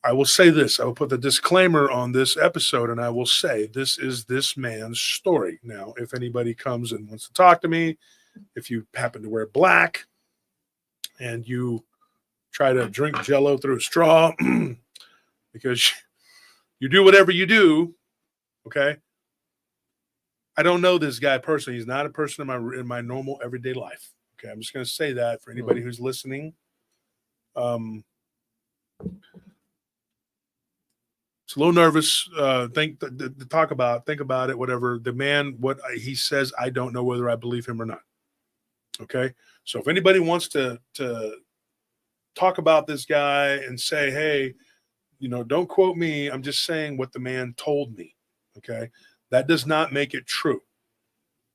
I will say this. I will put the disclaimer on this episode, and I will say this is this man's story. Now, if anybody comes and wants to talk to me, if you happen to wear black and you try to drink Jell-O through a straw because you do whatever you do, okay? I don't know this guy personally. He's not a person in my normal everyday life. Okay, I'm just going to say that for anybody who's listening. It's a little nervous. Think about it. Whatever the man, what he says, I don't know whether I believe him or not. Okay, so if anybody wants to talk about this guy and say, hey, don't quote me. I'm just saying what the man told me. Okay, that does not make it true.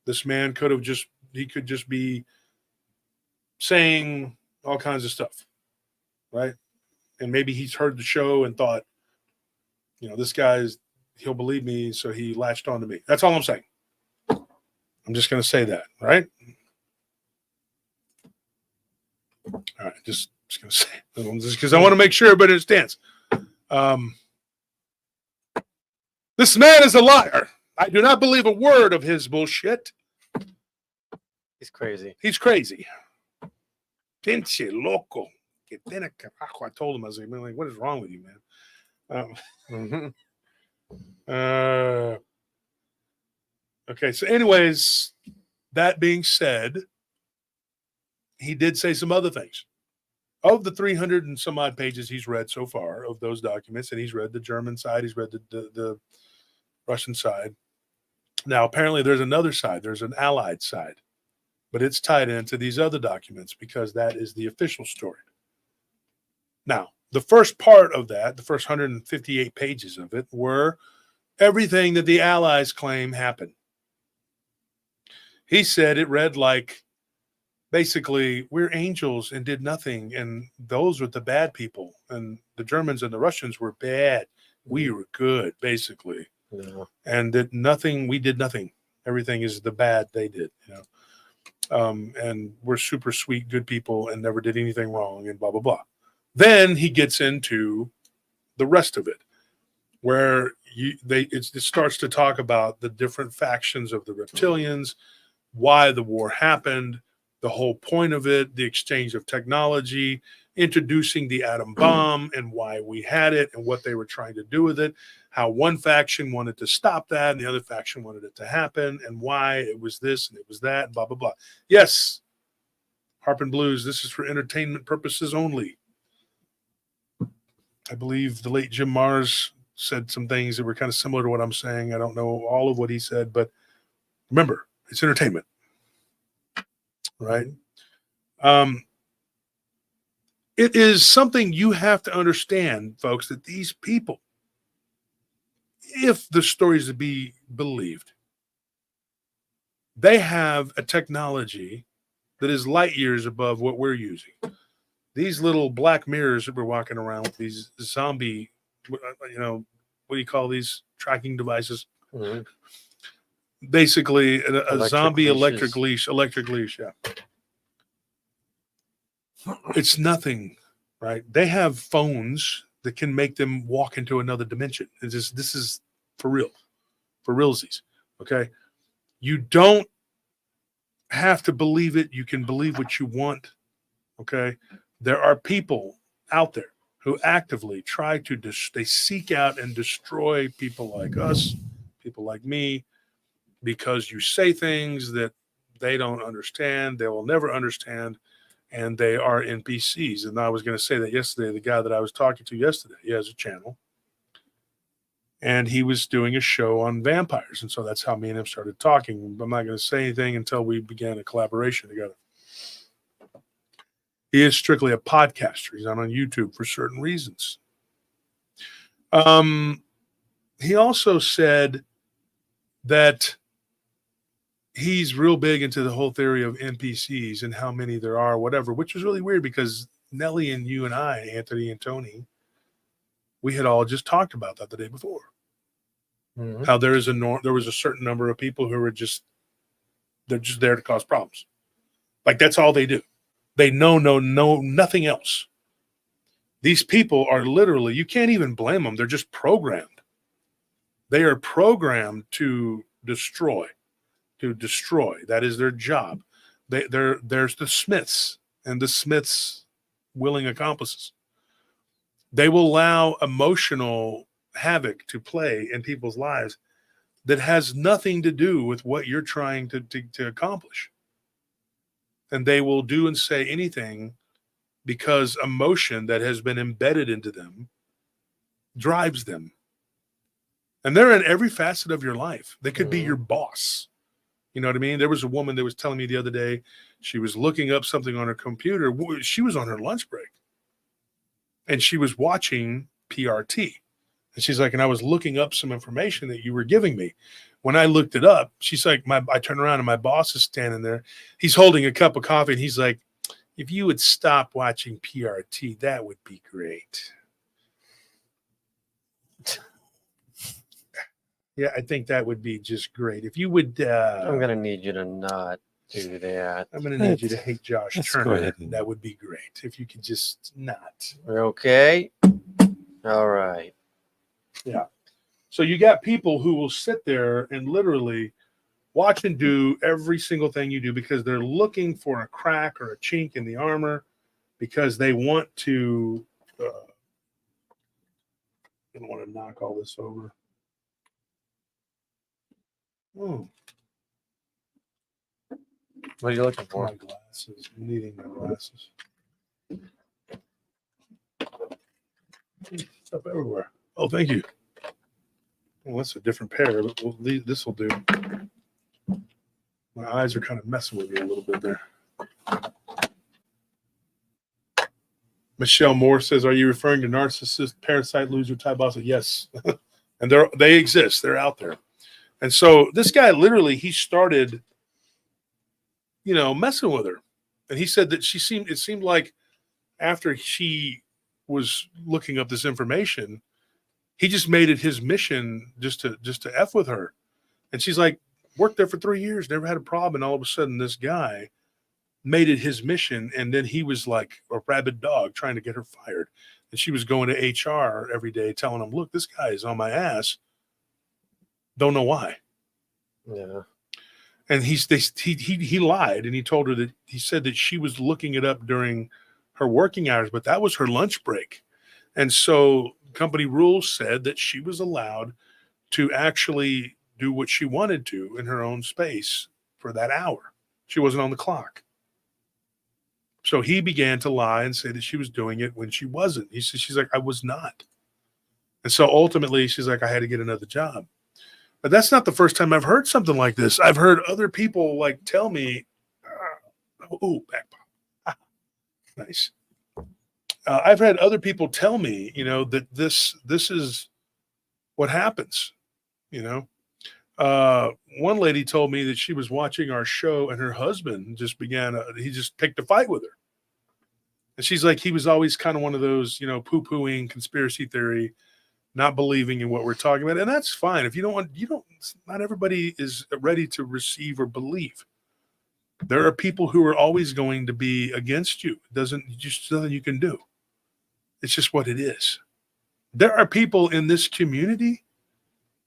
This man could just be saying all kinds of stuff, right? And maybe he's heard the show and thought, this he'll believe me, so he latched on to me. That's all I'm saying. I'm just going to say that, right? All right, just going to say it, just because I want to make sure everybody understands. This man is a liar. I do not believe a word of his bullshit. He's crazy. He's crazy. Pinche loco. I told him, I was like, what is wrong with you, man? Okay, so anyways, that being said, he did say some other things. Of the 300 and some odd pages he's read so far of those documents, and he's read the German side, he's read the Russian side. Now, apparently there's another side. There's an allied side. But it's tied into these other documents because that is the official story. Now, the first part of that, the first 158 pages of it, were everything that the Allies claim happened. He said it read like, basically, we're angels and did nothing, and those were the bad people, and the Germans and the Russians were bad. We were good, basically. Yeah. And that nothing, we did nothing. Everything is the bad they did, and we're super sweet, good people and never did anything wrong and blah, blah, blah. Then he gets into the rest of it, where it starts to talk about the different factions of the reptilians, why the war happened, the whole point of it, the exchange of technology, introducing the atom bomb and why we had it and what they were trying to do with it, how one faction wanted to stop that and the other faction wanted it to happen, and why it was this and it was that, and blah, blah, blah. Yes, Harp and Blues, this is for entertainment purposes only. I believe the late Jim Mars said some things that were kind of similar to what I'm saying. I don't know all of what he said, but remember, it's entertainment, right? It is something you have to understand, folks, that these people, if the story is to be believed, they have a technology that is light years above what we're using. These little black mirrors that we're walking around with, these zombie, what do you call these tracking devices? Mm-hmm. Basically, a zombie leashes. electric leash, yeah. It's nothing, right? They have phones that can make them walk into another dimension. This is for real, for realsies, okay? You don't have to believe it. You can believe what you want, okay? There are people out there who actively try to they seek out and destroy people like us, people like me, because you say things that they don't understand, they will never understand, and they are NPCs. And I was going to say that yesterday, the guy that I was talking to yesterday, he has a channel, and he was doing a show on vampires. And so that's how me and him started talking. I'm not going to say anything until we began a collaboration together. He is strictly a podcaster. He's not on YouTube for certain reasons. He also said that he's real big into the whole theory of NPCs and how many there are, whatever, which was really weird because Nelly and you and I, Anthony and Tony, we had all just talked about that the day before. Mm-hmm. How there was a certain number of people who are they're just there to cause problems. Like that's all they do. They know nothing else. These people are literally, you can't even blame them. They're just programmed. They are programmed to destroy. That is their job. There's the Smiths and the Smiths' willing accomplices. They will allow emotional havoc to play in people's lives that has nothing to do with what you're trying to accomplish. And they will do and say anything because emotion that has been embedded into them drives them. And they're in every facet of your life. They could be your boss. You know what I mean? There was a woman that was telling me the other day, she was looking up something on her computer. She was on her lunch break. And she was watching PRT. And she's like, and I was looking up some information that you were giving me. When I looked it up, she's like, I turn around and my boss is standing there. He's holding a cup of coffee. And he's like, if you would stop watching PRT, that would be great. Yeah, I think that would be just great. If you would... I'm going to need you to not do that. I'm going to need you to hate Josh Turner. That would be great. If you could just not. Okay. All right. Yeah. So you got people who will sit there and literally watch and do every single thing you do because they're looking for a crack or a chink in the armor because they want to... I don't want to knock all this over. Oh. What are you looking for? My glasses. I'm needing my glasses. Stuff everywhere. Oh, thank you. Well, that's a different pair, but this will do. My eyes are kind of messing with me a little bit there. Michelle Moore says, are you referring to narcissist, parasite, loser, type bosses? Yes. And they exist. They're out there. And so this guy literally, he started, messing with her. And he said that it seemed like after she was looking up this information, he just made it his mission just to F with her. And she's like, worked there for 3 years, never had a problem. And all of a sudden this guy made it his mission. And then he was like a rabid dog trying to get her fired. And she was going to HR every day telling him, look, this guy is on my ass. Don't know why. Yeah. And he lied, and he told her that he said that she was looking it up during her working hours, but that was her lunch break. And so company rules said that she was allowed to actually do what she wanted to in her own space for that hour. She wasn't on the clock. So he began to lie and say that she was doing it when she wasn't. She's like, I was not. And so ultimately she's like, I had to get another job. But that's not the first time I've heard something like this. I've heard other people tell me, back pop. Nice. I've had other people tell me, that this is what happens, One lady told me that she was watching our show and her husband just he just picked a fight with her. And she's like, he was always kind of one of those, poo-pooing conspiracy theory, not believing in what we're talking about. And that's fine. If not everybody is ready to receive or believe. There are people who are always going to be against you. Just nothing you can do. It's just what it is. There are people in this community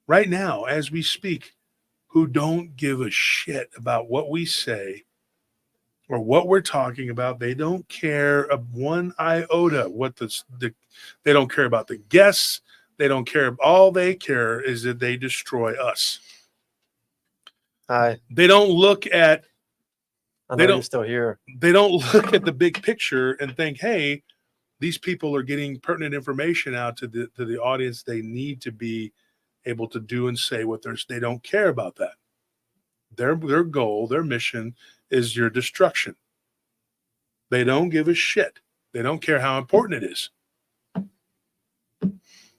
right now, as we speak, who don't give a shit about what we say or what we're talking about. They don't care of one iota what they don't care about the guests. They don't care. All they care is that they destroy us. Hi. They don't look at I They know don't- you're still here. they don't look at the big picture and think, hey, these people are getting pertinent information out to the audience. They need to be able to do and say what they don't care about that. Their goal, their mission is your destruction. They don't give a shit. They don't care how important it is.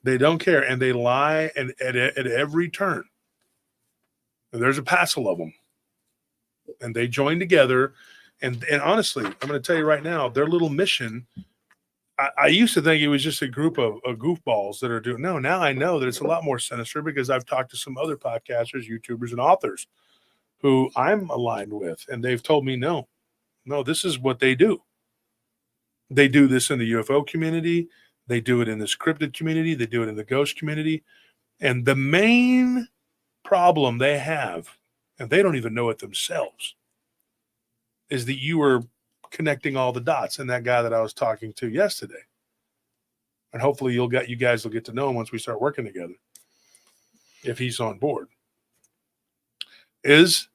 They don't care, and they lie at every turn. And there's a passel of them, and they join together. And honestly, I'm going to tell you right now, their little mission. I used to think it was just a group of goofballs that are doing. No, now I know that it's a lot more sinister because I've talked to some other podcasters, YouTubers, and authors who I'm aligned with, and they've told me, no, this is what they do. They do this in the UFO community. They do it in this cryptid community. They do it in the ghost community. And the main problem they have, and they don't even know it themselves, is that you are connecting all the dots. And that guy that I was talking to yesterday, and hopefully you guys will get to know him once we start working together, if he's on board, is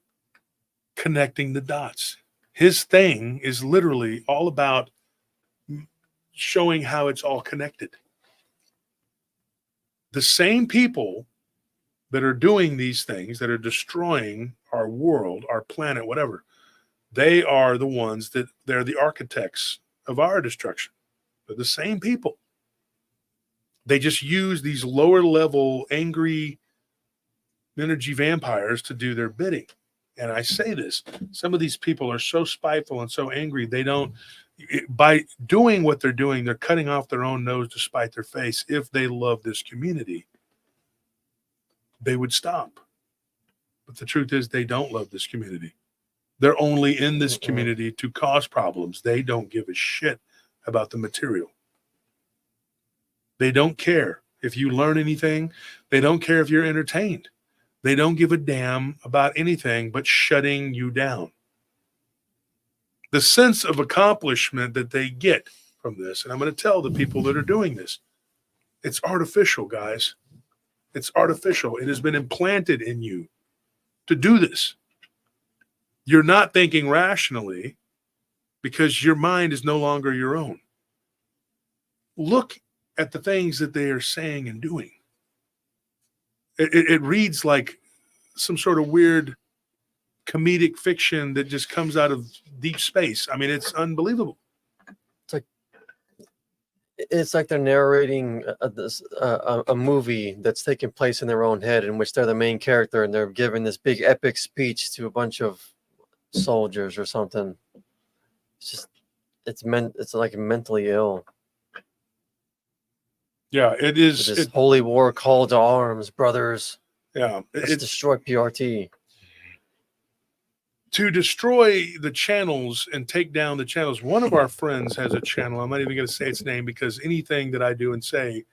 connecting the dots. His thing is literally all about showing how it's all connected. The same people that are doing these things, that are destroying our world, our planet, whatever, they are the ones they're the architects of our destruction. They're the same people. They just use these lower level angry energy vampires to do their bidding. And I say this, some of these people are so spiteful and so angry, by doing what they're doing, they're cutting off their own nose to spite their face. If they love this community, they would stop. But the truth is, they don't love this community. They're only in this community to cause problems. They don't give a shit about the material. They don't care if you learn anything. They don't care if you're entertained. They don't give a damn about anything but shutting you down. The sense of accomplishment that they get from this, and I'm going to tell the people that are doing this, it's artificial, guys. It's artificial. It has been implanted in you to do this. You're not thinking rationally because your mind is no longer your own. Look at the things that they are saying and doing. It reads like some sort of weird comedic fiction that just comes out of deep space. I mean, it's unbelievable. It's like they're narrating a movie that's taking place in their own head, in which they're the main character, and they're giving this big epic speech to a bunch of soldiers or something. It's like mentally ill. Yeah, it is. This holy war call to arms, brothers. Yeah, Let's destroy PRT. To destroy the channels and take down the channels. One of our friends has a channel. I'm not even going to say its name because anything that I do and say,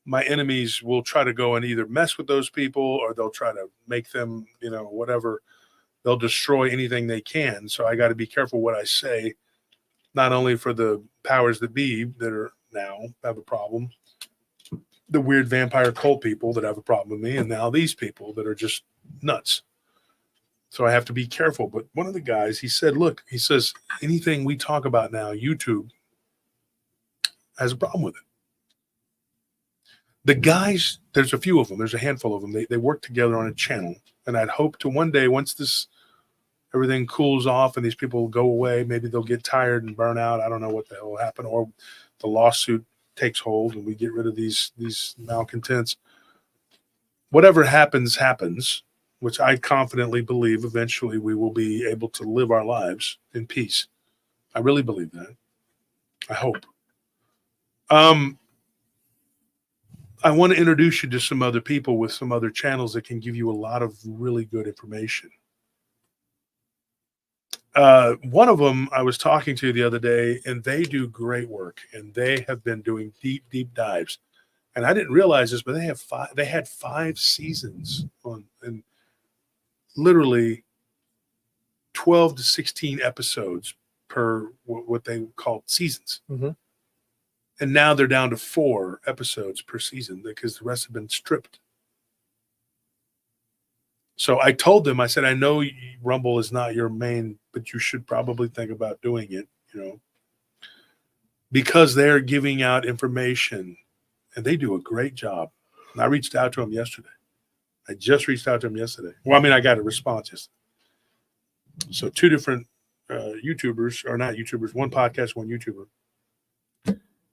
my enemies will try to go and either mess with those people or they'll try to make them, whatever. They'll destroy anything they can. So I got to be careful what I say, not only for the powers that be that are now have a problem, the weird vampire cult people that have a problem with me, and now these people that are just nuts. So I have to be careful. But one of the guys, he said, look, he says, anything we talk about now, YouTube has a problem with it. The guys, there's a few of them. There's a handful of them. They work together on a channel. And I'd hope to one day, once everything cools off and these people go away, maybe they'll get tired and burn out. I don't know what the hell will happen. Or the lawsuit takes hold and we get rid of these malcontents. Whatever happens, which I confidently believe eventually we will be able to live our lives in peace. I really believe that. I hope. I want to introduce you to some other people with some other channels that can give you a lot of really good information. One of them I was talking to the other day, and they do great work, and they have been doing deep dives. And I didn't realize this, but they had 5 seasons on, and literally 12 to 16 episodes per what they called seasons. Mm-hmm. And now they're down to 4 episodes per season because the rest have been stripped. So I told them, I said, I know Rumble is not your main, but you should probably think about doing it, because they're giving out information and they do a great job. And I reached out to them yesterday. I just reached out to them yesterday. Well, I mean, I got a response yesterday. So 2 different YouTubers, or not YouTubers, one podcast, one YouTuber.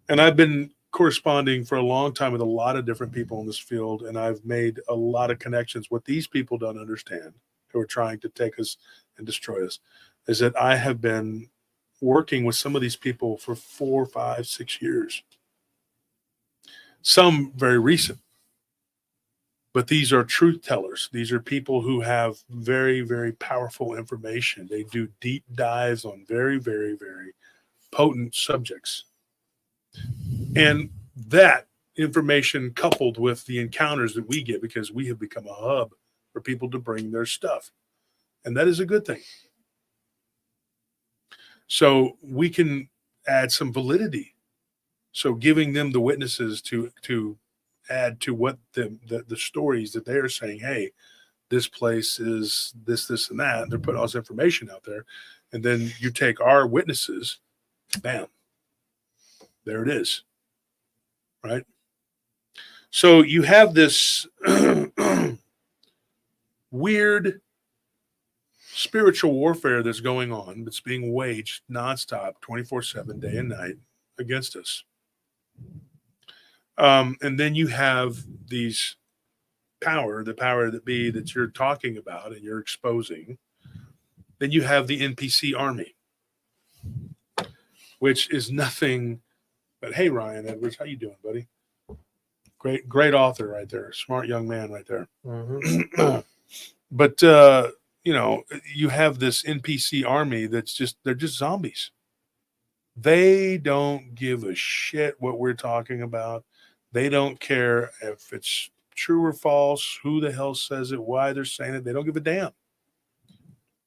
And I've been corresponding for a long time with a lot of different people in this field, and I've made a lot of connections. What these people don't understand, who are trying to take us and destroy us, is that I have been working with some of these people for 4, 5, 6 years. Some very recent. But these are truth tellers. These are people who have very, very powerful information. They do deep dives on very, very, very potent subjects. And that information, coupled with the encounters that we get, because we have become a hub for people to bring their stuff. And that is a good thing. So we can add some validity. So giving them the witnesses to add to what the stories that they are saying, hey, this place is this, and that. And they're putting all this information out there. And then you take our witnesses, bam, there it is. Right? So you have this weird spiritual warfare that's going on, that's being waged nonstop, 24/7, day and night, against us. And then you have the power that be that you're talking about and you're exposing. Then you have the NPC army, which is nothing but, hey, Ryan Edwards, how you doing, buddy? Great author right there. Smart young man right there. Mm-hmm. But, you have this NPC army they're just zombies. They don't give a shit what we're talking about. They don't care if it's true or false, who the hell says it, why they're saying it. They don't give a damn.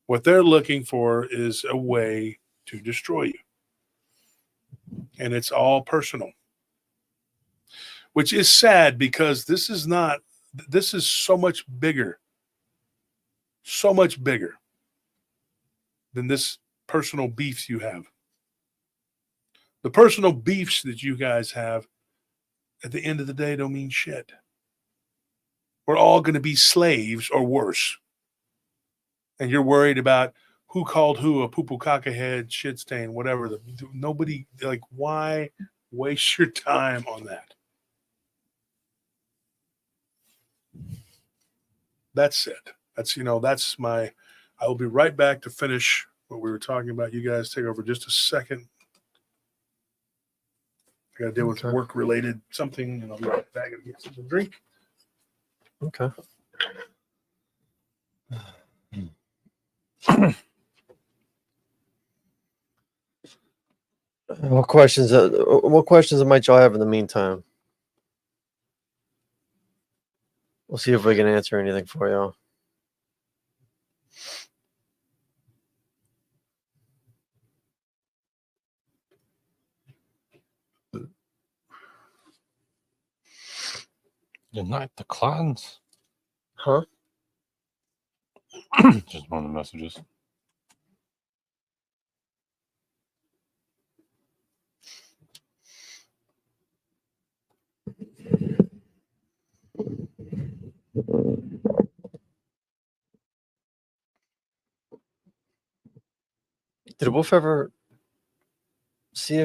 What they're looking for is a way to destroy you. And it's all personal. Which is sad, because this is so much bigger than this personal beefs you have. The personal beefs that you guys have, at the end of the day, don't mean shit. We're all going to be slaves or worse. And you're worried about who called who a poo-poo caca head, shit stain, whatever. Nobody, why waste your time on that? That's it. That's my, I will be right back to finish what we were talking about. You guys take over just a second. I got to deal with work-related something, and I'll be right back and get something to drink. Okay. What questions might y'all have in the meantime? We'll see if we can answer anything for y'all. Unite the clans. Huh? Just one of the messages. Did Wolf ever say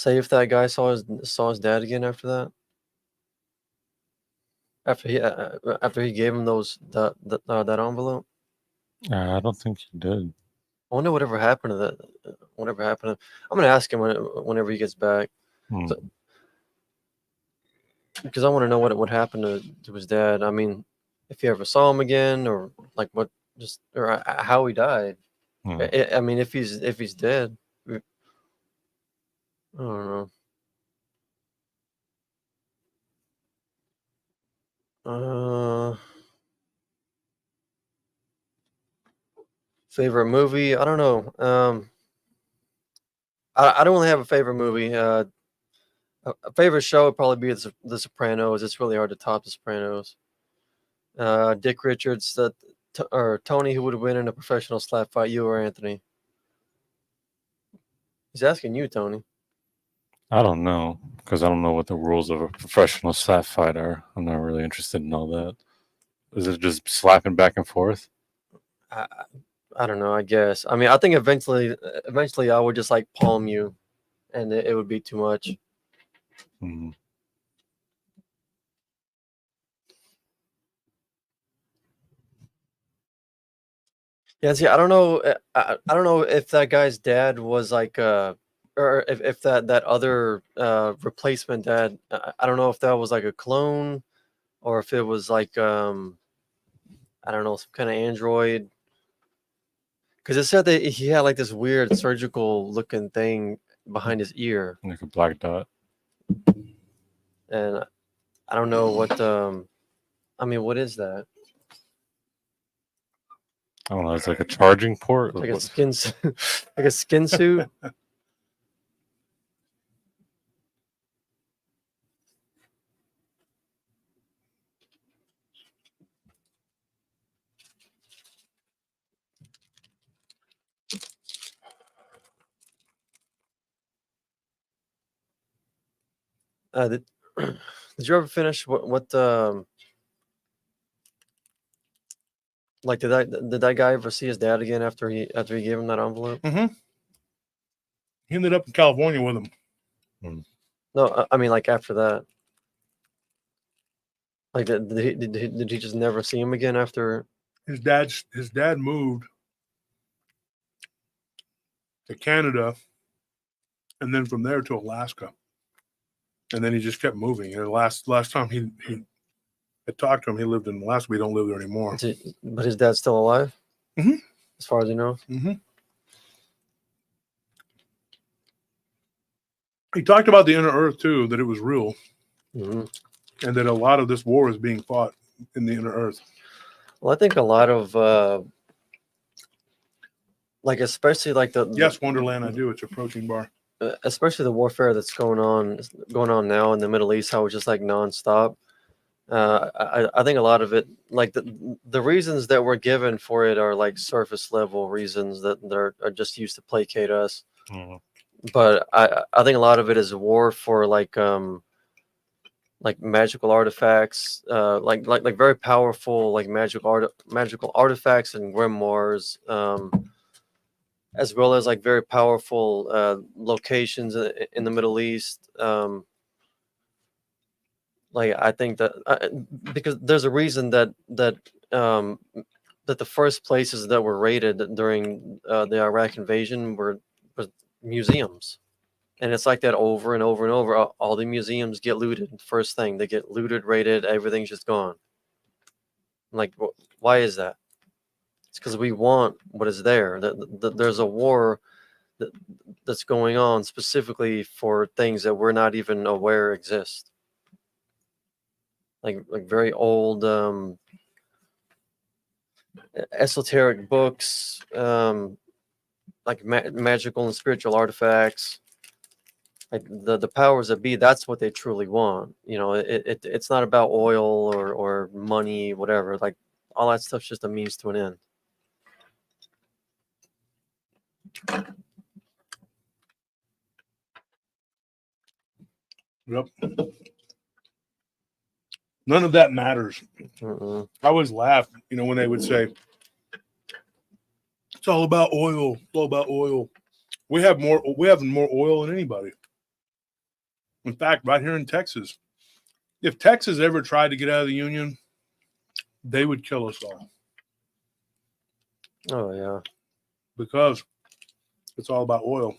if that guy saw his dad again after that? After he gave him that envelope? I don't think he did. I wonder whatever happened to that. Whatever happened to, I'm gonna ask him whenever he gets back. Because I want to know what happened to his dad. I mean, if he ever saw him again, or how he died. I mean, if he's dead, I don't know. Favorite movie? I don't know. I don't really have a favorite movie. A favorite show would probably be The Sopranos. It's really hard to top The Sopranos. Dick Richards, or Tony, who would win in a professional slap fight, you or Anthony? He's asking you, Tony. I don't know, because I don't know what the rules of a professional slap fight are. I'm not really interested in all that. Is it just slapping back and forth? I don't know. I guess. I mean, I think eventually, I would just like palm you, and it would be too much. Mm. Yeah. See, I don't know. I don't know if that guy's dad was like or if that other replacement dad. I don't know if that was like a clone, or if it was like I don't know, some kind of android. Because it said that he had like this weird surgical looking thing behind his ear, Like a black dot. and I don't know what. I mean, what is that? I don't know. It's like a charging port. Like a skin, like a skin suit. Did you ever finish what like did that guy ever see his dad again after he gave him that envelope? Mm-hmm. He ended up in California with him. No, I mean like after that. Like did he just never see him again after? His dad moved to Canada, and then from there to Alaska, and then he just kept moving. And last time he had talked to him, he lived in Alaska. We don't live there anymore. But his dad's still alive, Mhm. as far as you know. Mm-hmm. He talked about the inner Earth too, that it was real, and that a lot of this war is being fought in the inner Earth. Well, I think a lot of like especially like Yes, Wonderland, I do. It's a protein bar. Especially the warfare that's going on now in the Middle East, how it's just like nonstop. I think a lot of it, like the reasons that we're given for it are like surface level reasons that are just used to placate us. Mm. But I think a lot of it is war for like magical artifacts, like very powerful like magical artifacts and grimoires, as well as like very powerful locations in the Middle East. Like I think that because there's a reason that the first places that were raided during the Iraq invasion were museums, and it's like that over and over and over. All the museums get looted. First thing, they get looted, raided, everything's just gone. Like, why is that? It's because we want what is there. There's a war that's going on specifically for things that we're not even aware exist. Like very old esoteric books, like magical and spiritual artifacts. Like the powers that be, that's what they truly want. You know, it's not about oil or money, whatever. Like all that stuff's just a means to an end. Yep. None of that matters. Mm-mm. I always laugh, when they would say, it's all about oil. It's all about oil. We have more oil than anybody. In fact, right here in Texas, if Texas ever tried to get out of the Union, they would kill us all. Oh yeah. Because it's all about oil.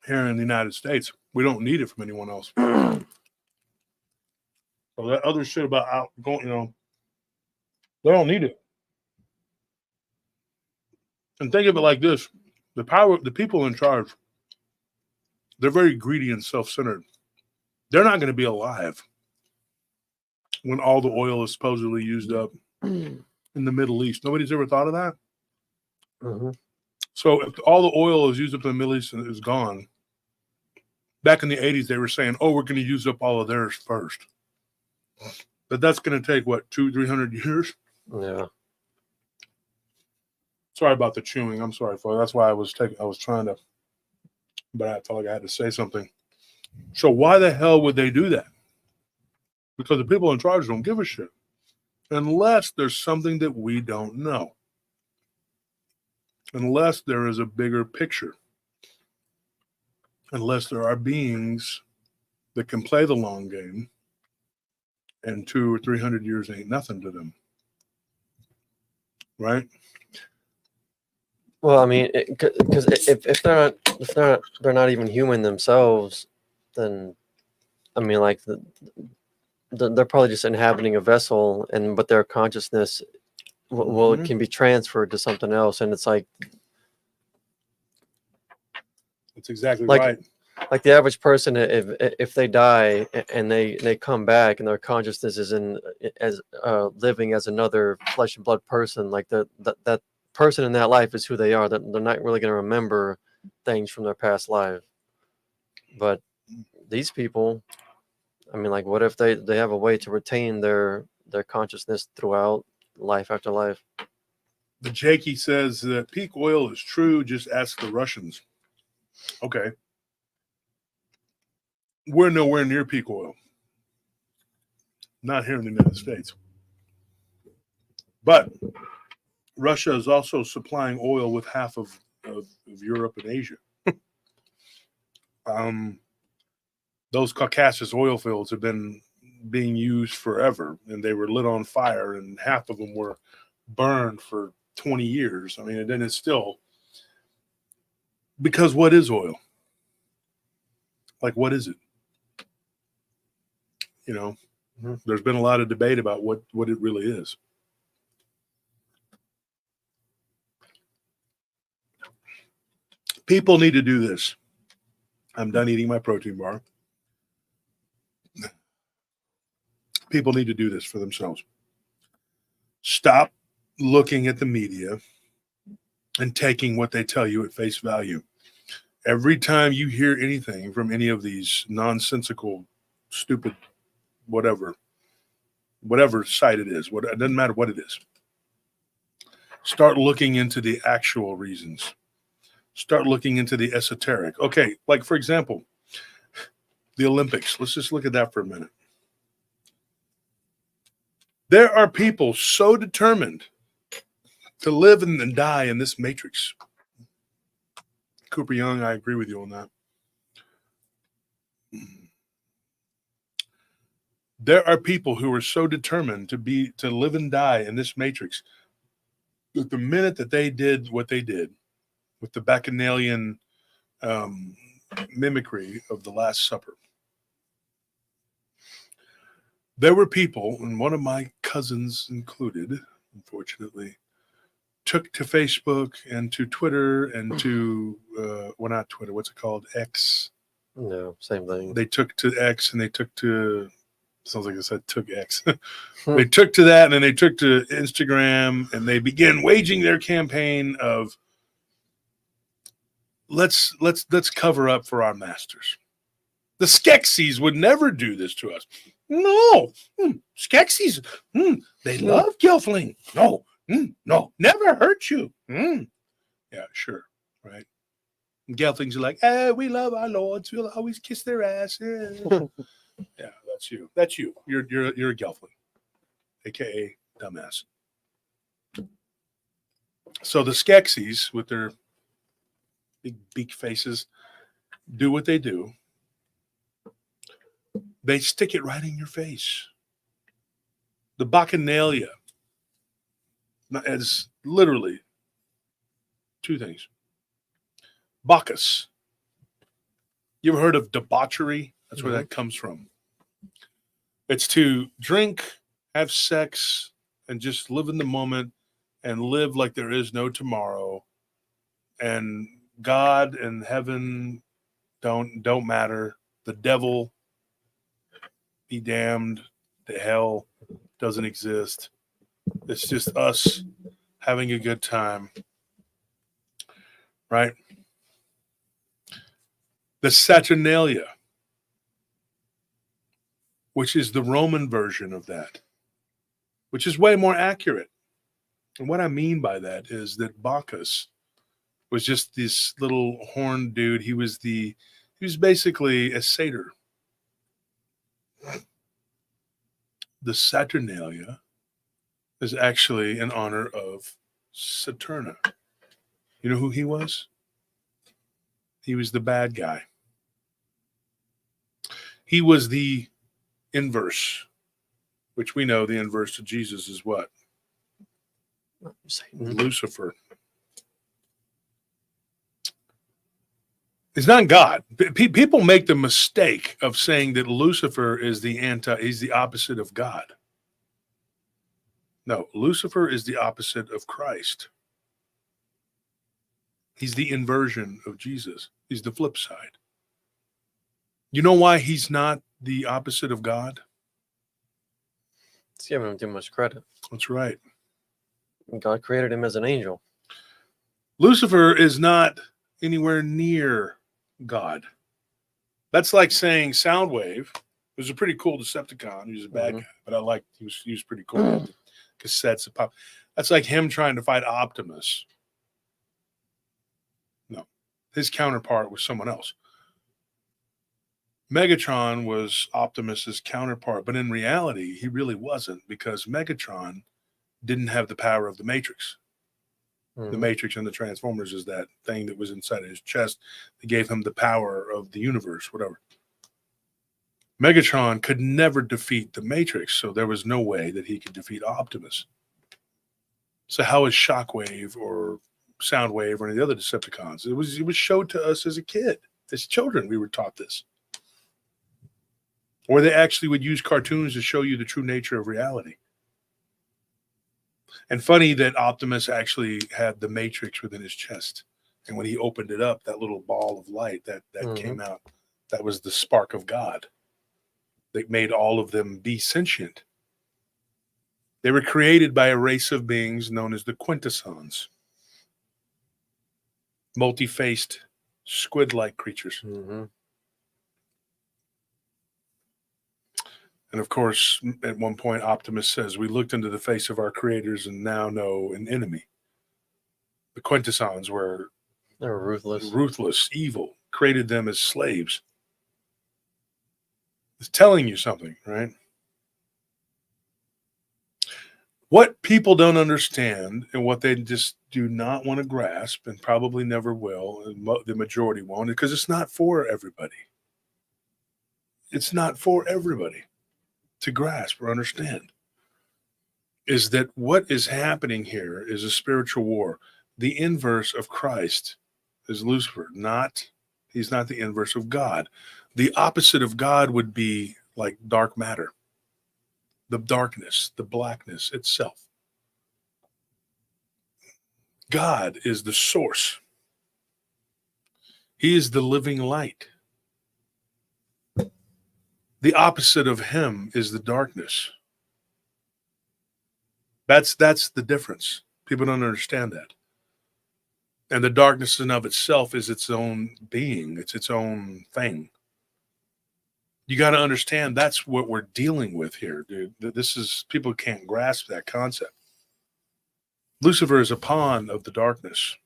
Here in the United States, we don't need it from anyone else. So that other shit about going, they don't need it. And think of it like this: the people in charge, they're very greedy and self-centered. They're not going to be alive when all the oil is supposedly used up. And in the Middle East. Nobody's ever thought of that. Mm-hmm. So if all the oil is used up in the Middle East and is gone, back in the 80s, they were saying, oh, we're going to use up all of theirs first. But that's going to take, what, 200-300 years? Yeah. Sorry about the chewing. I'm sorry, folks. That's why I was trying to, but I felt like I had to say something. So why the hell would they do that? Because the people in charge don't give a shit. Unless there's something that we don't know. Unless there is a bigger picture. Unless there are beings that can play the long game, and 200 or 300 years ain't nothing to them. Right? Well, I mean, because if they're not even human themselves, then I mean, like they're probably just inhabiting a vessel, but their consciousness can be transferred to something else, and it's like That's exactly like, right. Like the average person, if they die and they come back and their consciousness is living as another flesh and blood person, like that person in that life is who they are. They're not really going to remember things from their past life. But these people, I mean, like, what if they have a way to retain their consciousness throughout life after life? The Jakey says that peak oil is true. Just ask the Russians. Okay. We're nowhere near peak oil. Not here in the United States. But Russia is also supplying oil with half of Europe and Asia. Those Caucasus oil fields have been being used forever, and they were lit on fire, and half of them were burned for 20 years. I mean, and then it's still, because what is oil? Like, what is it? You know, there's been a lot of debate about what it really is. People need to do this. I'm done eating my protein bar. People need to do this for themselves. Stop looking at the media and taking what they tell you at face value. Every time you hear anything from any of these nonsensical, stupid, whatever site it is, it doesn't matter what it is. Start looking into the actual reasons. Start looking into the esoteric. Okay, like for example, the Olympics. Let's just look at that for a minute. There are people so determined to live and die in this matrix. Cooper Young, I agree with you on that. There are people who are so determined to live and die in this matrix that the minute that they did what they did with the Bacchanalian mimicry of the Last Supper, there were people, and one of my cousins included, unfortunately, took to Facebook and to Twitter and to, well, not Twitter, what's it called? X. No, same thing. They took to X and they took to, sounds like I said took X. They took to that and then they took to Instagram and they began waging their campaign of let's cover up for our masters. The Skeksis would never do this to us. No, Skeksis, they love Gelfling. No, no, never hurt you. Yeah, sure, right. And Gelflings are like, we love our lords. We'll always kiss their ass. Yeah, that's you. That's you. You're a Gelfling, aka dumbass. So the Skeksis, with their big beak faces, do what they do. They stick it right in your face. The Bacchanalia is literally two things. Bacchus. You ever heard of debauchery? That's where that comes from. It's to drink, have sex, and just live in the moment and live like there is no tomorrow. And God and heaven don't matter. The devil, be damned, the hell doesn't exist. It's just us having a good time, right? The Saturnalia, which is the Roman version of that, which is way more accurate. And what I mean by that is that Bacchus was just this little horned dude. He was basically a satyr. The Saturnalia is actually in honor of Saturna. You know who he was? He was the bad guy. He was the inverse, which we know the inverse of Jesus is what? Satan. Lucifer. He's not God. People make the mistake of saying that Lucifer is he's the opposite of God. No, Lucifer is the opposite of Christ. He's the inversion of Jesus. He's the flip side. You know why he's not the opposite of God? It's giving him too much credit. That's right. God created him as an angel. Lucifer is not anywhere near God. That's like saying Soundwave was a pretty cool Decepticon. He was a bad guy, but I liked he was pretty cool. The cassettes and pop. That's like him trying to fight Optimus. No, his counterpart was someone else. Megatron was Optimus's counterpart, but in reality, he really wasn't, because Megatron didn't have the power of the Matrix. The Matrix and the Transformers is that thing that was inside of his chest that gave him the power of the universe, whatever. Megatron could never defeat the Matrix, so there was no way that he could defeat Optimus. So how is Shockwave or Soundwave or any of the other Decepticons? It was showed to us as a kid. As children, we were taught this. Or they actually would use cartoons to show you the true nature of reality. And funny that Optimus actually had the Matrix within his chest. And when he opened it up, that little ball of light that came out, that was the spark of God that made all of them be sentient. They were created by a race of beings known as the Quintessons. Multi-faced, squid-like creatures. And of course, at one point, Optimus says, "We looked into the face of our creators and now know an enemy." The Quintessons were ruthless, evil, created them as slaves. It's telling you something, right? What people don't understand and what they just do not want to grasp, and probably never will, and the majority won't, because it's not for everybody. It's not for everybody to grasp or understand, is that what is happening here is a spiritual war. The inverse of Christ is Lucifer. He's not the inverse of God. The opposite of God would be like dark matter, the darkness, the blackness itself. God is the source. He is the living light. The opposite of him is the darkness. That's the difference. People don't understand that. And the darkness in of itself is its own being. It's its own thing. You got to understand that's what we're dealing with here, dude. People can't grasp that concept. Lucifer is a pawn of the darkness.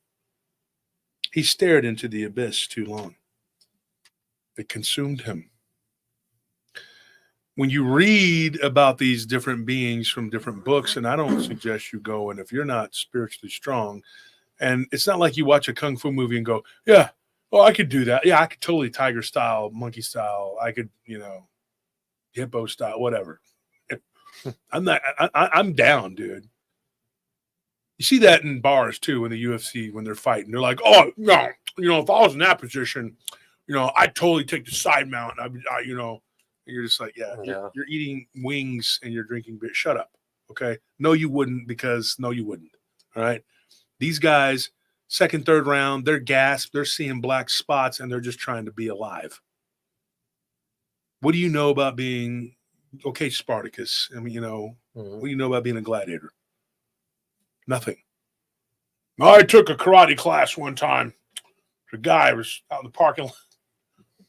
He stared into the abyss too long. It consumed him. When you read about these different beings from different books, and I don't suggest you go, and if you're not spiritually strong, and it's not like you watch a kung fu movie and go, yeah, oh, I could do that. Yeah, I could totally tiger style, monkey style. I could, hippo style, whatever. I'm down, dude. You see that in bars too, in the UFC, when they're fighting, they're like, oh, no, if I was in that position, I'd totally take the side mount. You're just like, yeah. You're eating wings and you're drinking beer. Shut up. Okay. No, you wouldn't, because no, you wouldn't. All right. These guys, second, third round, they're gasped. They're seeing black spots and they're just trying to be alive. What do you know about being, okay, Spartacus? I mean, what do you know about being a gladiator? Nothing. I took a karate class one time. The guy was out in the parking lot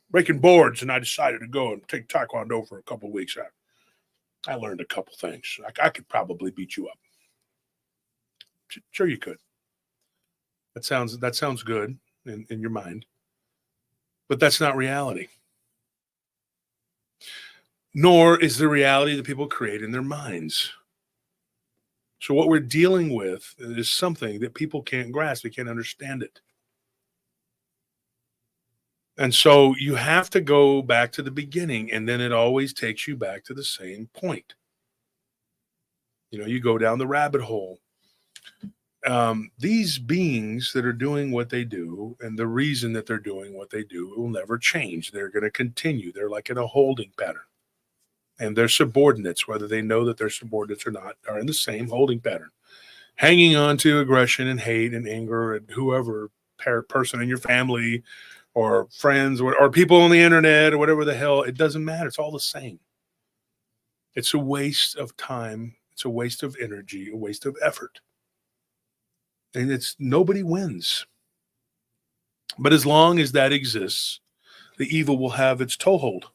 breaking boards, and I decided to go and take Taekwondo for a couple of weeks. I learned a couple things. I could probably beat you up. Sure, you could. That sounds good in your mind, but that's not reality. Nor is the reality that people create in their minds. So what we're dealing with is something that people can't grasp. They can't understand it. And so you have to go back to the beginning, and then it always takes you back to the same point. You go down the rabbit hole. These beings that are doing what they do, and the reason that they're doing what they do, will never change. They're going to continue. They're like in a holding pattern. And their subordinates, whether they know that they're subordinates or not, are in the same holding pattern, hanging on to aggression and hate and anger and whoever person in your family or friends or people on the internet or whatever the hell. It doesn't matter. It's all the same. It's a waste of time. It's a waste of energy, a waste of effort. And nobody wins. But as long as that exists, the evil will have its toehold.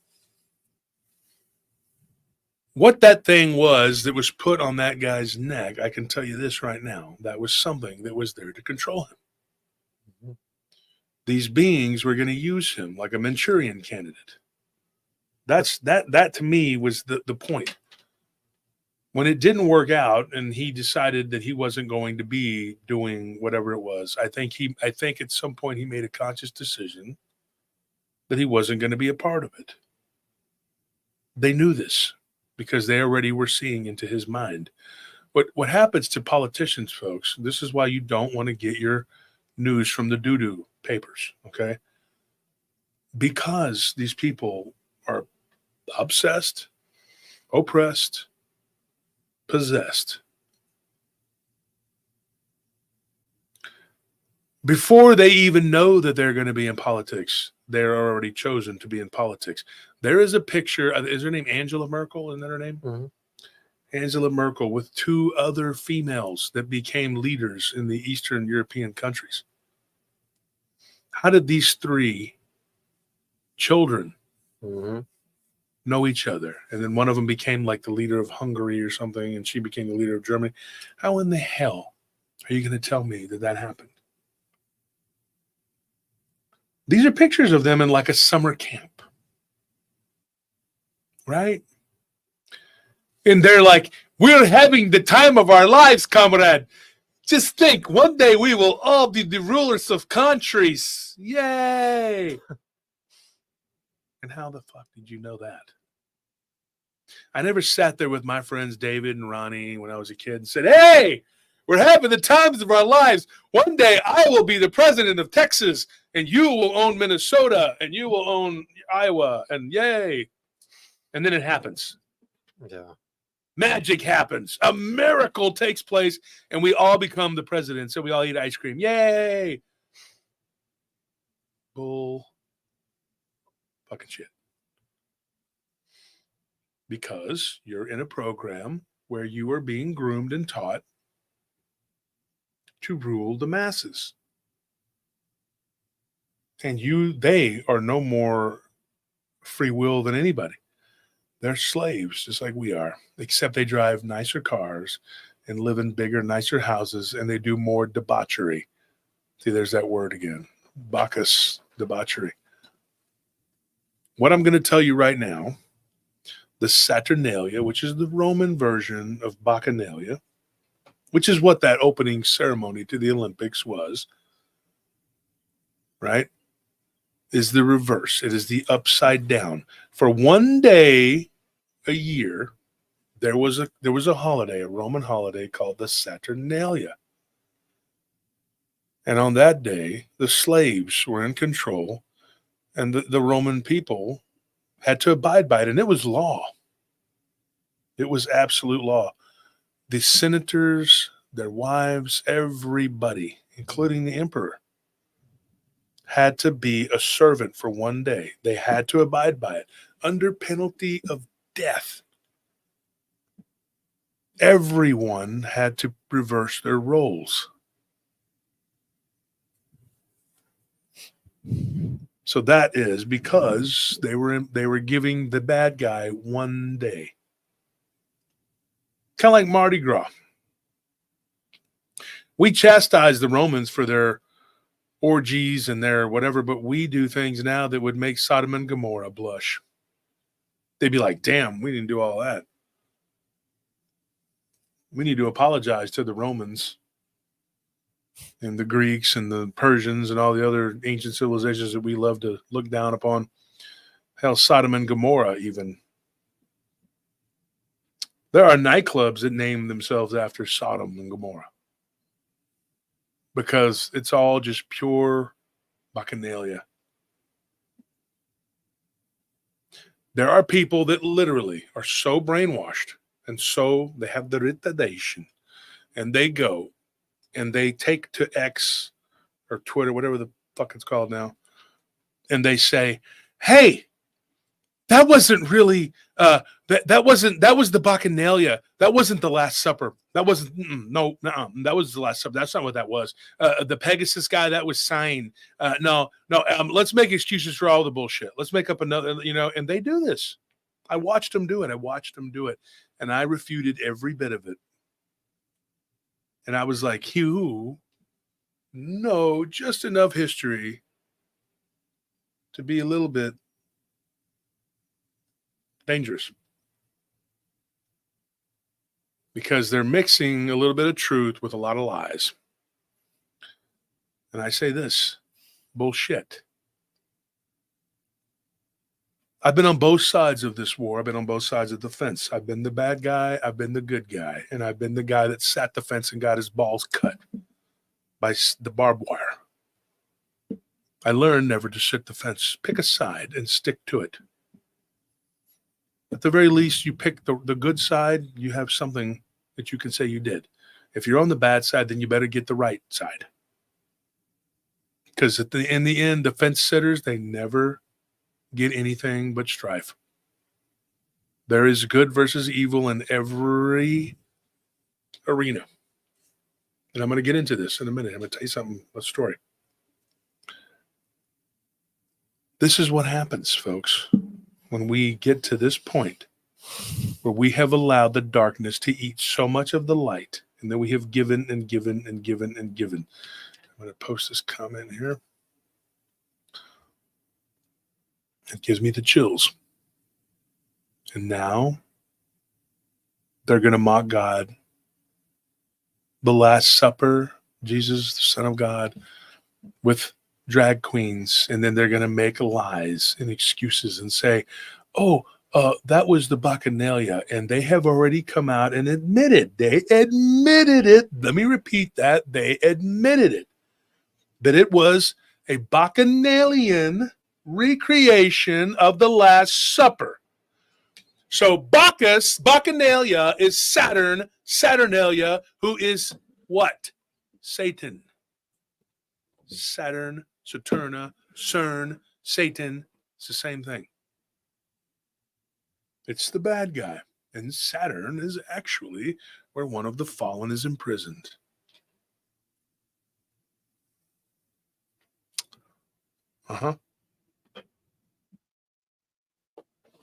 What that thing was that was put on that guy's neck, I can tell you this right now. That was something that was there to control him. Mm-hmm. These beings were going to use him like a Manchurian candidate. That to me was the point. When it didn't work out and he decided that he wasn't going to be doing whatever it was, I think at some point he made a conscious decision that he wasn't going to be a part of it. They knew this because they already were seeing into his mind. What happens to politicians, folks, this is why you don't want to get your news from the doo-doo papers, okay? Because these people are obsessed, oppressed, possessed. Before they even know that they're going to be in politics, they're already chosen to be in politics. There is a picture. Is her name Angela Merkel? Isn't that her name? Mm-hmm. Angela Merkel with two other females that became leaders in the Eastern European countries. How did these three children know each other? And then one of them became like the leader of Hungary or something, and she became the leader of Germany. How in the hell are you going to tell me that happened? These are pictures of them in like a summer camp, right? And they're like, we're having the time of our lives, comrade. Just think, one day we will all be the rulers of countries. Yay! And how the fuck did you know that? I never sat there with my friends David and Ronnie when I was a kid and said, hey, we're having the times of our lives. One day I will be the president of Texas, and you will own Minnesota, and you will own Iowa, and yay. And then it happens. Yeah. Magic happens. A miracle takes place, and we all become the president, so we all eat ice cream. Yay. Bull fucking shit. Because you're in a program where you are being groomed and taught to rule the masses. And they are no more free will than anybody. They're slaves, just like we are, except they drive nicer cars and live in bigger, nicer houses, and they do more debauchery. See, there's that word again. Bacchus, debauchery. What I'm going to tell you right now, the Saturnalia, which is the Roman version of Bacchanalia, which is what that opening ceremony to the Olympics was, right, is the reverse. It is the upside down. For one day a year, there was a holiday, a Roman holiday called the Saturnalia. And on that day, the slaves were in control, and the Roman people had to abide by it. And it was law. It was absolute law. The senators, their wives, everybody, including the emperor, had to be a servant for one day. They had to abide by it under penalty of death everyone had to reverse their roles. So that is because they were giving the bad guy one day. Kind of like Mardi Gras. We chastise the Romans for their orgies and their whatever, but we do things now that would make Sodom and Gomorrah blush. They'd be like, damn, we didn't do all that. We need to apologize to the Romans and the Greeks and the Persians and all the other ancient civilizations that we love to look down upon. Hell, Sodom and Gomorrah even. There are nightclubs that name themselves after Sodom and Gomorrah because it's all just pure bacchanalia. There are people that literally are so brainwashed and so they have the retardation and they go and they take to X or Twitter, whatever the fuck it's called now, and they say, hey, that wasn't really, that was the Bacchanalia. That wasn't the Last Supper. That wasn't, that was the Last Supper. That's not what that was. The Pegasus guy, that was sign. No, let's make excuses for all the bullshit. Let's make up another, and they do this. I watched them do it. And I refuted every bit of it. And I was like, you know just enough history to be a little bit dangerous. Because they're mixing a little bit of truth with a lot of lies. And I say this, bullshit. I've been on both sides of this war. I've been on both sides of the fence. I've been the bad guy. I've been the good guy. And I've been the guy that sat the fence and got his balls cut by the barbed wire. I learned never to sit the fence. Pick a side and stick to it. At the very least, you pick the good side. You have something that you can say you did. If you're on the bad side, then you better get the right side. Because in the end, the fence sitters, they never get anything but strife. There is good versus evil in every arena. And I'm going to get into this in a minute. I'm going to tell you something, a story. This is what happens, folks, when we get to this point where we have allowed the darkness to eat so much of the light, and then we have given and given and given and given. I'm going to post this comment here. It gives me the chills. And now they're going to mock God, the Last Supper, Jesus, the Son of God, with drag queens. And then they're going to make lies and excuses and say, that was the Bacchanalia. And they have already come out and admitted it. Let me repeat that. They admitted it, that it was a Bacchanalian recreation of the Last Supper. So Bacchanalia is Saturn, Saturnalia, who is what? Satan. Saturn, Saturna, CERN, Satan. It's the same thing. It's the bad guy. And Saturn is actually where one of the fallen is imprisoned.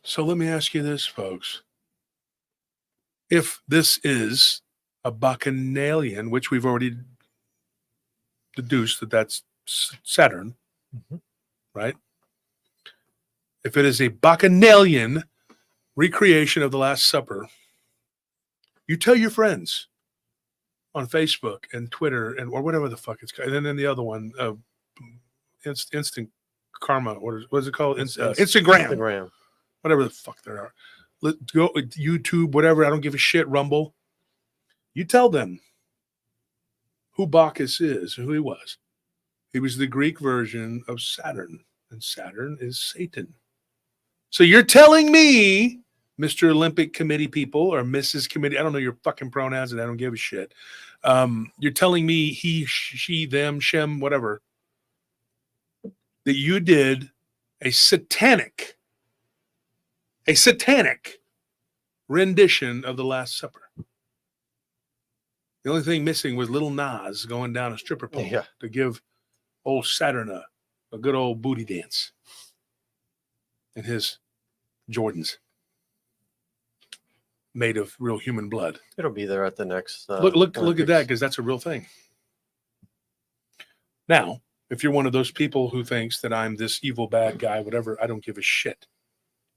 So let me ask you this, folks. If this is a Bacchanalian, which we've already deduced that that's Saturn, right? If it is a Bacchanalian recreation of the Last Supper, you tell your friends on Facebook and Twitter or whatever the fuck it's called. And then the other one, instant karma. What is it called? Instagram. Whatever the fuck there are. Let's go YouTube, whatever. I don't give a shit. Rumble. You tell them who Bacchus is and who he was. He was the Greek version of Saturn, and Saturn is Satan. So you're telling me, Mr. Olympic Committee people or Mrs. Committee, I don't know your fucking pronouns and I don't give a shit. You're telling me he, she, them, shem, whatever, that you did a satanic rendition of the Last Supper. The only thing missing was little Nas going down a stripper pole to give old Saturn a good old booty dance in his Jordans made of real human blood. It'll be there at the next. Look at that, because that's a real thing. Now, if you're one of those people who thinks that I'm this evil bad guy, whatever, I don't give a shit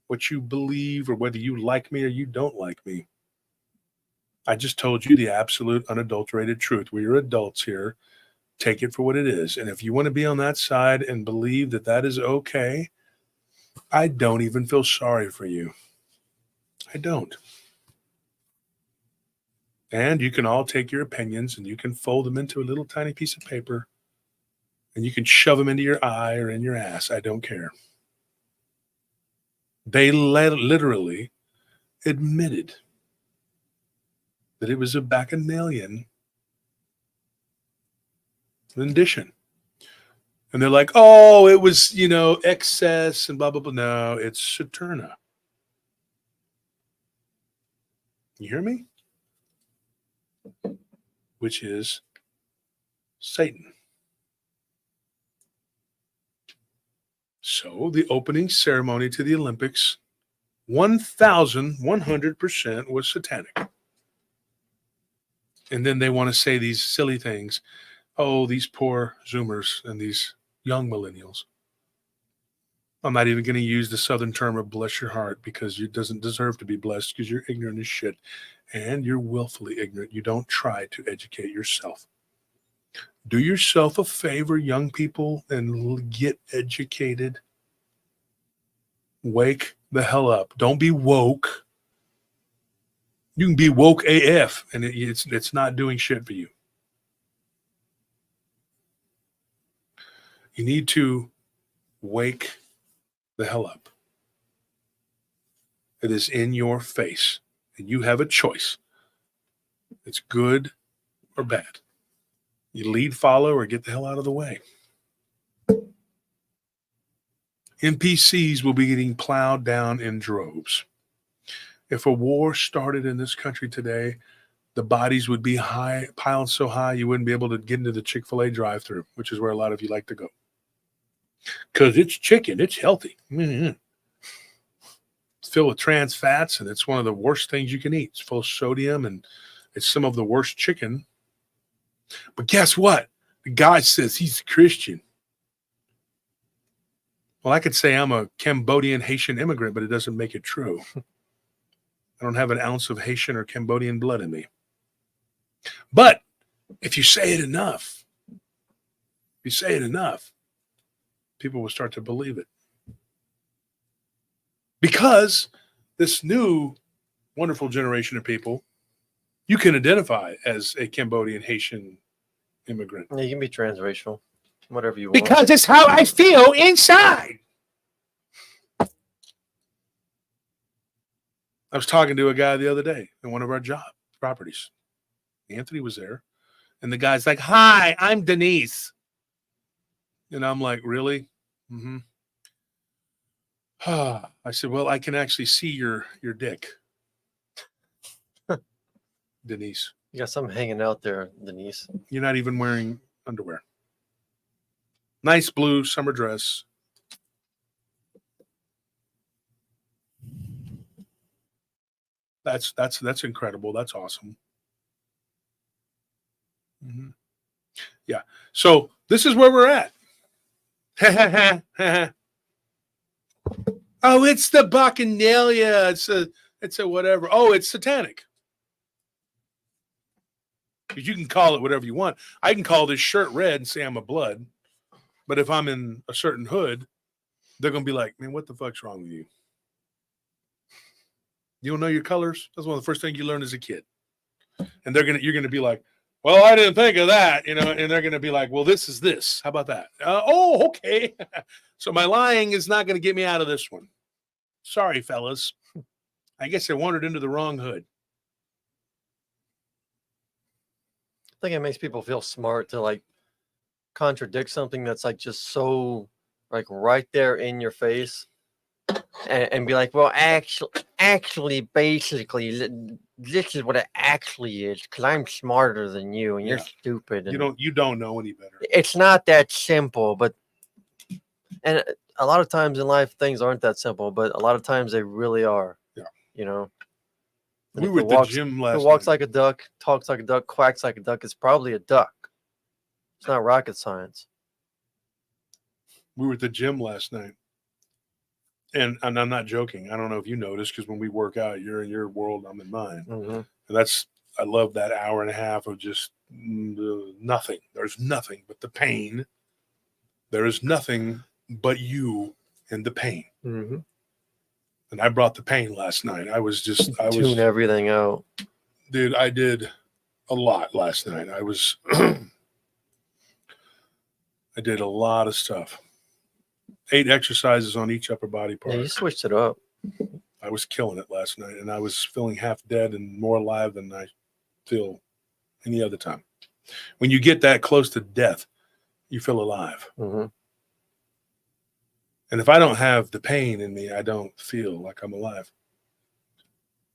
what you believe or whether you like me or you don't like me. I just told you the absolute unadulterated truth. We are adults here. Take it for what it is. And if you want to be on that side and believe that that is okay, I don't even feel sorry for you. I don't. And you can all take your opinions and you can fold them into a little tiny piece of paper and you can shove them into your eye or in your ass. I don't care. They literally admitted that it was a bacchanalian rendition. And they're like, oh, it was, excess and blah, blah, blah. No, it's Saturna. You hear me? Which is Satan. So the opening ceremony to the Olympics, 1,100% was satanic. And then they want to say these silly things. Oh, these poor Zoomers and these young millennials. I'm not even going to use the Southern term of bless your heart because it doesn't deserve to be blessed because you're ignorant as shit. And you're willfully ignorant. You don't try to educate yourself. Do yourself a favor, young people, and get educated. Wake the hell up. Don't be woke. You can be woke AF, and it's not doing shit for you. You need to wake the hell up. It is in your face, and you have a choice. It's good or bad. You lead, follow, or get the hell out of the way. NPCs will be getting plowed down in droves. If a war started in this country today, the bodies would be piled so high you wouldn't be able to get into the Chick-fil-A drive-thru, which is where a lot of you like to go. Because it's chicken. It's healthy. Mm-hmm. It's filled with trans fats, and it's one of the worst things you can eat. It's full of sodium, and it's some of the worst chicken. But guess what? The guy says he's a Christian. Well, I could say I'm a Cambodian Haitian immigrant, but it doesn't make it true. I don't have an ounce of Haitian or Cambodian blood in me. But if you say it enough, people will start to believe it. Because this new wonderful generation of people, you can identify as a Cambodian Haitian immigrant. Yeah, you can be transracial, whatever you want. Because it's how I feel inside. I was talking to a guy the other day in one of our job properties. Anthony was there. And the guy's like, hi, I'm Denise. And I'm like, really? Mm-hmm. I said, well, I can actually see your dick. Denise. You got something hanging out there, Denise. You're not even wearing underwear. Nice blue summer dress. That's incredible. That's awesome. Mm-hmm. Yeah. So this is where we're at. Oh, it's the Bacchanalia. It's a whatever. Oh, it's satanic. Because you can call it whatever you want. I can call this shirt red and say I'm a blood. But if I'm in a certain hood, they're going to be like, man, what the fuck's wrong with you? You don't know your colors? That's one of the first things you learn as a kid. And you're going to be like, well, I didn't think of that, and they're going to be like, well, this is this. How about that? Oh, okay. So my lying is not going to get me out of this one. Sorry, fellas. I guess I wandered into the wrong hood. I think it makes people feel smart to like contradict something that's like just so like right there in your face. and be like, well, actually, basically, this is what it actually is, because I'm smarter than you, and you're Yeah. stupid. And You don't know any better. it's not that simple, but and a lot of times in life things aren't that simple, but a lot of times they really are. Yeah. You know. And We if were it at the walks, gym if last it walks night. like a duck, talks like a duck, quacks like a duck, it's probably a duck. It's not rocket science. We were at the gym last night. And I'm not joking. I don't know if you noticed, because when we work out, you're in your world, I'm in mine. Mm-hmm. And I love that hour and a half of just nothing. There's nothing but the pain. There is nothing but you and the pain. Mm-hmm. And I brought the pain last night. Tune everything out. Dude, I did a lot last night. I did a lot of stuff. 8 exercises on each upper body part. Yeah, you switched it up. I was killing it last night, and I was feeling half dead and more alive than I feel any other time. When you get that close to death, you feel alive. Mm-hmm. And if I don't have the pain in me, I don't feel like I'm alive.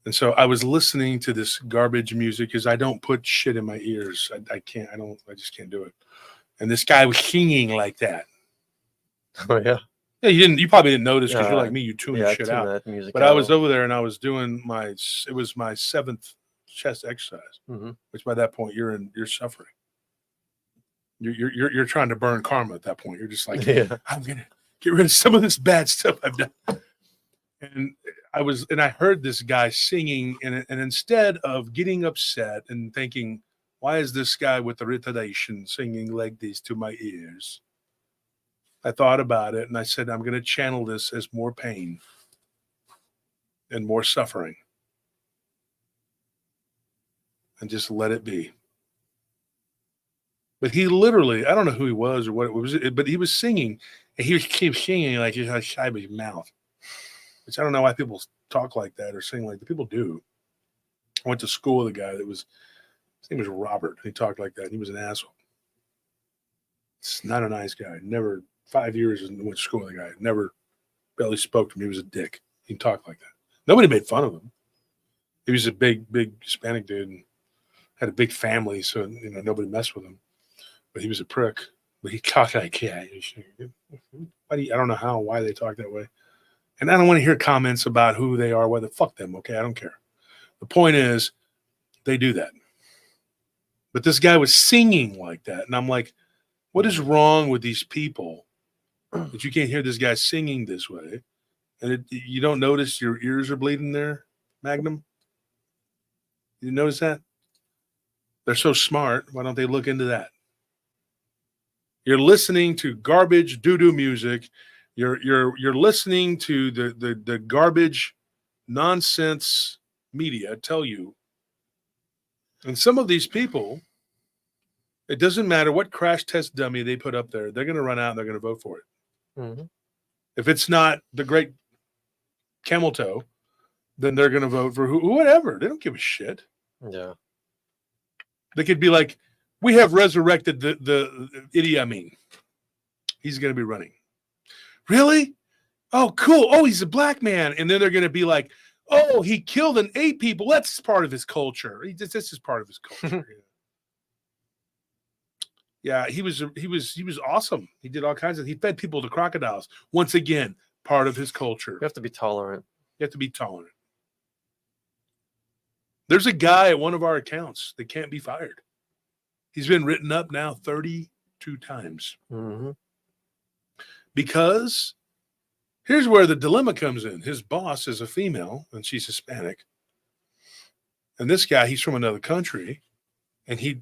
And so I was listening to this garbage music, because I don't put shit in my ears. I just can't do it. And this guy was singing like that. Oh yeah. Yeah, you probably didn't notice, because you're like me, you tune Yeah, shit tune out. that music But out. I was over there and I was doing it was my 7th chest exercise, which by that point you're suffering. You're trying to burn karma at that point. You're just like, I'm gonna get rid of some of this bad stuff I've done. And I heard this guy singing, and instead of getting upset and thinking, why is this guy with the retardation singing like this to my ears? I thought about it and I said, I'm going to channel this as more pain and more suffering, and just let it be. But he literally, I don't know who he was or what it was, but he was singing, and he kept singing like he had a shy of his mouth, which I don't know why people talk like that or sing like that. People do. I went to school with a guy his name was Robert. He talked like that. He was an asshole. It's not a nice guy. Never, 5 years and went to school with a guy. Never barely spoke to him. He was a dick. He talked like that. Nobody made fun of him. He was a big Hispanic dude and had a big family, so nobody messed with him. But he was a prick. But he talked like, yeah. I don't know why they talk that way. And I don't want to hear comments about who they are, whether fuck them, okay? I don't care. The point is, they do that. But this guy was singing like that. And I'm like, what is wrong with these people that you can't hear this guy singing this way? And you don't notice your ears are bleeding there, Magnum? You notice that? They're so smart. Why don't they look into that? You're listening to garbage doo-doo music. You're listening to the garbage nonsense media tell you. And some of these people, it doesn't matter what crash test dummy they put up there, they're going to run out and they're going to vote for it. Mm-hmm. If it's not the great camel toe, then they're going to vote for whatever. They don't give a shit. Yeah. They could be like, we have resurrected the Idi Amin. He's going to be running. Really? Oh, cool. Oh, he's a black man. And then they're going to be like, oh, he killed and ate people. That's part of his culture. This is part of his culture. Yeah, he was awesome. He did all kinds of. He fed people to crocodiles. Once again, part of his culture. You have to be tolerant. You have to be tolerant. There's a guy at one of our accounts that can't be fired. He's been written up now 32 times. Mm-hmm. Because here's where the dilemma comes in. His boss is a female, and she's Hispanic. And this guy, he's from another country, and he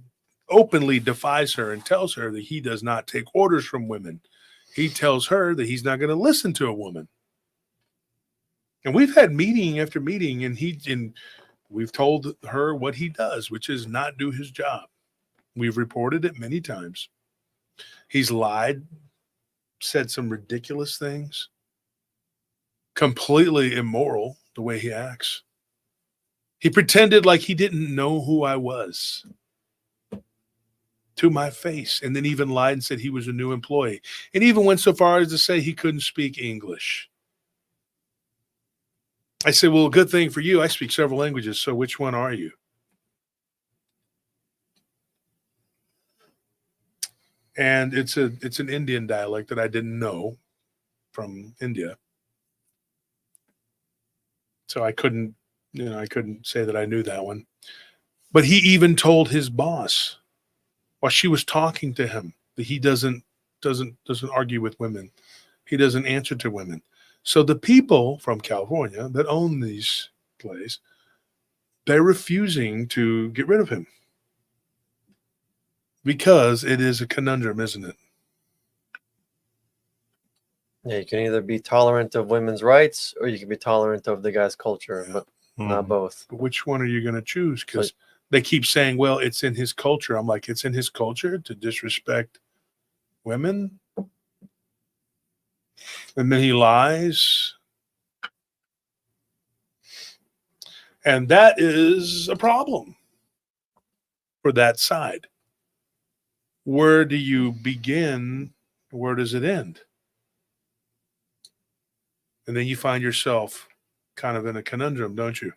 openly defies her and tells her that he does not take orders from women. He tells her that he's not going to listen to a woman. And we've had meeting after meeting, and we've told her what he does, which is not do his job. We've reported it many times. He's lied, said some ridiculous things, completely immoral the way he acts. He pretended like he didn't know who I was to my face, and then even lied and said he was a new employee, and even went so far as to say he couldn't speak English. I said, well, good thing for you. I speak several languages. So which one are you? And it's an Indian dialect that I didn't know from India. So I couldn't say that I knew that one. But he even told his boss while she was talking to him that he doesn't argue with women. He doesn't answer to women. So the people from California that own these plays, they're refusing to get rid of him because it is a conundrum, isn't it? Yeah, you can either be tolerant of women's rights or you can be tolerant of the guy's culture, but not both. But which one are you going to choose? Because they keep saying, well, it's in his culture. I'm like, it's in his culture to disrespect women? And then he lies. And that is a problem for that side. Where do you begin? Where does it end? And then you find yourself kind of in a conundrum, don't you?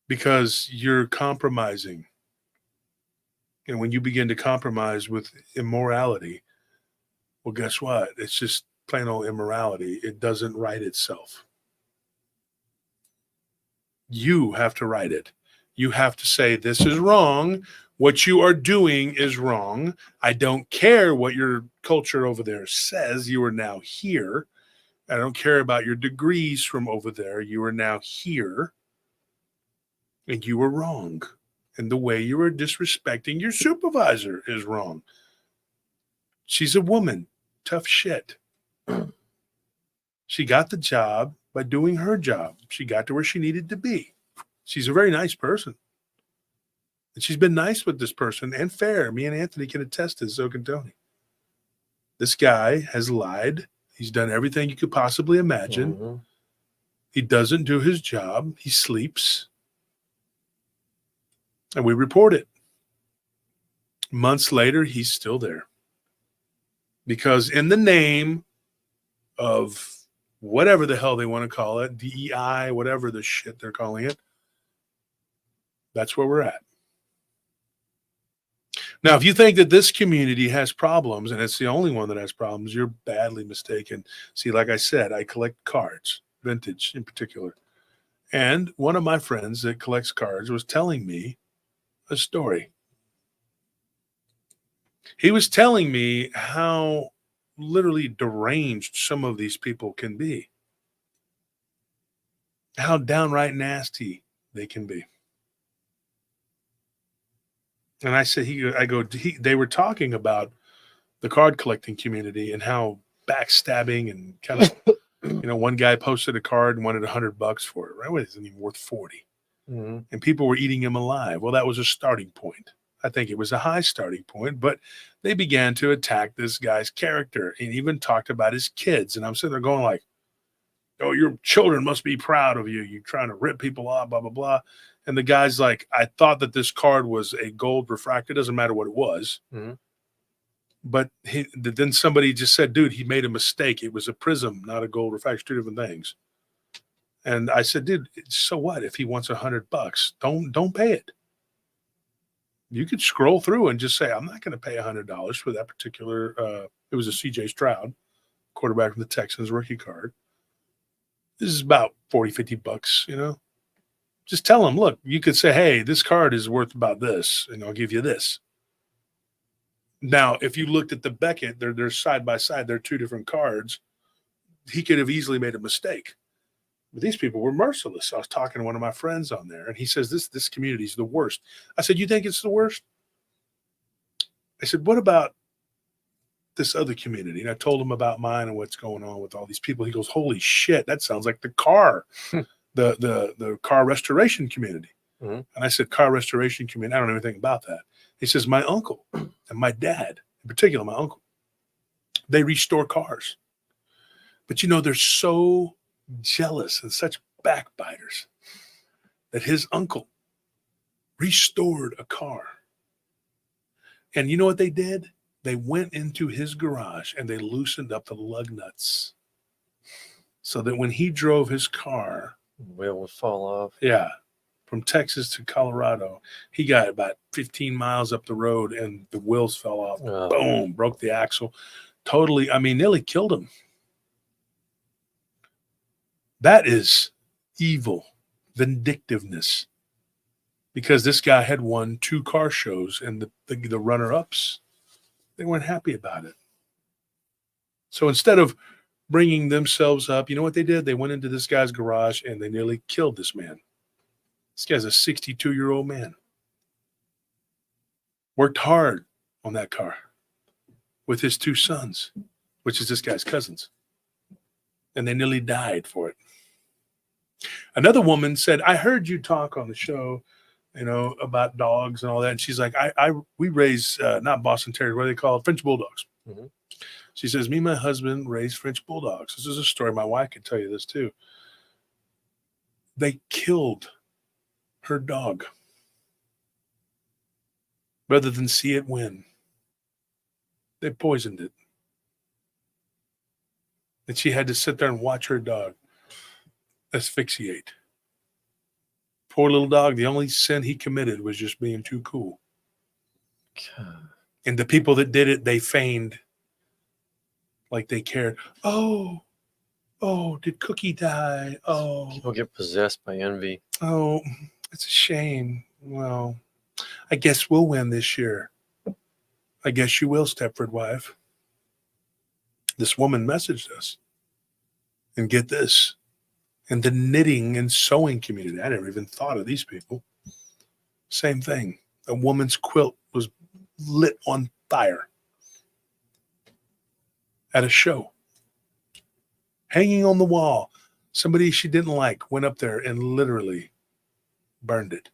Because you're compromising. And when you begin to compromise with immorality, well, guess what? It's just plain old immorality. It doesn't right itself. You have to right it. You have to say, this is wrong. What you are doing is wrong. I don't care what your culture over there says. You are now here. I don't care about your degrees from over there. You are now here. And you were wrong. And the way you are disrespecting your supervisor is wrong. She's a woman. Tough shit. She got the job by doing her job. She got to where she needed to be. She's a very nice person. And she's been nice with this person and fair. Me and Anthony can attest to, so can Tony. This guy has lied. He's done everything you could possibly imagine. Mm-hmm. He doesn't do his job. He sleeps. And we report it. Months later, he's still there. Because in the name of whatever the hell they want to call it, DEI, whatever the shit they're calling it, that's where we're at. Now, if you think that this community has problems, and it's the only one that has problems, you're badly mistaken. See, like I said, I collect cards, vintage in particular. And one of my friends that collects cards was telling me a story. He was telling me how literally deranged some of these people can be. How downright nasty they can be. And I said, they were talking about the card collecting community and how backstabbing and kind of, one guy posted a card and wanted $100 for it, right? It wasn't even worth 40. Mm-hmm. And people were eating him alive. Well, that was a starting point. I think it was a high starting point, but they began to attack this guy's character and even talked about his kids. And I'm sitting there going like, oh, your children must be proud of you. You're trying to rip people off, blah, blah, blah. And the guy's like, I thought that this card was a gold refractor. It doesn't matter what it was. Mm-hmm. But then somebody just said, dude, he made a mistake. It was a prism, not a gold refractor, two different things. And I said, dude, so what if he wants $100? Don't pay it. You could scroll through and just say, I'm not going to pay $100 for that particular. It was a CJ Stroud, quarterback from the Texans, rookie card. This is about $40, $50, Just tell them, look, you could say, hey, this card is worth about this, and I'll give you this. Now, if you looked at the Beckett, they're side by side. They're two different cards. He could have easily made a mistake. But these people were merciless. I was talking to one of my friends on there, and he says, this community is the worst. I said, you think it's the worst? I said, what about this other community? And I told him about mine and what's going on with all these people. He goes, holy shit, that sounds like the car. The car restoration community. Mm-hmm. And I said, car restoration community, I don't know anything about that. He says, my uncle and my dad, in particular my uncle, they restore cars. But they're so jealous and such backbiters that his uncle restored a car. And you know what they did? They went into his garage and they loosened up the lug nuts. so that when he drove his car, Wheel would fall off. yeah, from Texas to Colorado, he got about 15 miles up the road and the wheels fell off. Oh. Boom, broke the axle. Totally, I mean, nearly killed him. That is evil, vindictiveness. Because this guy had won 2 car shows and the runner-ups, they weren't happy about it. So instead of bringing themselves up, you know what they did? They went into this guy's garage and they nearly killed this man. This guy's a 62-year-old man. Worked hard on that car with his 2 sons, which is this guy's cousins. And they nearly died for it. Another woman said, I heard you talk on the show, you know, about dogs and all that. And she's like, we raise, not Boston Terriers, what are they called? French Bulldogs. Mm-hmm. She says, me and my husband raised French Bulldogs. This is a story. My wife could tell you this too. They killed her dog rather than see it win. They poisoned it. And she had to sit there and watch her dog asphyxiate. Poor little dog, the only sin he committed was just being too cool. God. And the people that did it, they feigned like they cared. Oh, did Cookie die? Oh, People get possessed by envy. oh, it's a shame. Well, I guess we'll win this year. I guess you will, Stepford wife. This woman messaged us. And get this. In the knitting and sewing community, I never even thought of these people. Same thing. A woman's quilt was lit on fire at a show. Hanging on the wall. Somebody she didn't like went up there and literally burned it.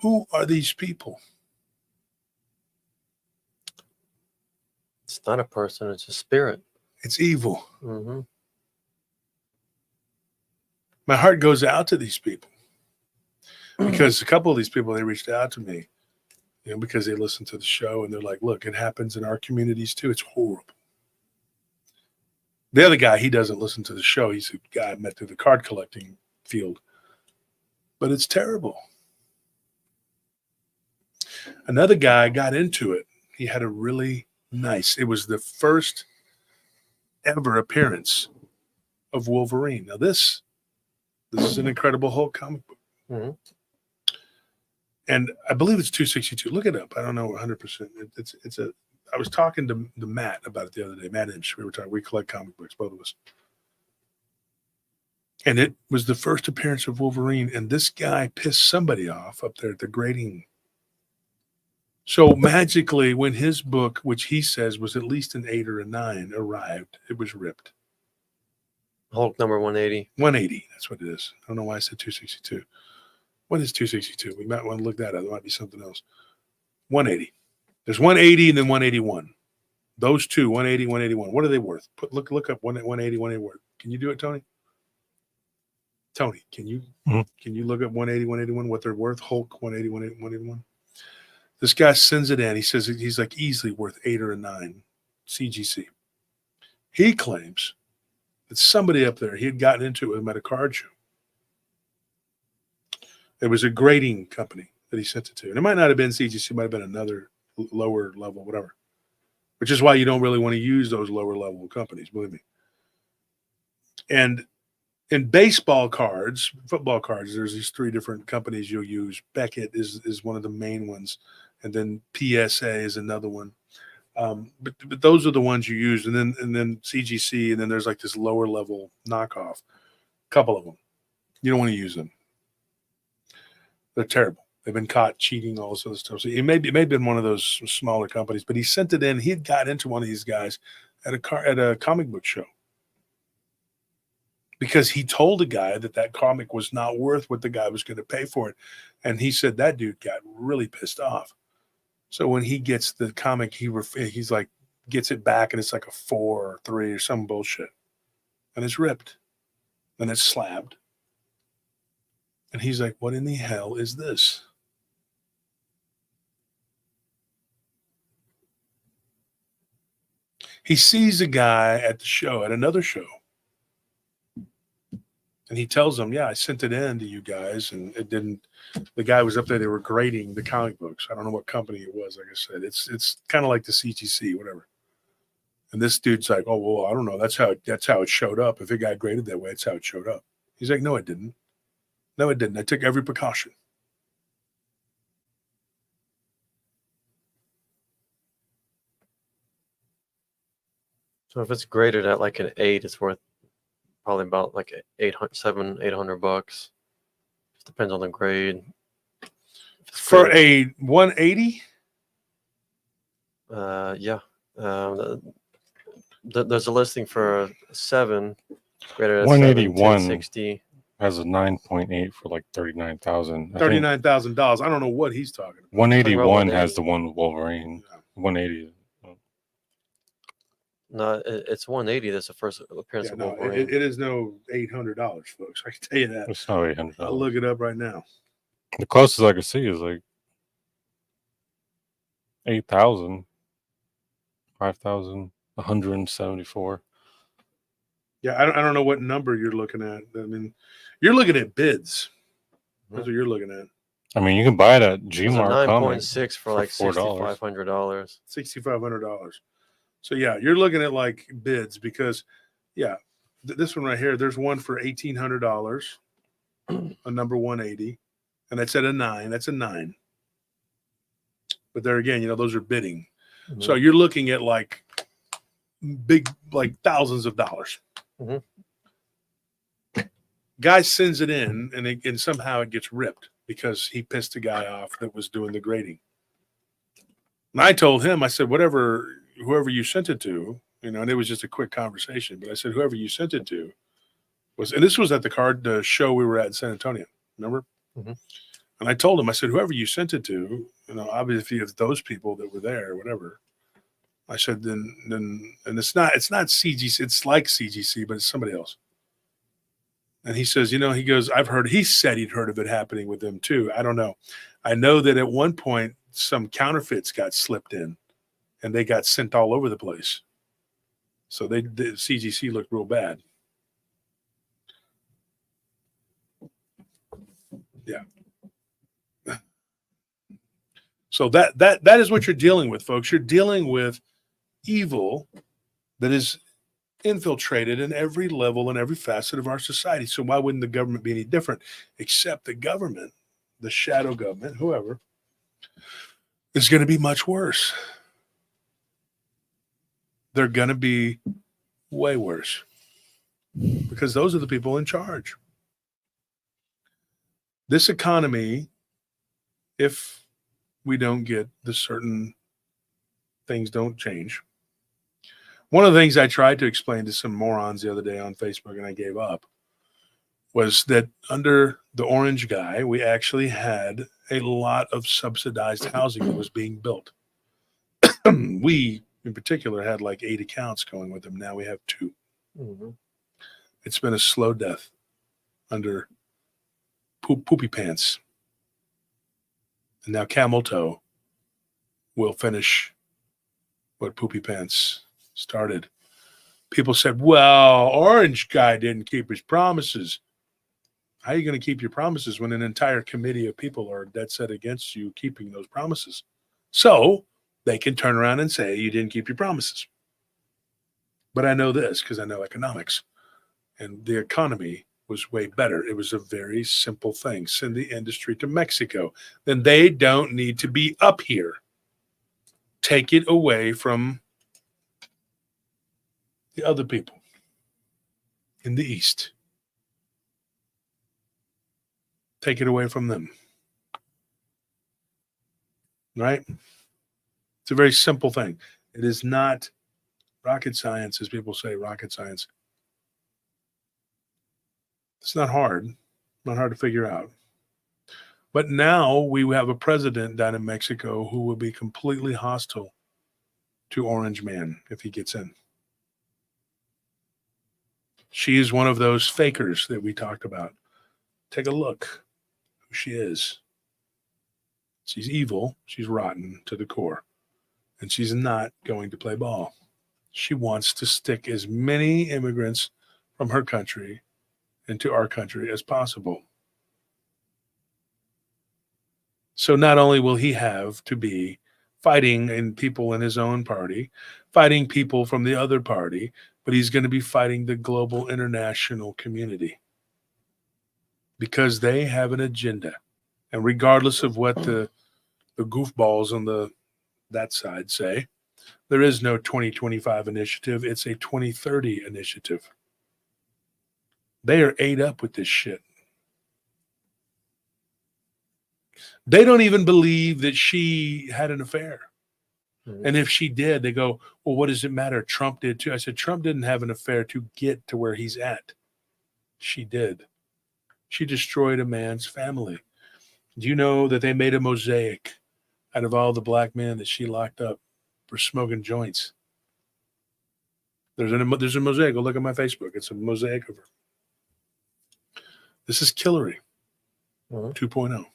Who are these people? It's not a person, it's a spirit. It's evil. Mm-hmm. My heart goes out to these people because a couple of these people, they reached out to me, you know, because they listened to the show and they're like, look, it happens in our communities too. It's horrible. The other guy, he doesn't listen to the show. He's a guy I met through the card collecting field, but it's terrible. Another guy got into it. He had a really nice, it was the first ever appearance of Wolverine. Now this is an Incredible Hulk comic book. Mm-hmm. And I believe it's 262. Look it up. I don't know 100%. It's a. I was talking to Matt about it the other day. Matt Inch. We collect comic books, both of us. And it was the first appearance of Wolverine. And this guy pissed somebody off up there at the grading. So magically, when his book, which he says was at least an 8 or a 9, arrived, it was ripped. Hulk number 180. 180. That's what it is. I don't know why I said 262. What is 262? We might want to look that up. There might be something else. 180. There's 180 and then 181. Those two, 180, 181. What are they worth? Look up 180, 180 worth. Can you do it, Tony? Tony, can you look up 180, 181, what they're worth? Hulk 180, 181. This guy sends it in. He says he's like easily worth 8 or a 9 CGC. He claims that somebody up there, he had gotten into it with him at a card show. It was a grading company that he sent it to. And it might not have been CGC, it might have been another lower level, whatever. Which is why you don't really want to use those lower level companies, believe me. And in baseball cards, football cards, there's these 3 different companies you'll use. Beckett is one of the main ones. And then PSA is another one. But those are the ones you use. And then CGC, and then there's like this lower level knockoff. A couple of them. You don't want to use them. They're terrible. They've been caught cheating, all this other stuff. So it may have been one of those smaller companies, but he sent it in. He had got into one of these guys at a comic book show. Because he told the guy that comic was not worth what the guy was going to pay for it. And he said that dude got really pissed off. So when he gets the comic, he's like, gets it back and it's like a 4 or 3 or some bullshit. And it's ripped. And it's slabbed. And he's like, what in the hell is this? He sees a guy at the show, at another show. And he tells them, yeah, I sent it in to you guys, and it didn't. The guy was up there. They were grading the comic books. I don't know what company it was. Like I said, it's kind of like the CGC, whatever. And this dude's like, oh, well, I don't know. That's how it showed up. If it got graded that way, that's how it showed up. He's like, no, it didn't. No, it didn't. I took every precaution. So if it's graded at like an 8, it's worth probably about like $800. Just depends on the grade. For a 180? Yeah. There's a listing for a 7 graded at 181 1060. has a 9.8 for like $39,000. $39,000. I don't know what he's talking about. 181 has the one with Wolverine. 180. No, it's 180. That's the first appearance Yeah, of no, Wolverine. it is no $800, folks. I can tell you that. It's not $800. I'll look it up right now. The closest I could see is like 8,000, 5,174. Yeah, I don't know what number you're looking at. I mean, you're looking at bids. That's what you're looking at. I mean, you can buy it at It's a Gmart Comics 9.6 for like $4. $6,500. $6,500. So yeah, you're looking at like bids because, yeah, this one right here. There's one for $1,800, a number 180, and that's at a 9. That's a 9. But there again, those are bidding. Mm-hmm. So you're looking at like big, like thousands of dollars. Mm-hmm. Guy sends it in, and somehow it gets ripped because he pissed a guy off that was doing the grading. And I told him, I said, whoever you sent it to, and it was just a quick conversation, but I said, whoever you sent it to and this was at the show we were at in San Antonio, remember? Mm-hmm. And I told him, I said, whoever you sent it to, obviously it's those people that were there or whatever. I said, then, and it's not CGC, it's like CGC, but it's somebody else. And he says, he goes, he said he'd heard of it happening with them too. I don't know. I know that at one point some counterfeits got slipped in and they got sent all over the place. So the CGC looked real bad. Yeah. So that is what you're dealing with, folks. You're dealing with evil that is infiltrated in every level and every facet of our society. So why wouldn't the government be any different? Except the government, the shadow government, whoever, is going to be much worse. They're going to be way worse because those are the people in charge. This economy, if we don't get the certain things don't change. One of the things I tried to explain to some morons the other day on Facebook, and I gave up, was that under the orange guy, we actually had a lot of subsidized housing that was being built. We, in particular, had like 8 accounts going with them. Now we have 2. Mm-hmm. It's been a slow death under Poopy Pants. And now Camel Toe will finish what Poopy Pants started. People said, well, orange guy didn't keep his promises. How are you going to keep your promises when an entire committee of people are dead set against you keeping those promises? So they can turn around and say you didn't keep your promises. But I know this because I know economics. And the economy was way better. It was a very simple thing. Send the industry to Mexico. Then they don't need to be up here. Take it away from the other people in the East. Take it away from them. Right? It's a very simple thing. It is not rocket science, as people say, rocket science. It's not hard to figure out. But now we have a president down in Mexico who will be completely hostile to Orange Man if he gets in. She is one of those fakers that we talked about. Take a look who she is. She's evil. She's rotten to the core. And she's not going to play ball. She wants to stick as many immigrants from her country into our country as possible. So not only will he have to be fighting in people in his own party, fighting people from the other party, but he's going to be fighting the global international community because they have an agenda. And regardless of what the goofballs on that side say, there is no 2025 initiative. It's a 2030 initiative. They are ate up with this shit. They don't even believe that she had an affair. Mm-hmm. And if she did, they go, well, what does it matter? Trump did too. I said, Trump didn't have an affair to get to where he's at. She did. She destroyed a man's family. Do you know that they made a mosaic out of all the black men that she locked up for smoking joints? There's a mosaic. Go look at my Facebook. It's a mosaic of her. This is Killary 2.0.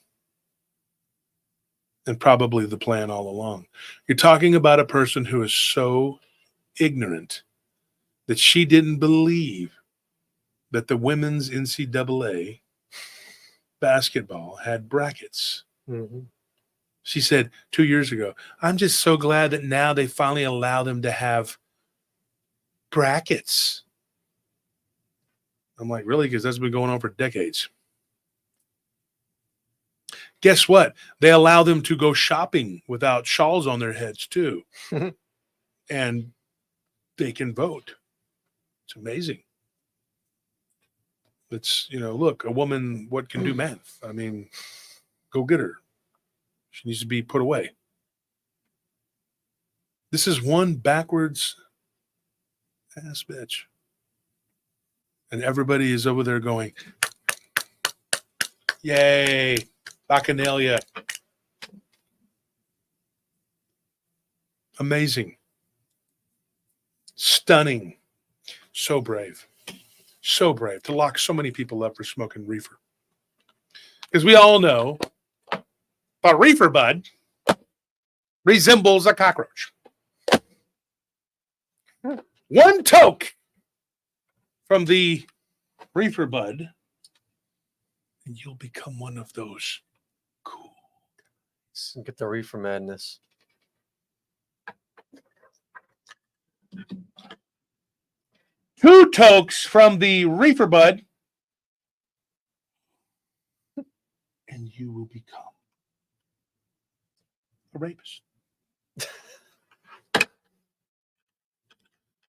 And probably the plan all along. You're talking about a person who is so ignorant that she didn't believe that the women's NCAA basketball had brackets. Mm-hmm. She said 2 years ago, I'm just so glad that now they finally allow them to have brackets. I'm like, really? Because that's been going on for decades. Guess what? They allow them to go shopping without shawls on their heads too. And they can vote. It's amazing. It's, look, a woman, what can do math? I mean, go get her. She needs to be put away. This is one backwards ass bitch. And everybody is over there going, yay, Bacchanalia. Amazing. Stunning. So brave. So brave to lock so many people up for smoking reefer. Because we all know a reefer bud resembles a cockroach. One toke from the reefer bud, and you'll become one of those cool guys. Get the reefer madness. Two tokes from the reefer bud, and you will become a rapist.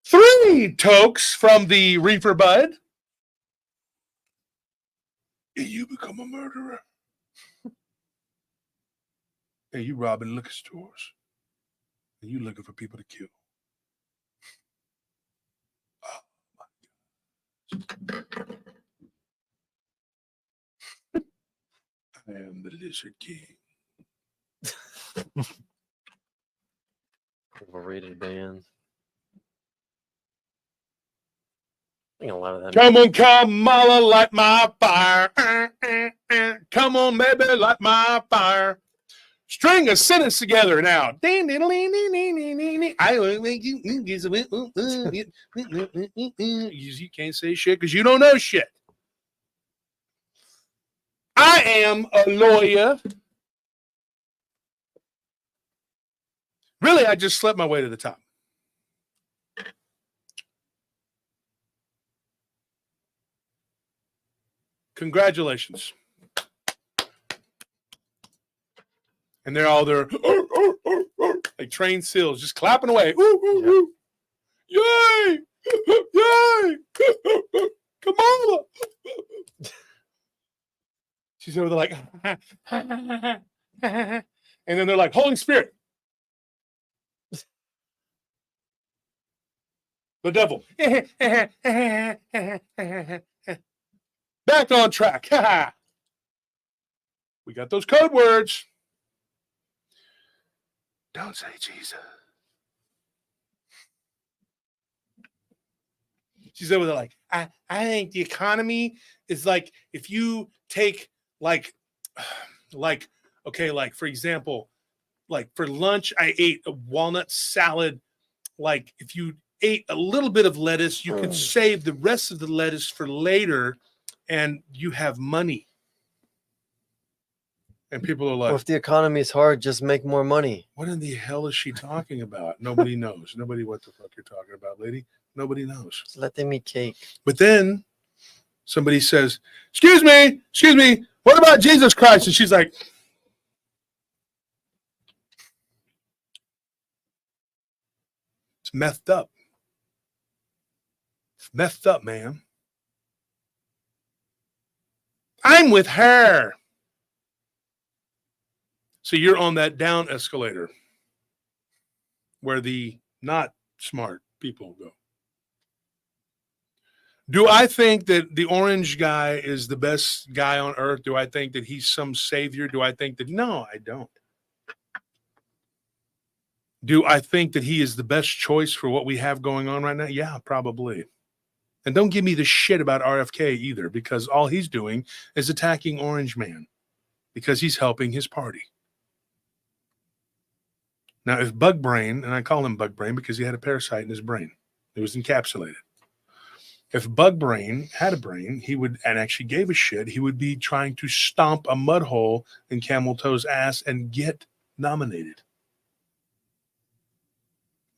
3 tokes from the reefer bud, and you become a murderer. And you robbing liquor stores, and you looking for people to kill. I am the Lizard King. Overrated band. I think a lot of that. Come on, Kamala, light my fire. Come on, baby, light my fire. String a sentence together now. I will make you. You can't say shit because you don't know shit. I am a lawyer. Really, I just slept my way to the top. Congratulations. And they're all there, like trained seals, just clapping away. Ooh. Yay! Yay! Kamala! She's over there like, and then they're like, Holy Spirit. The devil. Back on track. We got those code words. Don't say Jesus. She's over there like, I think the economy is like, if you take like, for example, like for lunch, I ate a walnut salad. Like if you ate a little bit of lettuce, you could save the rest of the lettuce for later, and you have money. And people are like, Well, if the economy is hard, just make more money. what in the hell is she talking about? Nobody knows. Nobody what the fuck you're talking about, lady. Nobody knows. Just let them eat cake. But then somebody says, excuse me, what about Jesus Christ? And she's like, it's messed up. It's messed up, man. I'm with her. So you're on that down escalator where the not smart people go. Do I think that the orange guy is the best guy on earth? Do I think that he's some savior? Do I think that? No, I don't. Do I think that he is the best choice for what we have going on right now? Yeah, probably. And don't give me the shit about RFK either, because all he's doing is attacking Orange Man because he's helping his party. Now, if Bug Brain, and I call him Bug Brain because he had a parasite in his brain, it was encapsulated. If Bug Brain had a brain, he would, and actually gave a shit, he would be trying to stomp a mud hole in Camel Toe's ass and get nominated.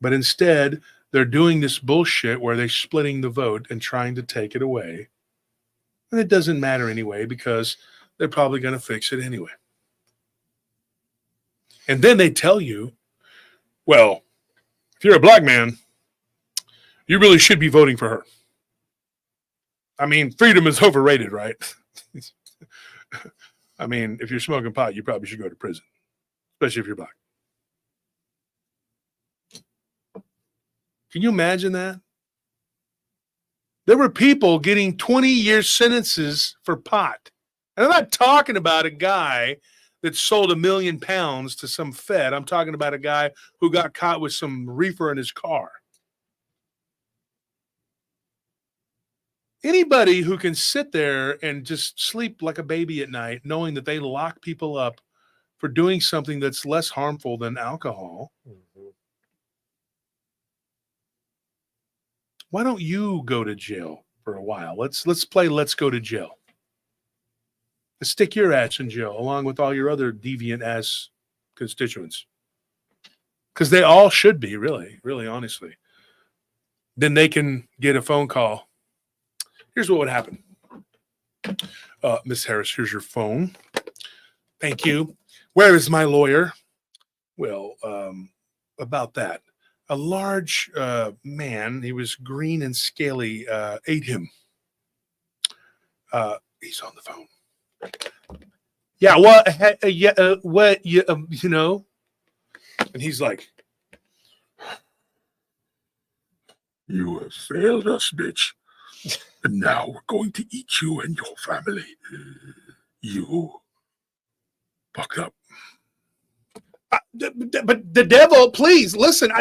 But instead, they're doing this bullshit where they're splitting the vote and trying to take it away. And it doesn't matter anyway because they're probably going to fix it anyway. And then they tell you, well, if you're a black man, you really should be voting for her. I mean, freedom is overrated, right? I mean, if you're smoking pot, you probably should go to prison, especially if you're black. Can you imagine that? There were people getting 20-year sentences for pot. And I'm not talking about a guy that sold 1 million pounds to some Fed. I'm talking about a guy who got caught with some reefer in his car. Anybody who can sit there and just sleep like a baby at night, knowing that they lock people up for doing something that's less harmful than alcohol. Mm-hmm. Why don't you go to jail for a while? Let's play Let's Go to Jail. Let's stick your ass in jail along with all your other deviant ass constituents. Because they all should be, really, really honestly. Then they can get a phone call. Here's what would happen. Miss Harris, here's your phone. Thank you. Where is my lawyer? Well, about that. A large man, he was green and scaly, ate him. He's on the phone. Yeah, well, what, you know? And he's like, you have failed us, bitch. And now we're going to eat you and your family. You fucked up. But the devil, please listen.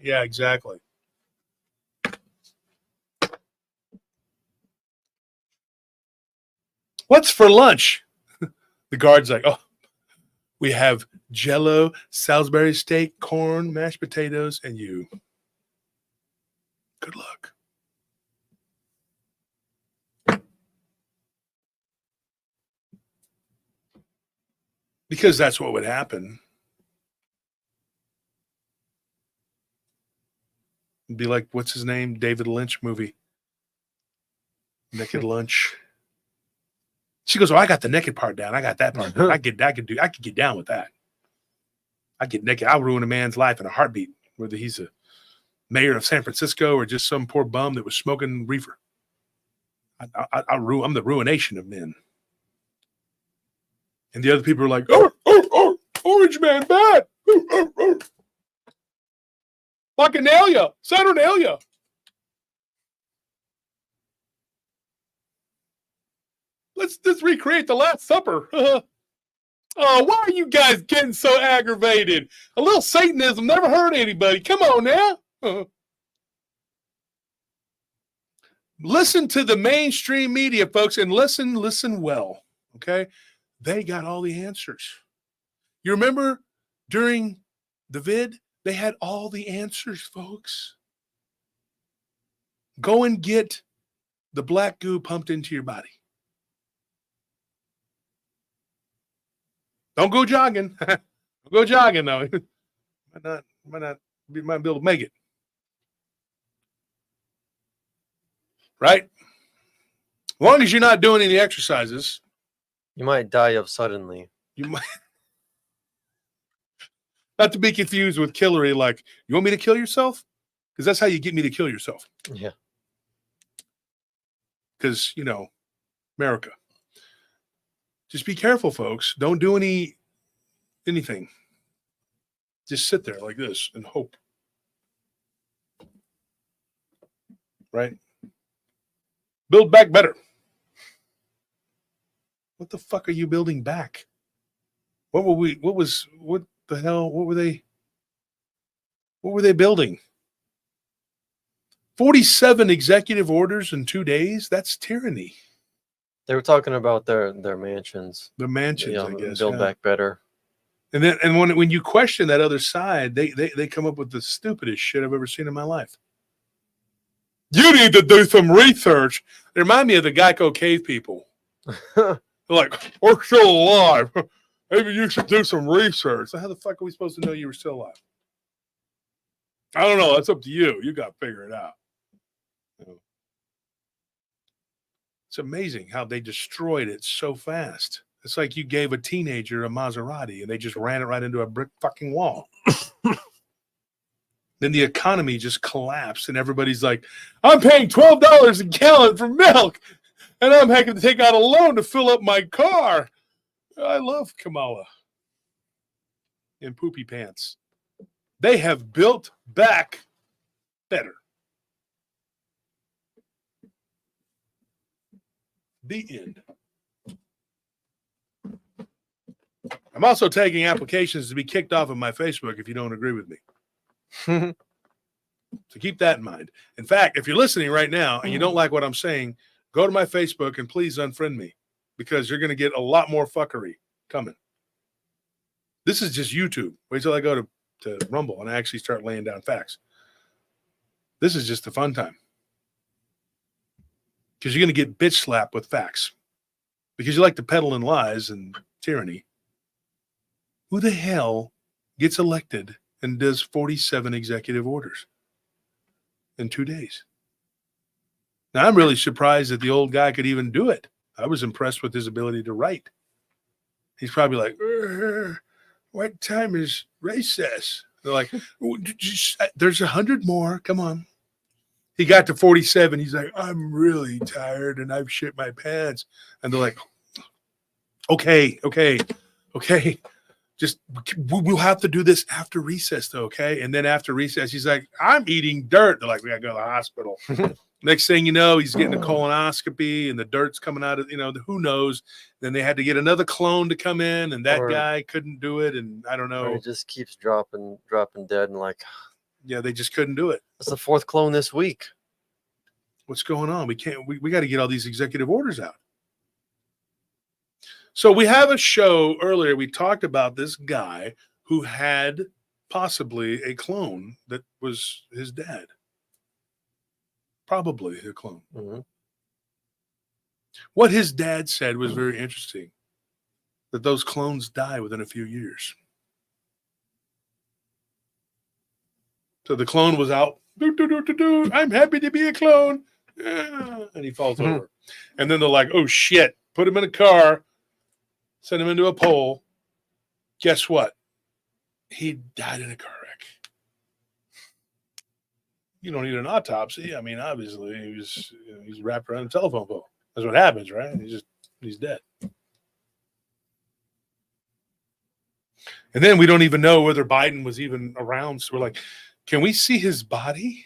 Yeah, exactly. What's for lunch? The guard's like, oh, we have Jell-O, Salisbury steak, corn, mashed potatoes, and you. Good luck. Because that's what would happen. It'd be like, what's his name? David Lynch movie. Naked Lunch. She goes, oh, I got the naked part down. I got that part down. I could get down with that. I get naked. I'll ruin a man's life in a heartbeat, whether he's a mayor of San Francisco or just some poor bum that was smoking reefer. I'm the ruination of men. And the other people are like, oh, Orange Man, bad. Bacchanalia, Saturnalia. Let's just recreate the Last Supper. Oh, why are you guys getting so aggravated? A little Satanism never hurt anybody. Come on now. Listen to the mainstream media, folks, and listen well, okay? They got all the answers. You remember during the vid, they had all the answers, folks. Go and get the black goo pumped into your body. Don't go jogging. Don't go jogging, though. might be able to make it. Right? As long as you're not doing any exercises. You might die of suddenly. You might. Not to be confused with killery, like, you want me to kill yourself? Because that's how you get me to kill yourself. Yeah. Because, America. Just be careful, folks. Don't do anything. Just sit there like this and hope. Right? Build back better. What the fuck are you building back? What the hell? What were they building? 47 executive orders in 2 days? That's tyranny. They were talking about their mansions. The mansions, I guess. Build back better. And then when you question that other side, they come up with the stupidest shit I've ever seen in my life. You need to do some research. They remind me of the Geico cave people. They're like, we're still alive. Maybe you should do some research. So how the fuck are we supposed to know you were still alive? I don't know. That's up to you. You got to figure it out. It's amazing how they destroyed it so fast. It's like you gave a teenager a Maserati and they just ran it right into a brick fucking wall. Then the economy just collapsed and everybody's like, I'm paying $12 a gallon for milk and I'm having to take out a loan to fill up my car. I love Kamala in poopy pants. They have built back better. The end. I'm also taking applications to be kicked off of my Facebook if you don't agree with me. So keep that in mind. In fact, if you're listening right now and you don't like what I'm saying, go to my Facebook and please unfriend me because you're going to get a lot more fuckery coming. This is just YouTube. Wait till I go to Rumble and I actually start laying down facts. This is just the fun time. Because you're going to get bitch slapped with facts. Because you like to peddle in lies and tyranny. Who the hell gets elected and does 47 executive orders in 2 days? Now, I'm really surprised that the old guy could even do it. I was impressed with his ability to write. He's probably like, what time is recess? They're like, there's 100 more. Come on. He got to 47. He's like, I'm really tired and I've shit my pants. And they're like, okay. Just, we'll have to do this after recess, though, okay? And then after recess, he's like, I'm eating dirt. They're like, we got to go to the hospital. Next thing you know, he's getting a colonoscopy and the dirt's coming out of, who knows. Then they had to get another clone to come in and that guy couldn't do it. And I don't know. It just keeps dropping dead and like. Yeah, they just couldn't do it. It's the fourth clone this week. What's going on? We got to get all these executive orders out. So we have a show earlier. We talked about this guy who had possibly a clone that was his dad. Probably a clone. Mm-hmm. What his dad said was very interesting. That those clones die within a few years. So the clone was out. I'm happy to be a clone. And he falls over. And then they're like, oh, shit. Put him in a car. Send him into a pole. Guess what? He died in a car wreck. You don't need an autopsy. I mean, obviously, he's wrapped around a telephone pole. That's what happens, right? He's dead. And then we don't even know whether Biden was even around. So we're like, can we see his body?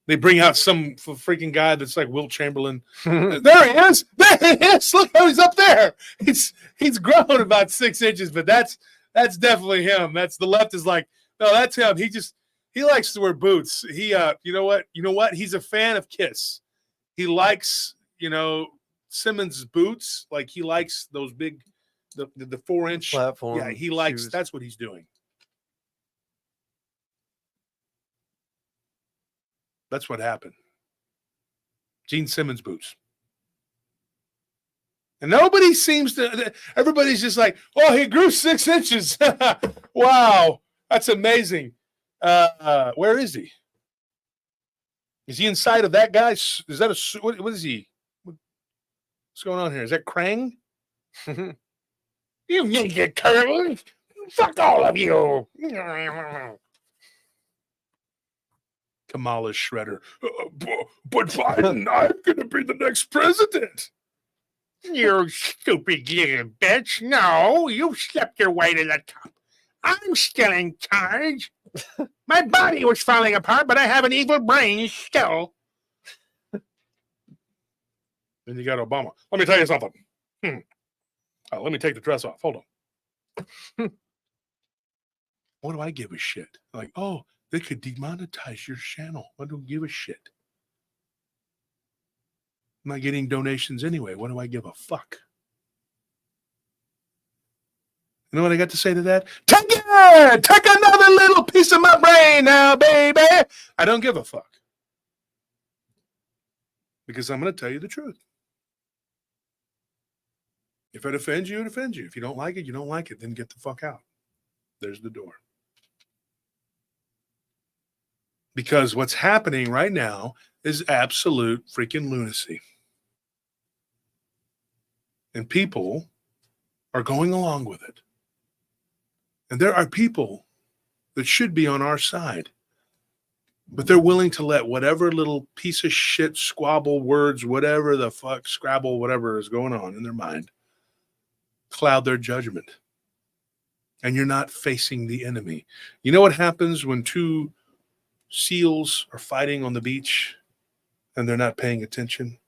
They bring out some freaking guy that's like Wilt Chamberlain. There he is. There he is. Look how he's up there. He's grown about 6 inches, but that's definitely him. That's the left is like, no, that's him. He likes to wear boots. You know what? He's a fan of Kiss. He likes, Simmons boots. Like he likes those big, the 4-inch platform. Yeah, he likes. Shoes. That's what he's doing. That's what happened. Gene Simmons boots. And nobody seems to, everybody's just like, oh, he grew 6 inches. Wow, that's amazing. Where is he? Is he inside of that guy? Is that a, what is he? What's going on here? Is that Krang? You ninja turtles. Fuck all of you. Kamala Shredder. But Biden, I'm going to be the next president. You stupid little bitch. No, you slept your way to the top. I'm still in charge. My body was falling apart, but I have an evil brain still. Then you got Obama. Let me tell you something. Oh, let me take the dress off. Hold on. What do I give a shit? Like, oh, they could demonetize your channel. I don't give a shit. I'm not getting donations anyway. What do I give a fuck? You know what I got to say to that? Take it! Take another little piece of my brain now, baby. I don't give a fuck. Because I'm going to tell you the truth. If it offends you, it offends you. If you don't like it, you don't like it. Then get the fuck out. There's the door. Because what's happening right now is absolute freaking lunacy. And people are going along with it. And there are people that should be on our side. But they're willing to let whatever little piece of shit, squabble, words, whatever the fuck, scrabble, whatever is going on in their mind, cloud their judgment. And you're not facing the enemy. You know what happens when two seals are fighting on the beach and they're not paying attention?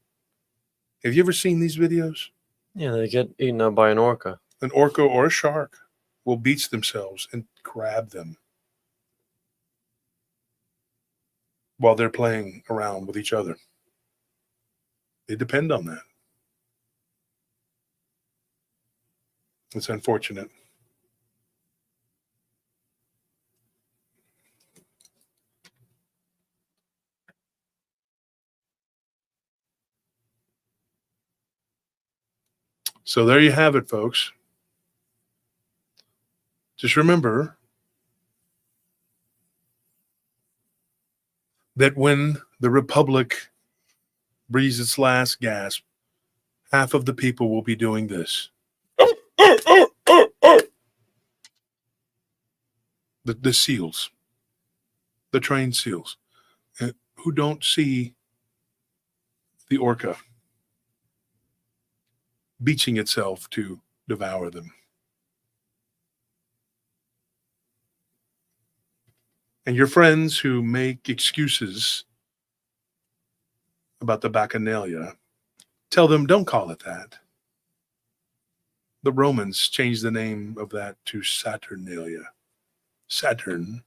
Have you ever seen these videos? Yeah, they get eaten up by an orca. An orca or a shark will beach themselves and grab them while they're playing around with each other. They depend on that. It's unfortunate. So there you have it, folks. Just remember that when the Republic breathes its last gasp, half of the people will be doing this. The seals, the trained seals, who don't see the orca beaching itself to devour them. And your friends who make excuses about the Bacchanalia, tell them, don't call it that. The Romans changed the name of that to Saturnalia. Saturn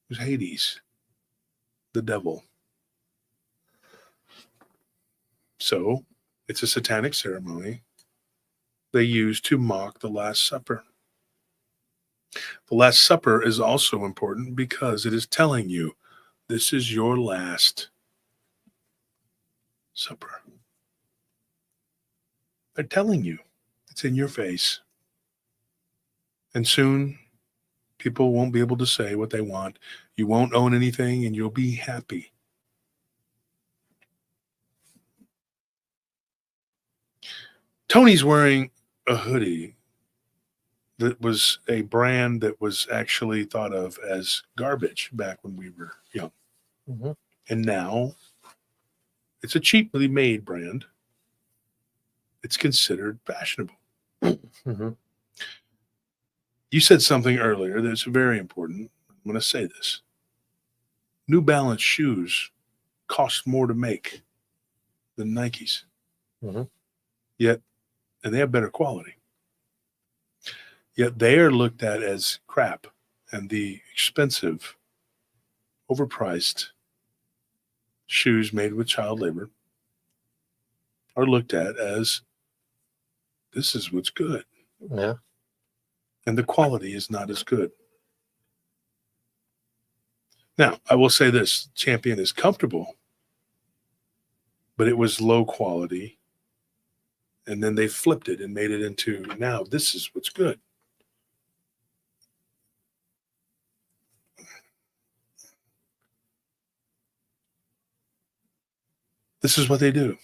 was Hades, the devil. So it's a satanic ceremony they use to mock the Last Supper. The Last Supper is also important because it is telling you this is your last supper. They're telling you. It's in your face. And soon, people won't be able to say what they want. You won't own anything, and you'll be happy. Tony's wearing a hoodie that was a brand that was actually thought of as garbage back when we were young. Mm-hmm. And now it's a cheaply made brand. It's considered fashionable. Mm-hmm. You said something earlier that's very important. I'm going to say this. New Balance shoes cost more to make than Nikes. Mm-hmm. Yet, and they have better quality. Yet they are looked at as crap, and the expensive, overpriced shoes made with child labor are looked at as this is what's good. Yeah. And the quality is not as good. Now, I will say this, Champion is comfortable, but it was low quality. And then they flipped it and made it into, now this is what's good. This is what they do.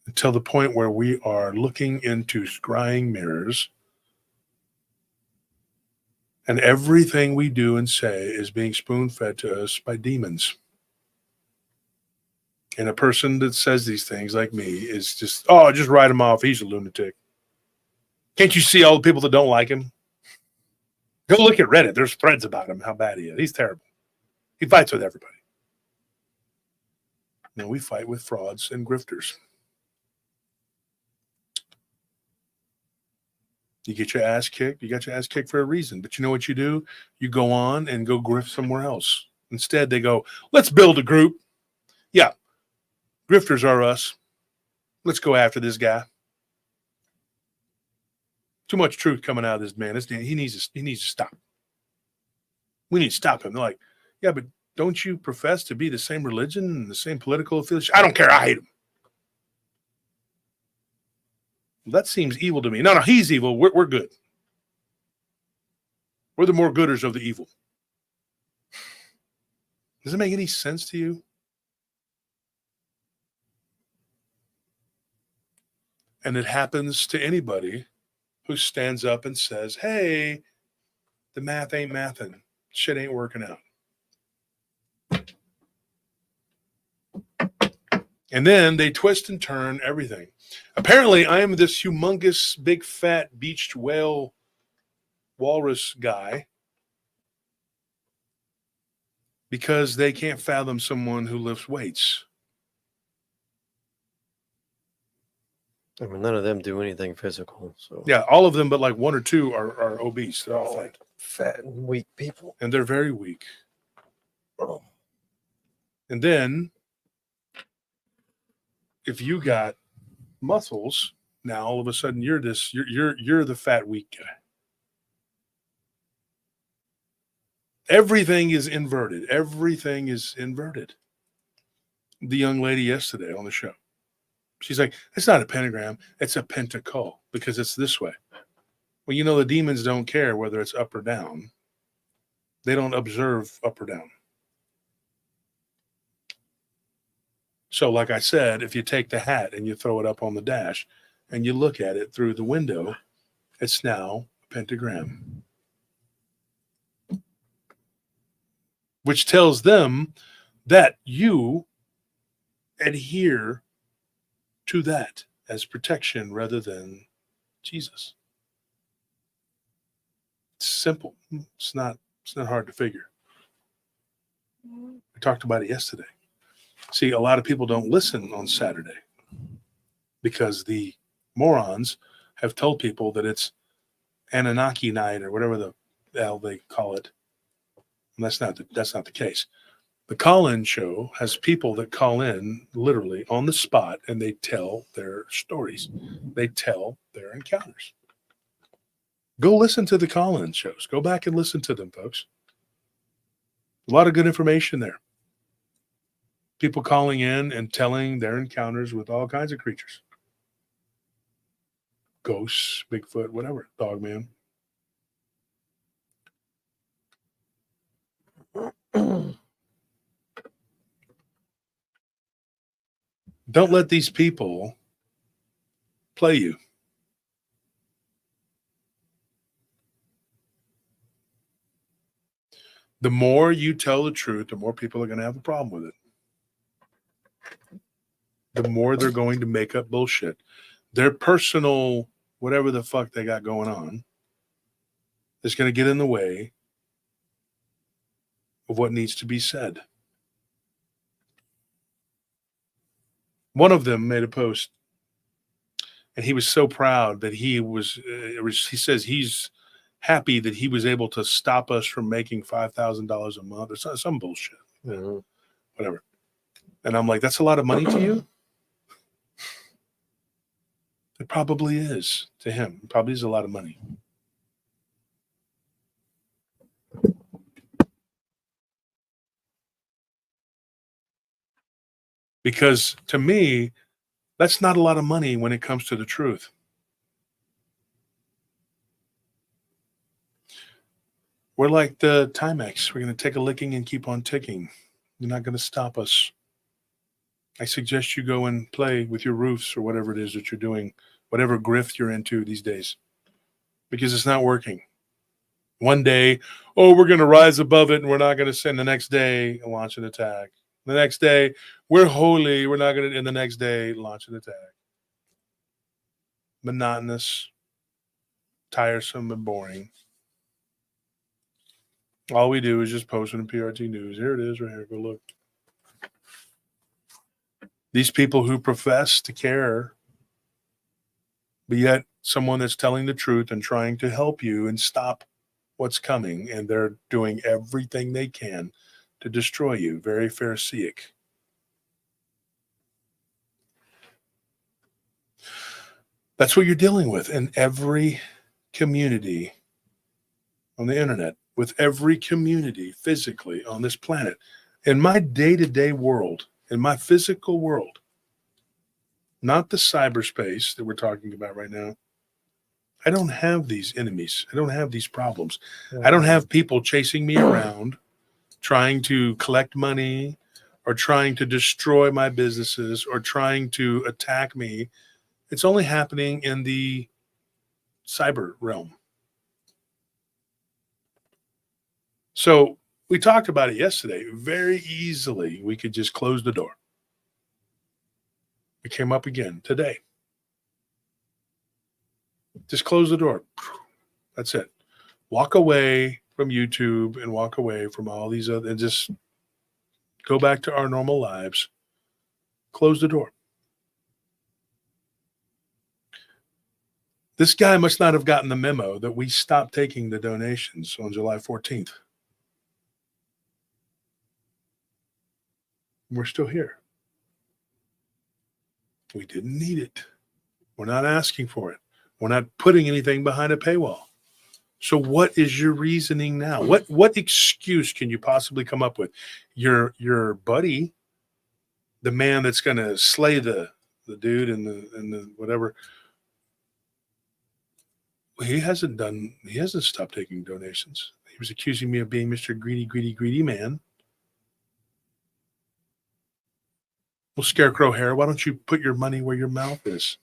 Until the point where we are looking into scrying mirrors and everything we do and say is being spoon-fed to us by demons. And a person that says these things like me is just, oh, just write him off. He's a lunatic. Can't you see all the people that don't like him? Go look at Reddit. There's threads about him, how bad he is. He's terrible. He fights with everybody. No, we fight with frauds and grifters. You get your ass kicked. You got your ass kicked for a reason. But you know what you do? You go on and go grift somewhere else. Instead, they go, let's build a group. Yeah, grifters are us. Let's go after this guy. Too much truth coming out of this man. He needs to stop. We need to stop him. They're like, yeah, but don't you profess to be the same religion and the same political affiliation? I don't care. I hate him. That seems evil to me. No, he's evil. We're good. We're the more gooders of the evil. Does it make any sense to you? And it happens to anybody who stands up and says, hey, the math ain't mathing. Shit ain't working out. And then they twist and turn everything. Apparently, I am this humongous, big, fat, beached whale walrus guy because they can't fathom someone who lifts weights. I mean, none of them do anything physical. So Yeah, all of them, but like one or two are obese. They're all fat. Fat and weak people. And they're very weak. Oh. And then, if you got muscles, now all of a sudden you're the fat, weak guy. Everything is inverted. Everything is inverted. The young lady yesterday on the show, she's like, it's not a pentagram, it's a pentacle because it's this way. Well, you know, the demons don't care whether it's up or down. They don't observe up or down. So like I said, if you take the hat and you throw it up on the dash and you look at it through the window, it's now a pentagram. Which tells them that you adhere to that as protection rather than Jesus. It's simple. It's not hard to figure. We talked about it yesterday. See, a lot of people don't listen on Saturday because the morons have told people that it's Anunnaki night or whatever the hell they call it. And that's not the case. The call-in show has people that call in literally on the spot and they tell their stories. They tell their encounters. Go listen to the call-in shows. Go back and listen to them, folks. A lot of good information there. People calling in and telling their encounters with all kinds of creatures. Ghosts, Bigfoot, whatever, Dogman. Don't let these people play you. The more you tell the truth, the more people are going to have a problem with it. The more they're going to make up bullshit. Their personal, whatever the fuck they got going on, is going to get in the way of what needs to be said. One of them made a post, and he was so proud that he says he's happy that he was able to stop us from making $5,000 a month or some bullshit. Mm-hmm. Whatever. And I'm like, that's a lot of money to you? It probably is to him. It probably is a lot of money. Because to me, that's not a lot of money when it comes to the truth. We're like the Timex. We're going to take a licking and keep on ticking. You're not going to stop us. I suggest you go and play with your roofs or whatever it is that you're doing, whatever grift you're into these days, because it's not working. One day, oh, we're going to rise above it and we're not going to send. The next day, launch an attack. The next day, we're holy. We're not going to. And the next day, launch an attack. Monotonous, tiresome, and boring. All we do is just post it in PRT News. Here it is right here. Go look. These people who profess to care, but yet someone that's telling the truth and trying to help you and stop what's coming, and they're doing everything they can to destroy you. Very Pharisaic. That's what you're dealing with in every community on the internet, with every community physically on this planet. In my day-to-day world, in my physical world, not the cyberspace that we're talking about right now, I don't have these enemies. I don't have these problems. I don't have people chasing me around, trying to collect money or trying to destroy my businesses or trying to attack me. It's only happening in the cyber realm. So we talked about it yesterday. Very easily, we could just close the door. It came up again today. Just close the door. That's it. Walk away from YouTube and walk away from all these other, and just go back to our normal lives. Close the door. This guy must not have gotten the memo that we stopped taking the donations on July 14th. We're still here. We didn't need it. We're not asking for it. We're not putting anything behind a paywall. So what is your reasoning now? What excuse can you possibly come up with? Your buddy, the man that's going to slay the dude and the whatever, he hasn't stopped taking donations. He was accusing me of being Mr. Greedy man. Well, Scarecrow Hair, why don't you put your money where your mouth is?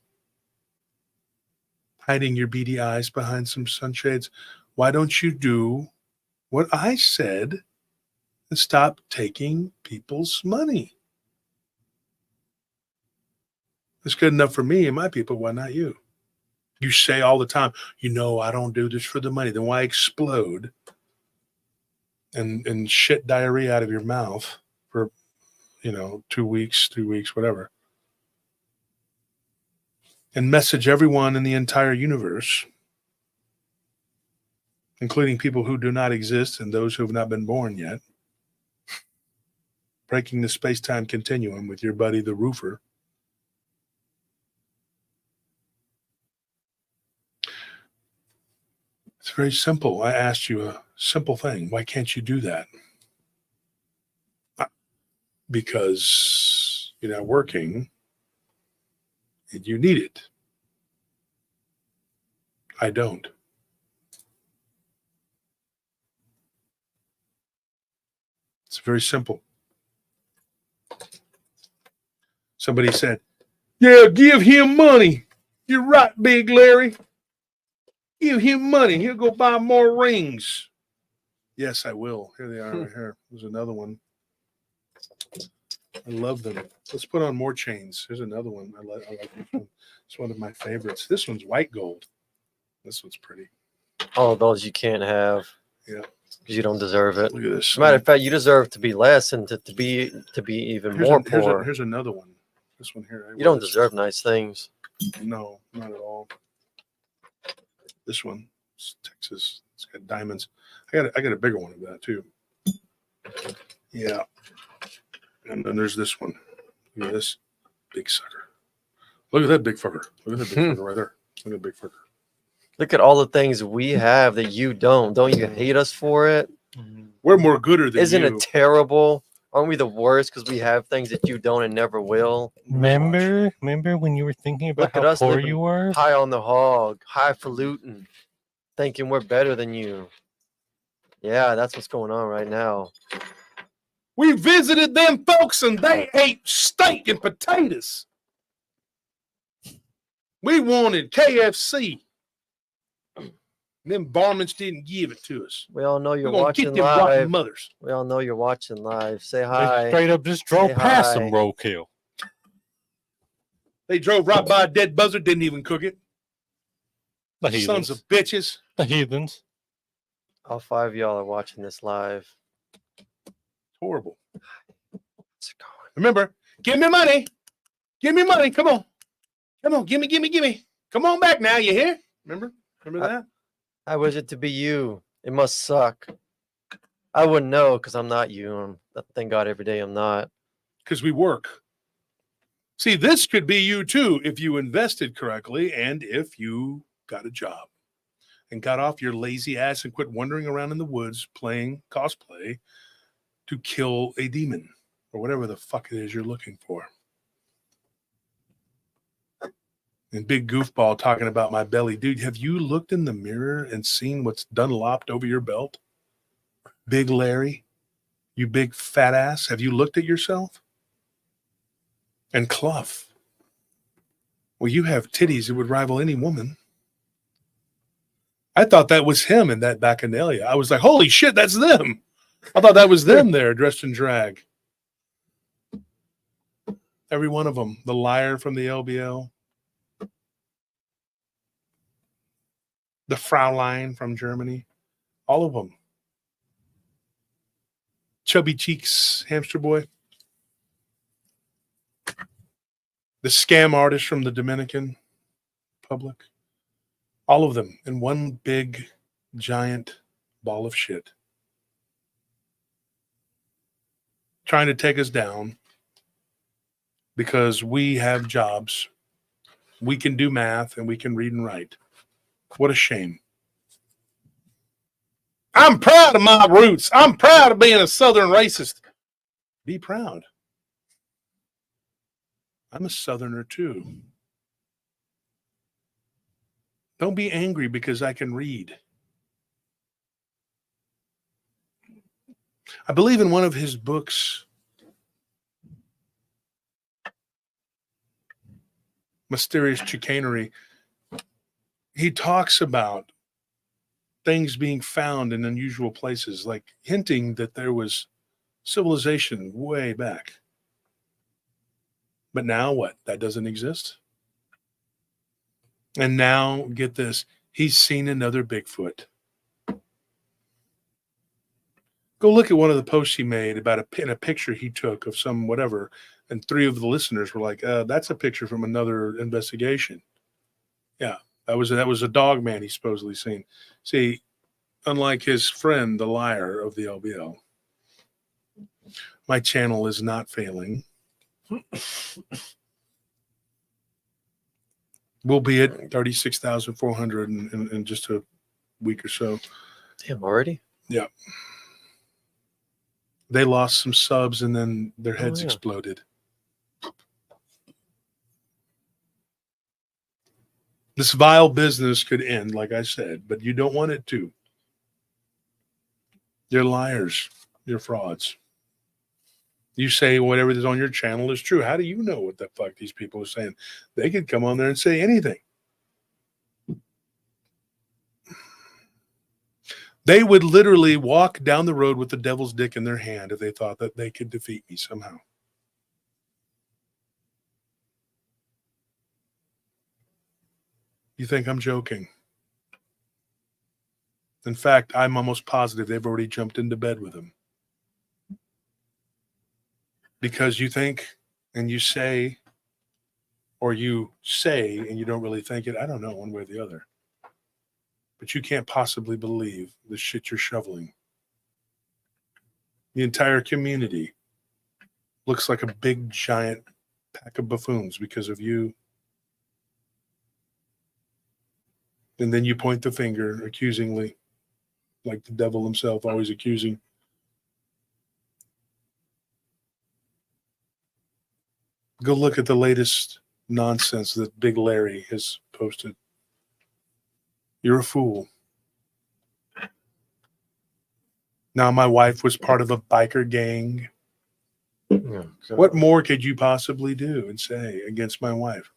Hiding your beady eyes behind some sunshades. Why don't you do what I said and stop taking people's money? It's good enough for me and my people. Why not you? You say all the time, I don't do this for the money. Then why explode and shit diarrhea out of your mouth for 2 weeks, 3 weeks, whatever, and message everyone in the entire universe, including people who do not exist and those who have not been born yet, breaking the space-time continuum with your buddy, the roofer. It's very simple. I asked you a simple thing. Why can't you do that? Because you're not working and you need it. I don't. It's very simple. Somebody said, yeah, give him money. You're right, Big Larry. Give him money. He'll go buy more rings. Yes, I will. Here they are right here. There's another one. I love them. Let's put on more chains. Here's another one. I like this one. It's one of my favorites. This one's white gold. This one's pretty. All of those you can't have. Yeah. Because you don't deserve it. Look at this. As a matter of fact, you deserve to be less and to be even more poor. Here's another one. This one here. You don't deserve nice things. No, not at all. This one. It's Texas. It's got diamonds. I got a bigger one of that too. Yeah. And then there's this one. Look at this big sucker. Look at that big fucker. Look at that big fucker right there. Look at that big fucker. Look at all the things we have that you don't. Don't you hate us for it? We're more gooder than Isn't you. it terrible? Aren't we the worst because we have things that you don't and never will? Remember when you were thinking about Look at how us poor living you were? high on the hog, highfalutin, thinking we're better than you. Yeah, that's what's going on right now. We visited them folks and they ate steak and potatoes. We wanted KFC. Them varmints didn't give it to us. We all know you're We're gonna watching get them rotten live. mothers. We all know you're watching live. Say They hi. straight up just drove Say past hi. them roadkill. They drove right by a dead buzzard, didn't even cook it. The heathens. Sons of bitches. The heathens. All 5 of y'all are watching this live. Horrible. How's it going? Remember, give me money. Give me money. Come on. Come on. Give me. Come on back now. You hear? Remember that? I wish it to be you. It must suck. I wouldn't know because I'm not you. Thank God every day I'm not. Because we work. See, this could be you too if you invested correctly and if you got a job and got off your lazy ass and quit wandering around in the woods playing cosplay to kill a demon or whatever the fuck it is you're looking for. And big goofball talking about my belly. Dude, have you looked in the mirror and seen what's dunlopped over your belt? Big Larry, you big fat ass. Have you looked at yourself? And Clough. Well, you have titties that would rival any woman. I thought that was him in that bacchanalia. I was like, holy shit, that's them. I thought that was them there dressed in drag. Every one of them. The liar from the LBL. The Fraulein from Germany. All of them. Chubby Cheeks, Hamster Boy. The scam artist from the Dominican Republic. All of them in one big, giant ball of shit. Trying to take us down because we have jobs. We can do math and we can read and write. What a shame. I'm proud of my roots. I'm proud of being a Southern racist. Be proud. I'm a Southerner too. Don't be angry because I can read. I believe in one of his books, Mysterious Chicanery, he talks about things being found in unusual places, like hinting that there was civilization way back. But now what? That doesn't exist? And now, get this, he's seen another Bigfoot. Go look at one of the posts he made about a picture he took of some whatever, and 3 of the listeners were like, that's a picture from another investigation. Yeah, that was a Dogman he's supposedly seen. See, unlike his friend, the liar of the LBL, my channel is not failing. We'll be at 36,400 in just a week or so. Damn, already? Yeah. They lost some subs and then their heads exploded. This vile business could end, like I said, but you don't want it to. You're liars. You're frauds. You say whatever is on your channel is true. How do you know what the fuck these people are saying? They could come on there and say anything. They would literally walk down the road with the devil's dick in their hand if they thought that they could defeat me somehow. You think I'm joking? In fact, I'm almost positive they've already jumped into bed with him. Because you think and you say, or you say and you don't really think it. I don't know, one way or the other. But you can't possibly believe the shit you're shoveling. The entire community looks like a big, giant pack of buffoons because of you. And then you point the finger accusingly, like the devil himself, always accusing. Go look at the latest nonsense that Big Larry has posted. You're a fool. Now, my wife was part of a biker gang. Yeah, so- What more could you possibly do and say against my wife?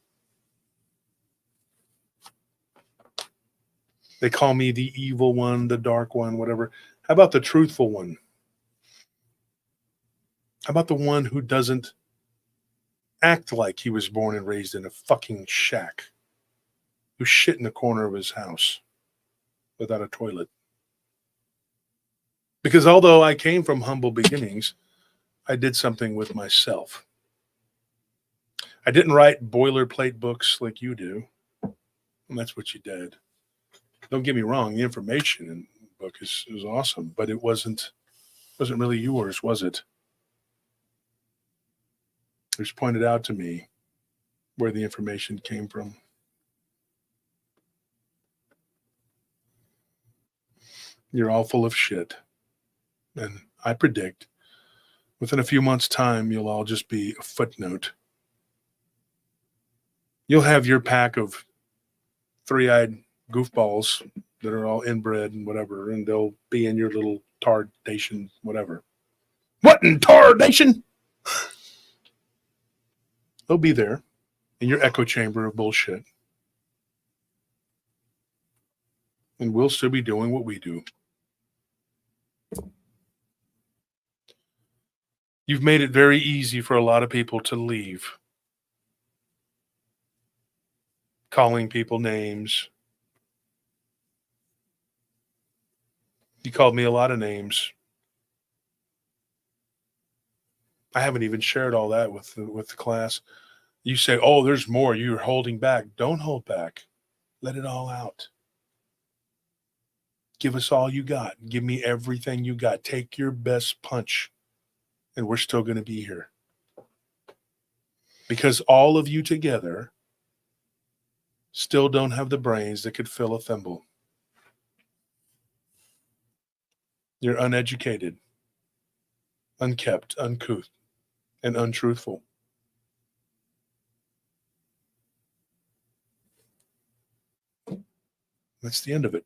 They call me the evil one, the dark one, whatever. How about the truthful one? How about the one who doesn't act like he was born and raised in a fucking shack, who shit in the corner of his house without a toilet? Because although I came from humble beginnings, I did something with myself. I didn't write boilerplate books like you do, and that's what you did. Don't get me wrong, the information in the book is awesome, but it wasn't really yours, was it? It was pointed out to me where the information came from. You're all full of shit. And I predict within a few months' time, you'll all just be a footnote. You'll have your pack of three-eyed goofballs that are all inbred and whatever, and they'll be in your little Tard Nation, whatever. What in Tard Nation? They'll be there in your echo chamber of bullshit. And we'll still be doing what we do. You've made it very easy for a lot of people to leave. Calling people names. You called me a lot of names. I haven't even shared all that with the class. You say, oh, there's more. You're holding back. Don't hold back. Let it all out. Give us all you got. Give me everything you got. Take your best punch. And we're still going to be here. Because all of you together still don't have the brains that could fill a thimble. You're uneducated, unkept, uncouth, and untruthful. That's the end of it.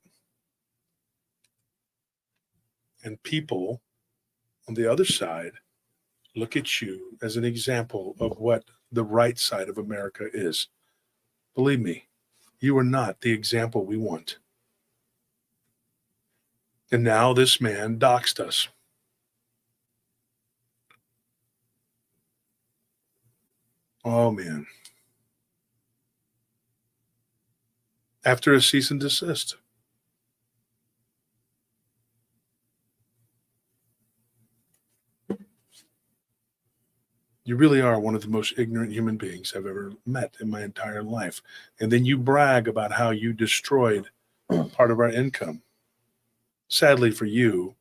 And people on the other side look at you as an example of what the right side of America is. Believe me, you are not the example we want. And now this man doxed us. Oh, man. After a cease and desist. You really are one of the most ignorant human beings I've ever met in my entire life. And then you brag about how you destroyed part of our income. Sadly for you,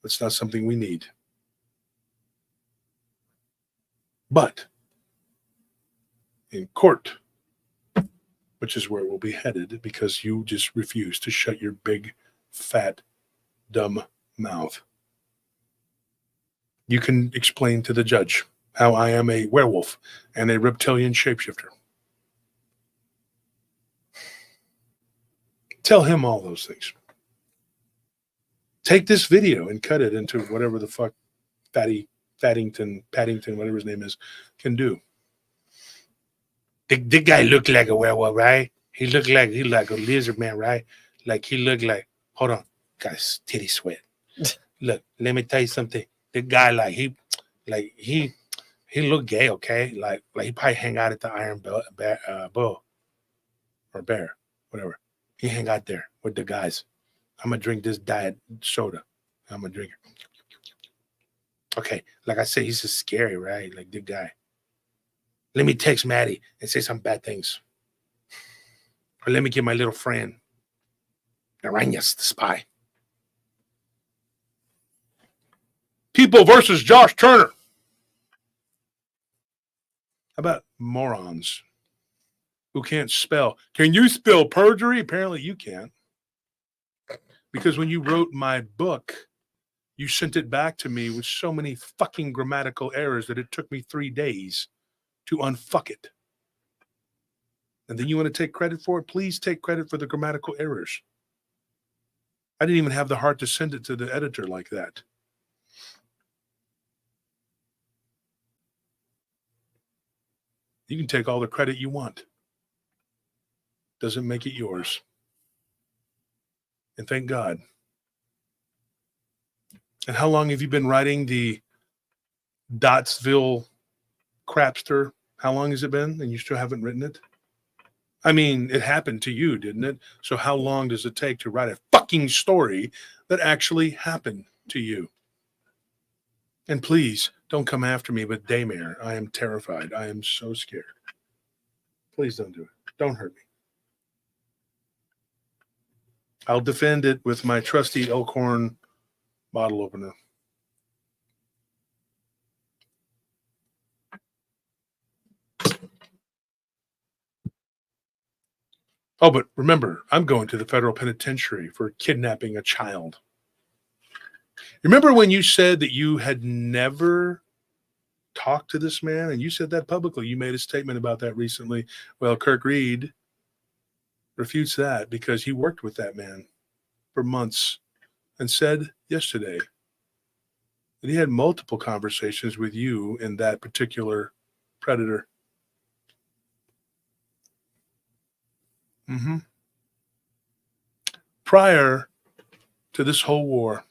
that's not something we need. But in court, which is where we'll be headed because you just refuse to shut your big, fat, dumb mouth, you can explain to the judge how I am a werewolf and a reptilian shapeshifter. Tell him all those things. Take this video and cut it into whatever the fuck Paddington, whatever his name is, can do. The guy looked like a werewolf, right? He looked like a lizard man, right? Like he looked like, hold on, guys, titty sweat. Look, let me tell you something. The guy, he looked gay, okay? Like he probably hang out at the Iron Bull or Bear, whatever. He hang out there with the guys. I'm gonna drink this diet soda. I'm gonna drink it. Okay, like I said, he's just scary, right? Like the guy. Let me text Maddie and say some bad things. Or let me get my little friend, Arañas, the spy. People versus Josh Turner. How about morons who can't spell? Can you spell perjury? Apparently you can't. Because when you wrote my book, you sent it back to me with so many fucking grammatical errors that it took me 3 days to unfuck it. And then you want to take credit for it? Please take credit for the grammatical errors. I didn't even have the heart to send it to the editor like that. You can take all the credit you want. Doesn't make it yours. And thank God. And how long have you been writing the Dotsville crapster? How long has it been? And you still haven't written it? I mean, it happened to you, didn't it? So how long does it take to write a fucking story that actually happened to you? And please don't come after me with daymare. I am terrified. I am so scared. Please don't do it. Don't hurt me. I'll defend it with my trusty Elkhorn bottle opener. Oh, but remember, I'm going to the federal penitentiary for kidnapping a child. Remember when you said that you had never talked to this man? And you said that publicly. You made a statement about that recently. Well, Kirk Reed refutes that because he worked with that man for months and said yesterday that he had multiple conversations with you and that particular predator. Mm-hmm. Prior to this whole war.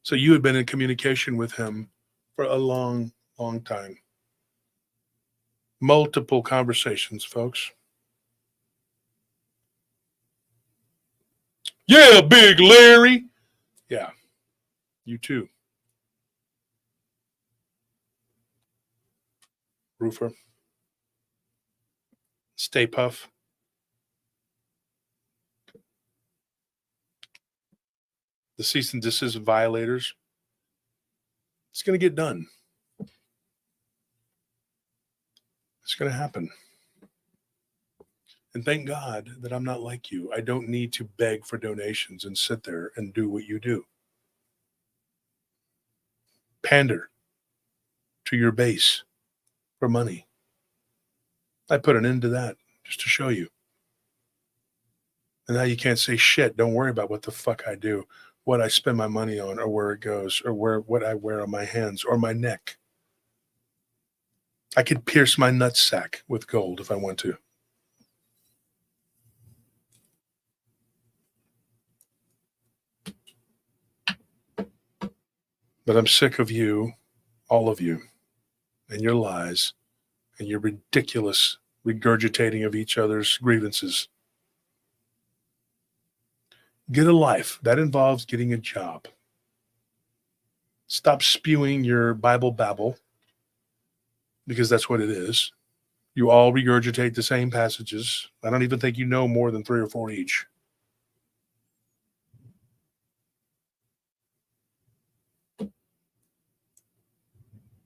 So you had been in communication with him for a long, long time. Multiple conversations, folks. Yeah, Big Larry. Yeah, you too. Roofer. Stay Puff. The cease and desist violators. It's going to get done. It's going to happen. And thank God that I'm not like you. I don't need to beg for donations and sit there and do what you do. Pander to your base for money. I put an end to that just to show you. And now you can't say shit. Don't worry about what the fuck I do, what I spend my money on, or where it goes, or what I wear on my hands or my neck. I could pierce my nutsack with gold if I want to. But I'm sick of you, all of you, and your lies, and your ridiculous regurgitating of each other's grievances. Get a life. That involves getting a job. Stop spewing your Bible babble, because that's what it is. You all regurgitate the same passages. I don't even think you know more than 3 or 4 each.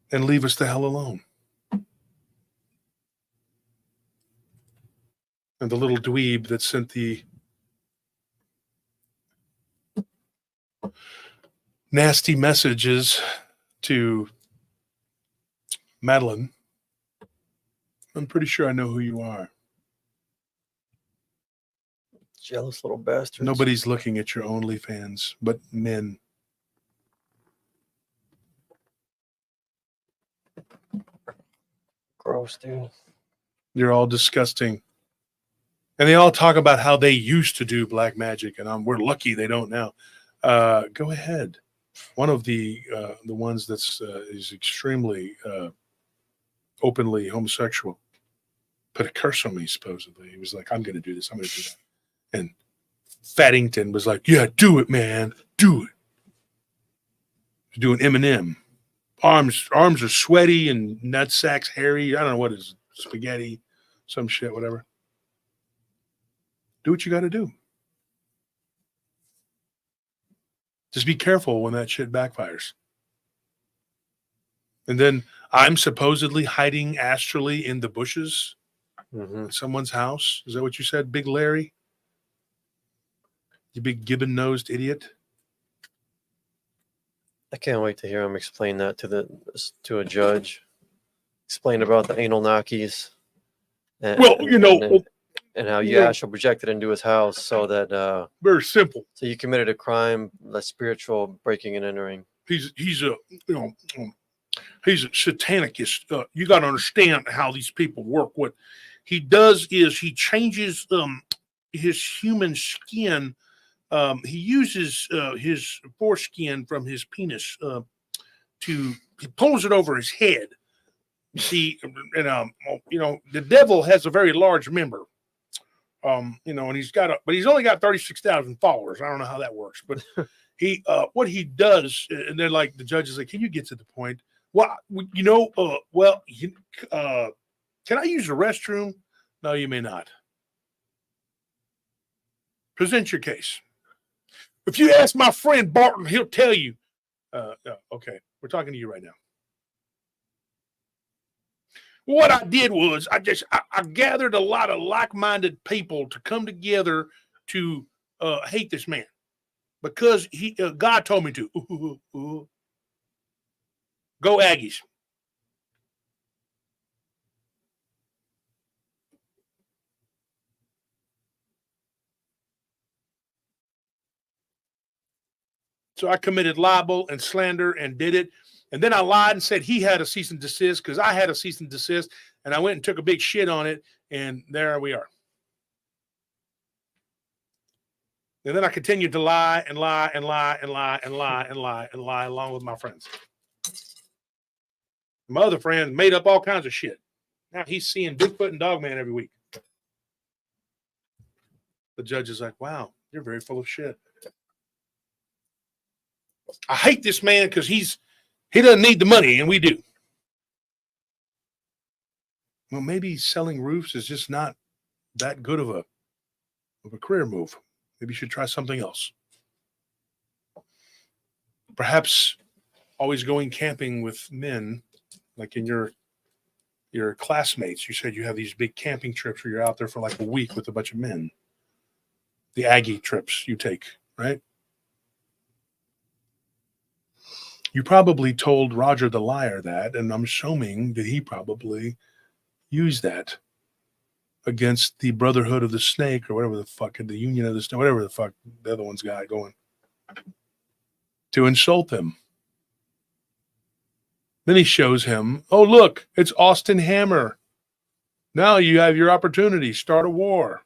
And leave us the hell alone. And the little dweeb that sent the nasty messages to Madeline, I'm pretty sure I know who you are. Jealous little bastards. Nobody's looking at your OnlyFans but men. Gross, dude. You're all disgusting. And they all talk about how they used to do black magic, and we're lucky they don't now. Go ahead. One of the ones that's is extremely openly homosexual put a curse on me, supposedly. He was like, I'm going to do this. I'm going to do that. And Faddington was like, yeah, do it, man. Do it. He's doing Eminem. Arms are sweaty and nutsacks hairy. I don't know what is spaghetti, some shit, whatever. Do what you got to do. Just be careful when that shit backfires. And then I'm supposedly hiding astrally in the bushes in someone's house. Is that what you said, Big Larry? You big gibbon-nosed idiot. I can't wait to hear him explain that to a judge. explain about the Anunnakis. And, Well, you know, and how you yeah. astral projected into his house so that very simple. so you committed a crime, the spiritual breaking and entering. He's a he's a satanicist. You got to understand how these people work. What he does is he changes his human skin. He uses his foreskin from his penis he pulls it over his head. See, and you know, the devil has a very large member. You know, and but he's only got 36,000 followers. I don't know how that works, but what he does, and then like the judge is like, can you get to the point? Well, you know, can I use the restroom? No, you may not. Present your case. If you ask my friend Barton, he'll tell you. Okay, we're talking to you right now. What I did was I gathered a lot of like-minded people to come together to hate this man because God told me to. Go Aggies. So I committed libel and slander and did it. And then I lied and said he had a cease and desist because I had a cease and desist. And I went and took a big shit on it. And there we are. And then I continued to lie and lie and lie and lie and lie and lie and lie along with my friends. My other friends made up all kinds of shit. Now he's seeing Bigfoot and Dogman every week. The judge is like, wow, you're very full of shit. I hate this man because he doesn't need the money, and we do. Well, maybe selling roofs is just not that good of a career move. Maybe you should try something else. Perhaps always going camping with men, like in your classmates. You said you have these big camping trips where you're out there for like a week with a bunch of men. The Aggie trips you take, right? You probably told Roger the Liar that, and I'm assuming that he probably used that against the Brotherhood of the Snake or whatever the fuck, the Union of the Snake, whatever the fuck the other one's got going, to insult them. Then he shows him, oh, look, it's Austin Hammer. Now you have your opportunity. Start a war.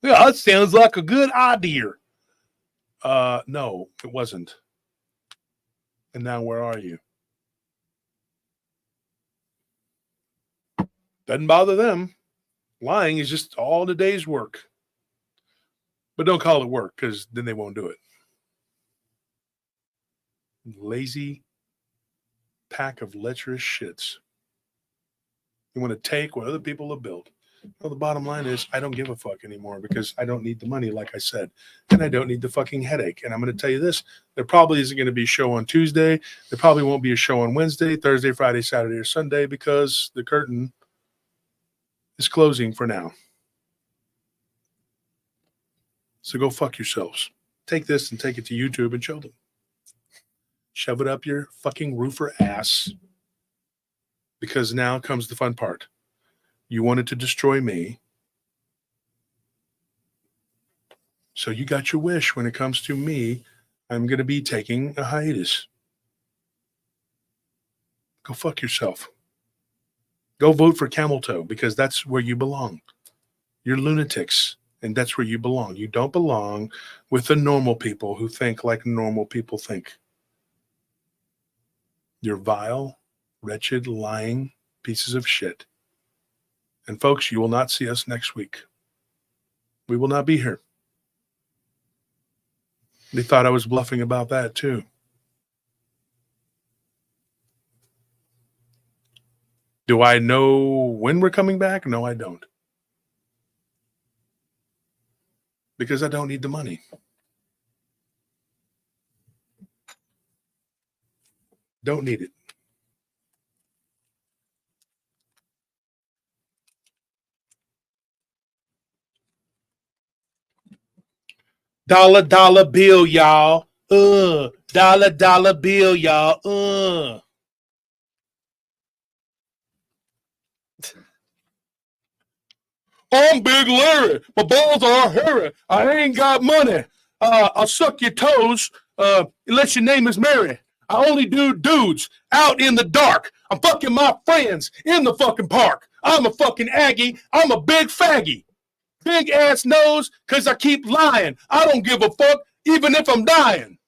Yeah, that sounds like a good idea. No, it wasn't. And now where are you? Doesn't bother them. Lying is just all the day's work. But don't call it work because then they won't do it. Lazy pack of lecherous shits. You want to take what other people have built. Well, the bottom line is I don't give a fuck anymore because I don't need the money, like I said, and I don't need the fucking headache. And I'm going to tell you this, there probably isn't going to be a show on Tuesday. There probably won't be a show on Wednesday, Thursday, Friday, Saturday, or Sunday because the curtain is closing for now. So go fuck yourselves. Take this and take it to YouTube and show them. Shove it up your fucking roofer ass because now comes the fun part. You wanted to destroy me. So you got your wish. When it comes to me, I'm going to be taking a hiatus. Go fuck yourself. Go vote for Camel Toe because that's where you belong. You're lunatics, and that's where you belong. You don't belong with the normal people who think like normal people think. You're vile, wretched, lying pieces of shit. And folks, you will not see us next week. We will not be here. They thought I was bluffing about that too. Do I know when we're coming back? No, I don't. Because I don't need the money. Don't need it. Dollar bill, y'all. Dollar bill, y'all. I'm Big Larry. My balls are hairy. I ain't got money. I'll suck your toes unless your name is Mary. I only do dudes out in the dark. I'm fucking my friends in the fucking park. I'm a fucking Aggie. I'm a big faggy. Big ass nose because I keep lying. I don't give a fuck even if I'm dying.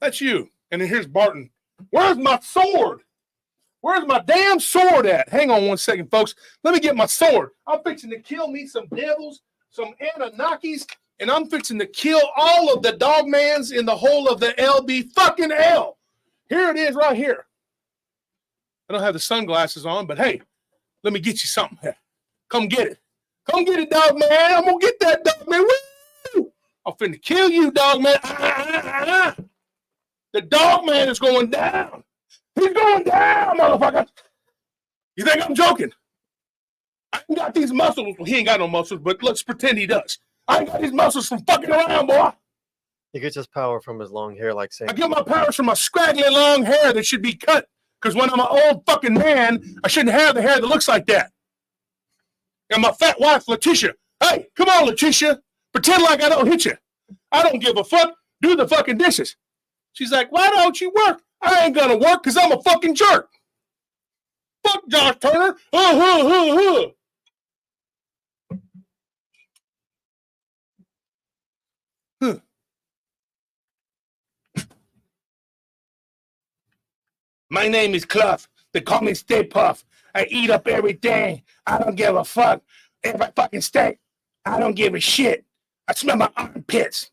That's you. And then here's Barton. Where's my sword? Where's my damn sword at? Hang on 1 second, folks. Let me get my sword. I'm fixing to kill me some devils, some Anunnakis, and I'm fixing to kill all of the dogmans in the whole of the LB fucking L. Here it is right here. I don't have the sunglasses on, but hey, let me get you something. Come get it. Come get it, dog man. I'm going to get that dog man. Woo! I'm finna kill you, dog man. The dog man is going down. He's going down, motherfucker. You think I'm joking? I ain't got these muscles. Well, he ain't got no muscles, but let's pretend he does. I ain't got these muscles from fucking around, boy. He gets his power from his long hair, like saying. I get my powers from my scraggly long hair that should be cut. Because when I'm an old fucking man, I shouldn't have the hair that looks like that. And my fat wife, Letitia. Hey, come on, Letitia. Pretend like I don't hit you. I don't give a fuck. Do the fucking dishes. She's like, why don't you work? I ain't gonna work because I'm a fucking jerk. Fuck Josh Turner. My name is Clough. They call me Stay Puff. I eat up everything. I don't give a fuck. If I fucking stay, I don't give a shit. I smell my armpits.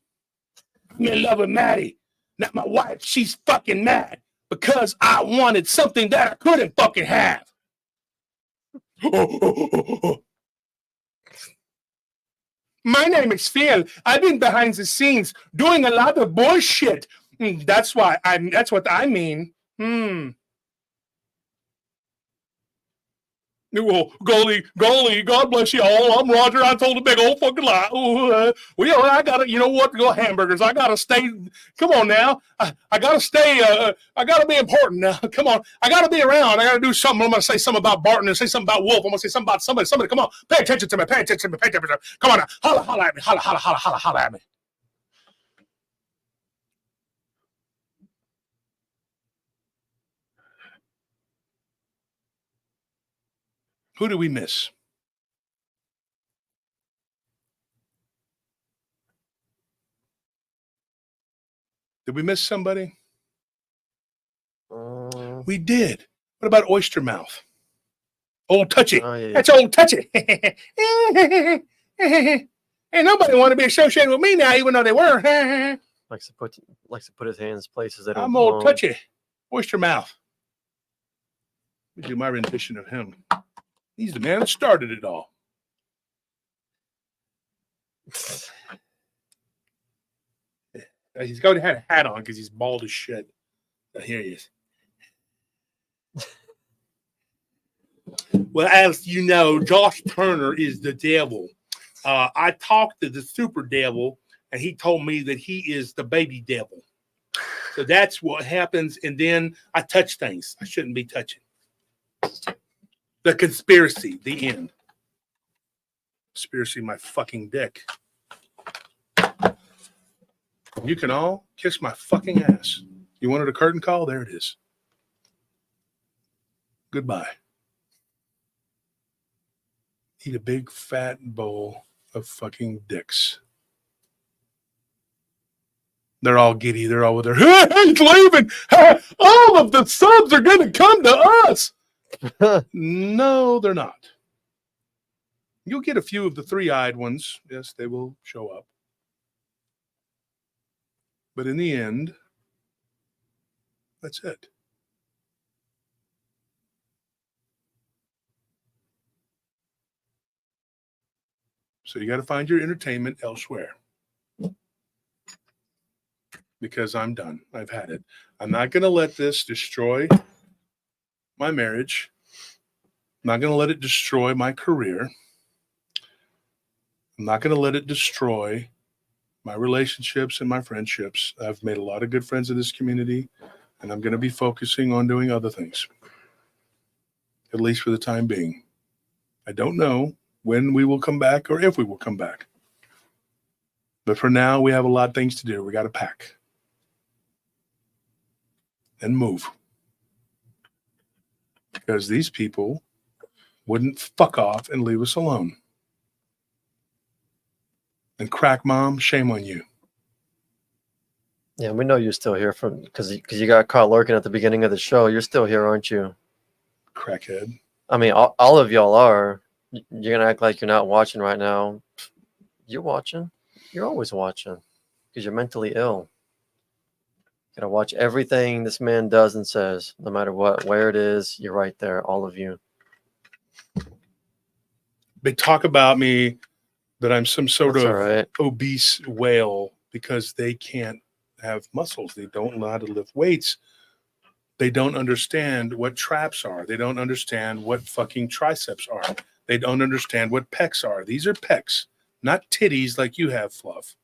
I'm in love with Maddie. Not my wife. She's fucking mad because I wanted something that I couldn't fucking have. My name is Phil. I've been behind the scenes doing a lot of bullshit. That's what I mean. Well, golly, God bless you all. I'm Roger. I told a big old fucking lie. Well, I gotta, you know what? Go hamburgers. I gotta stay. Come on now. I gotta stay. I gotta be important now. Come on. I gotta be around. I gotta do something. I'm gonna say something about Barton and say something about Wolf. I'm gonna say something about somebody. Somebody, come on. Pay attention to me. Pay attention to me. Pay attention to me. Come on now. Holla at me. Holla at me. Who did we miss? Did we miss somebody? We did. What about Oyster Mouth? Old Touchy. Oh, yeah. That's Old Touchy. Ain't nobody want to be associated with me now, even though they were. likes to put his hands places that I'm Old Touchy. Oyster Mouth. Let me do my rendition of him. He's the man that started it all. He's got to have a hat on because he's bald as shit. Here he is. Well, as you know, Josh Turner is the devil. I talked to the super devil, and he told me that he is the baby devil. So that's what happens. And then I touch things I shouldn't be touching. The conspiracy, the end. Conspiracy, my fucking dick. You can all kiss my fucking ass. You wanted a curtain call? There it is. Goodbye. Eat a big fat bowl of fucking dicks. They're all giddy. They're all with their, hey, he's leaving. All of the subs are going to come to us. No, they're not. You'll get a few of the three-eyed ones. Yes, they will show up. But in the end, that's it. So you got to find your entertainment elsewhere. Because I'm done. I've had it. I'm not going to let this destroy my marriage. I'm not going to let it destroy my career. I'm not going to let it destroy my relationships and my friendships. I've made a lot of good friends in this community, and I'm going to be focusing on doing other things. at least for the time being. I don't know when we will come back or if we will come back. But for now, we have a lot of things to do. We got to pack and move. Because these people wouldn't fuck off and leave us alone. And Crack Mom, shame on you. Yeah, we know you're still here because you got caught lurking at the beginning of the show. You're still here, aren't you? Crackhead. I mean, all of y'all are. You're going to act like you're not watching right now. You're watching. You're always watching because you're mentally ill. You got to watch everything this man does and says, no matter what, where it is, you're right there, all of you. They talk about me that I'm some sort That's of all right. obese whale because they can't have muscles. They don't know how to lift weights. They don't understand what traps are. They don't understand what fucking triceps are. They don't understand what pecs are. These are pecs, not titties like you have, Fluff.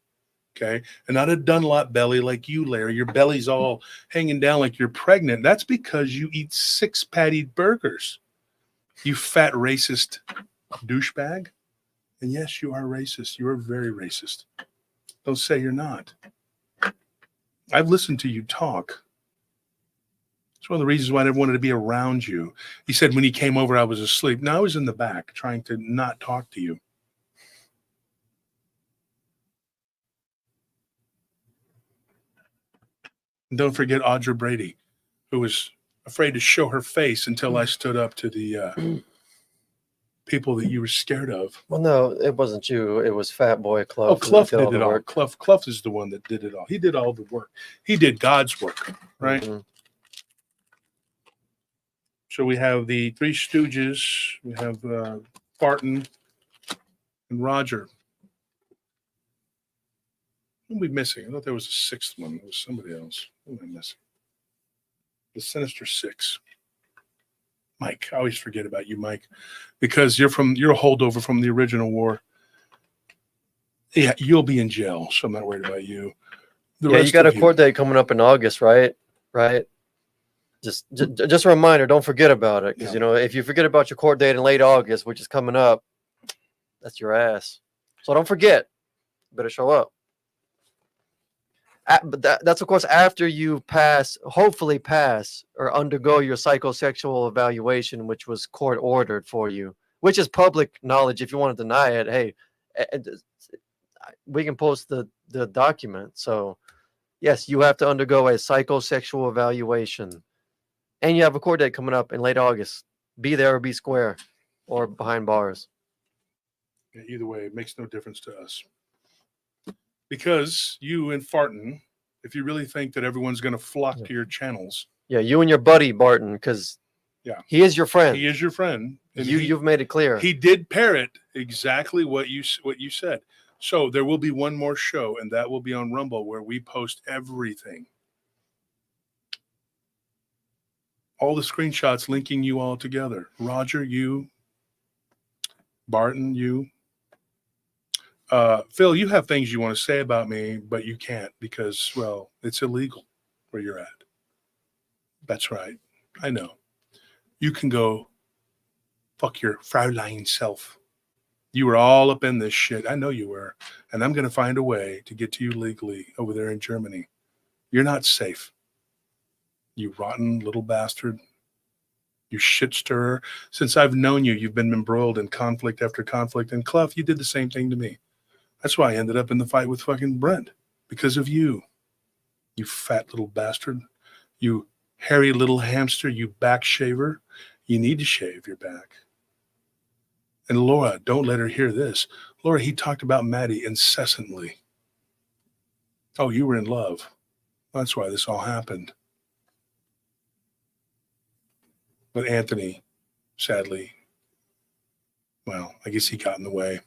Okay? And not a Dunlop belly like you, Larry. Your belly's all hanging down like you're pregnant. That's because you eat 6-patty burgers. You fat racist douchebag. And yes, you are racist. You are very racist. Don't say you're not. I've listened to you talk. It's one of the reasons why I never wanted to be around you. He said when he came over, I was asleep. No, I was in the back trying to not talk to you. And don't forget Audra Brady, who was afraid to show her face until I stood up to the people that you were scared of. Well, no, it wasn't you. It was Fat Boy Cluff. Oh, Cluff did did it all. work. Cluff is the one that did it all. He did all the work. He did God's work, right? Mm-hmm. So we have the Three Stooges. We have Barton and Roger. Who are we missing? I thought there was a sixth one. It was somebody else. Who am I missing? The Sinister Six. Mike. I always forget about you, Mike, because you're a holdover from the original war. Yeah, you'll be in jail, so I'm not worried about you. Yeah, you got a court date coming up in August, right? Right. Just a reminder, don't forget about it. Because, if you forget about your court date in late August, which is coming up, that's your ass. So don't forget. You better show up. But that's, of course, after you hopefully pass or undergo your psychosexual evaluation, which was court ordered for you, which is public knowledge. If you want to deny it, hey, we can post the document. So, yes, you have to undergo a psychosexual evaluation. And you have a court date coming up in late August. Be there or be square or behind bars. Yeah, either way, it makes no difference to us. Because you and Farton, if you really think that everyone's going to flock to your channels. Yeah, you and your buddy, Barton, because he is your friend. He is your friend. And you've made it clear. He did parrot exactly what you said. So there will be one more show, and that will be on Rumble, where we post everything. All the screenshots linking you all together. Roger, you. Barton, you. Phil, you have things you want to say about me, but you can't because, well, it's illegal where you're at. That's right. I know. You can go fuck your Fraulein self. You were all up in this shit. I know you were. And I'm going to find a way to get to you legally over there in Germany. You're not safe. You rotten little bastard. You shit stirrer. Since I've known you, you've been embroiled in conflict after conflict. And Clough, you did the same thing to me. That's why I ended up in the fight with fucking Brent. Because of you. You fat little bastard. You hairy little hamster. You back shaver. You need to shave your back. And Laura, don't let her hear this. Laura, he talked about Maddie incessantly. Oh, you were in love. That's why this all happened. But Anthony, sadly, well, I guess he got in the way.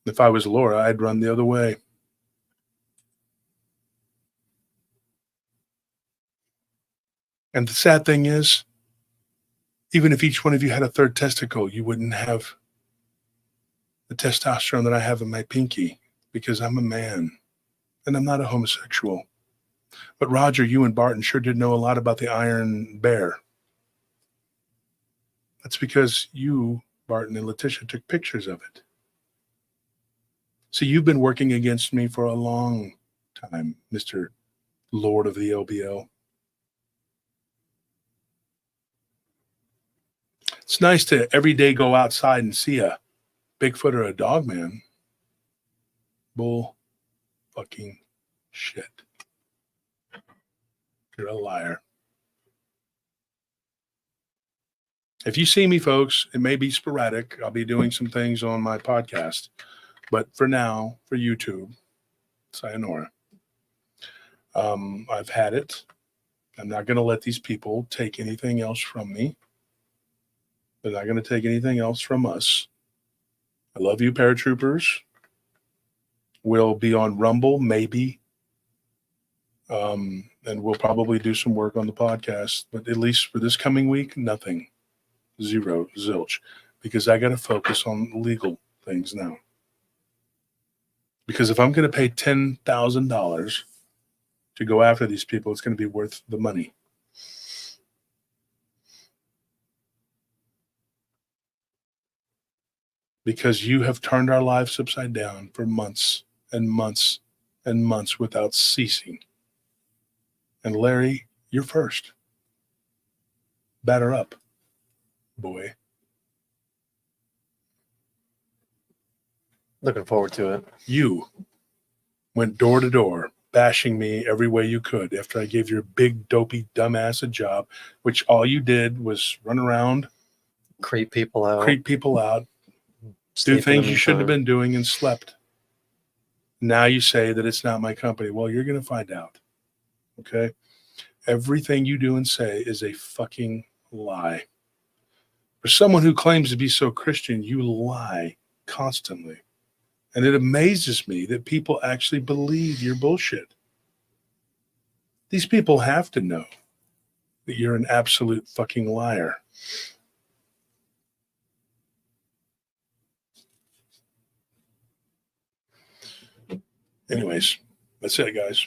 If I was Laura, I'd run the other way. And the sad thing is, even if each one of you had a third testicle, you wouldn't have the testosterone that I have in my pinky because I'm a man and I'm not a homosexual. But Roger, you and Barton sure did know a lot about the Iron Bear. That's because you, Barton and Letitia, took pictures of it. So you've been working against me for a long time, Mr. Lord of the LBL. It's nice to every day go outside and see a Bigfoot or a Dogman. Bull fucking shit. You're a liar. If you see me, folks, it may be sporadic. I'll be doing some things on my podcast. But for now, for YouTube, sayonara. I've had it. I'm not going to let these people take anything else from me. They're not going to take anything else from us. I love you, paratroopers. We'll be on Rumble, maybe. And we'll probably do some work on the podcast. But at least for this coming week, nothing. Zero, zilch. Because I got to focus on legal things now. Because if I'm going to pay $10,000 to go after these people, it's going to be worth the money. Because you have turned our lives upside down for months and months and months without ceasing. And Larry, you're first. Batter up, boy. Looking forward to it. You went door to door, bashing me every way you could after I gave your big, dopey, dumbass a job, which all you did was run around, Creep people out. do things you shouldn't have been doing, and slept. Now you say that it's not my company. Well, you're going to find out. Okay? Everything you do and say is a fucking lie. For someone who claims to be so Christian, you lie constantly. And it amazes me that people actually believe your bullshit. These people have to know that you're an absolute fucking liar. Anyways, that's it, guys.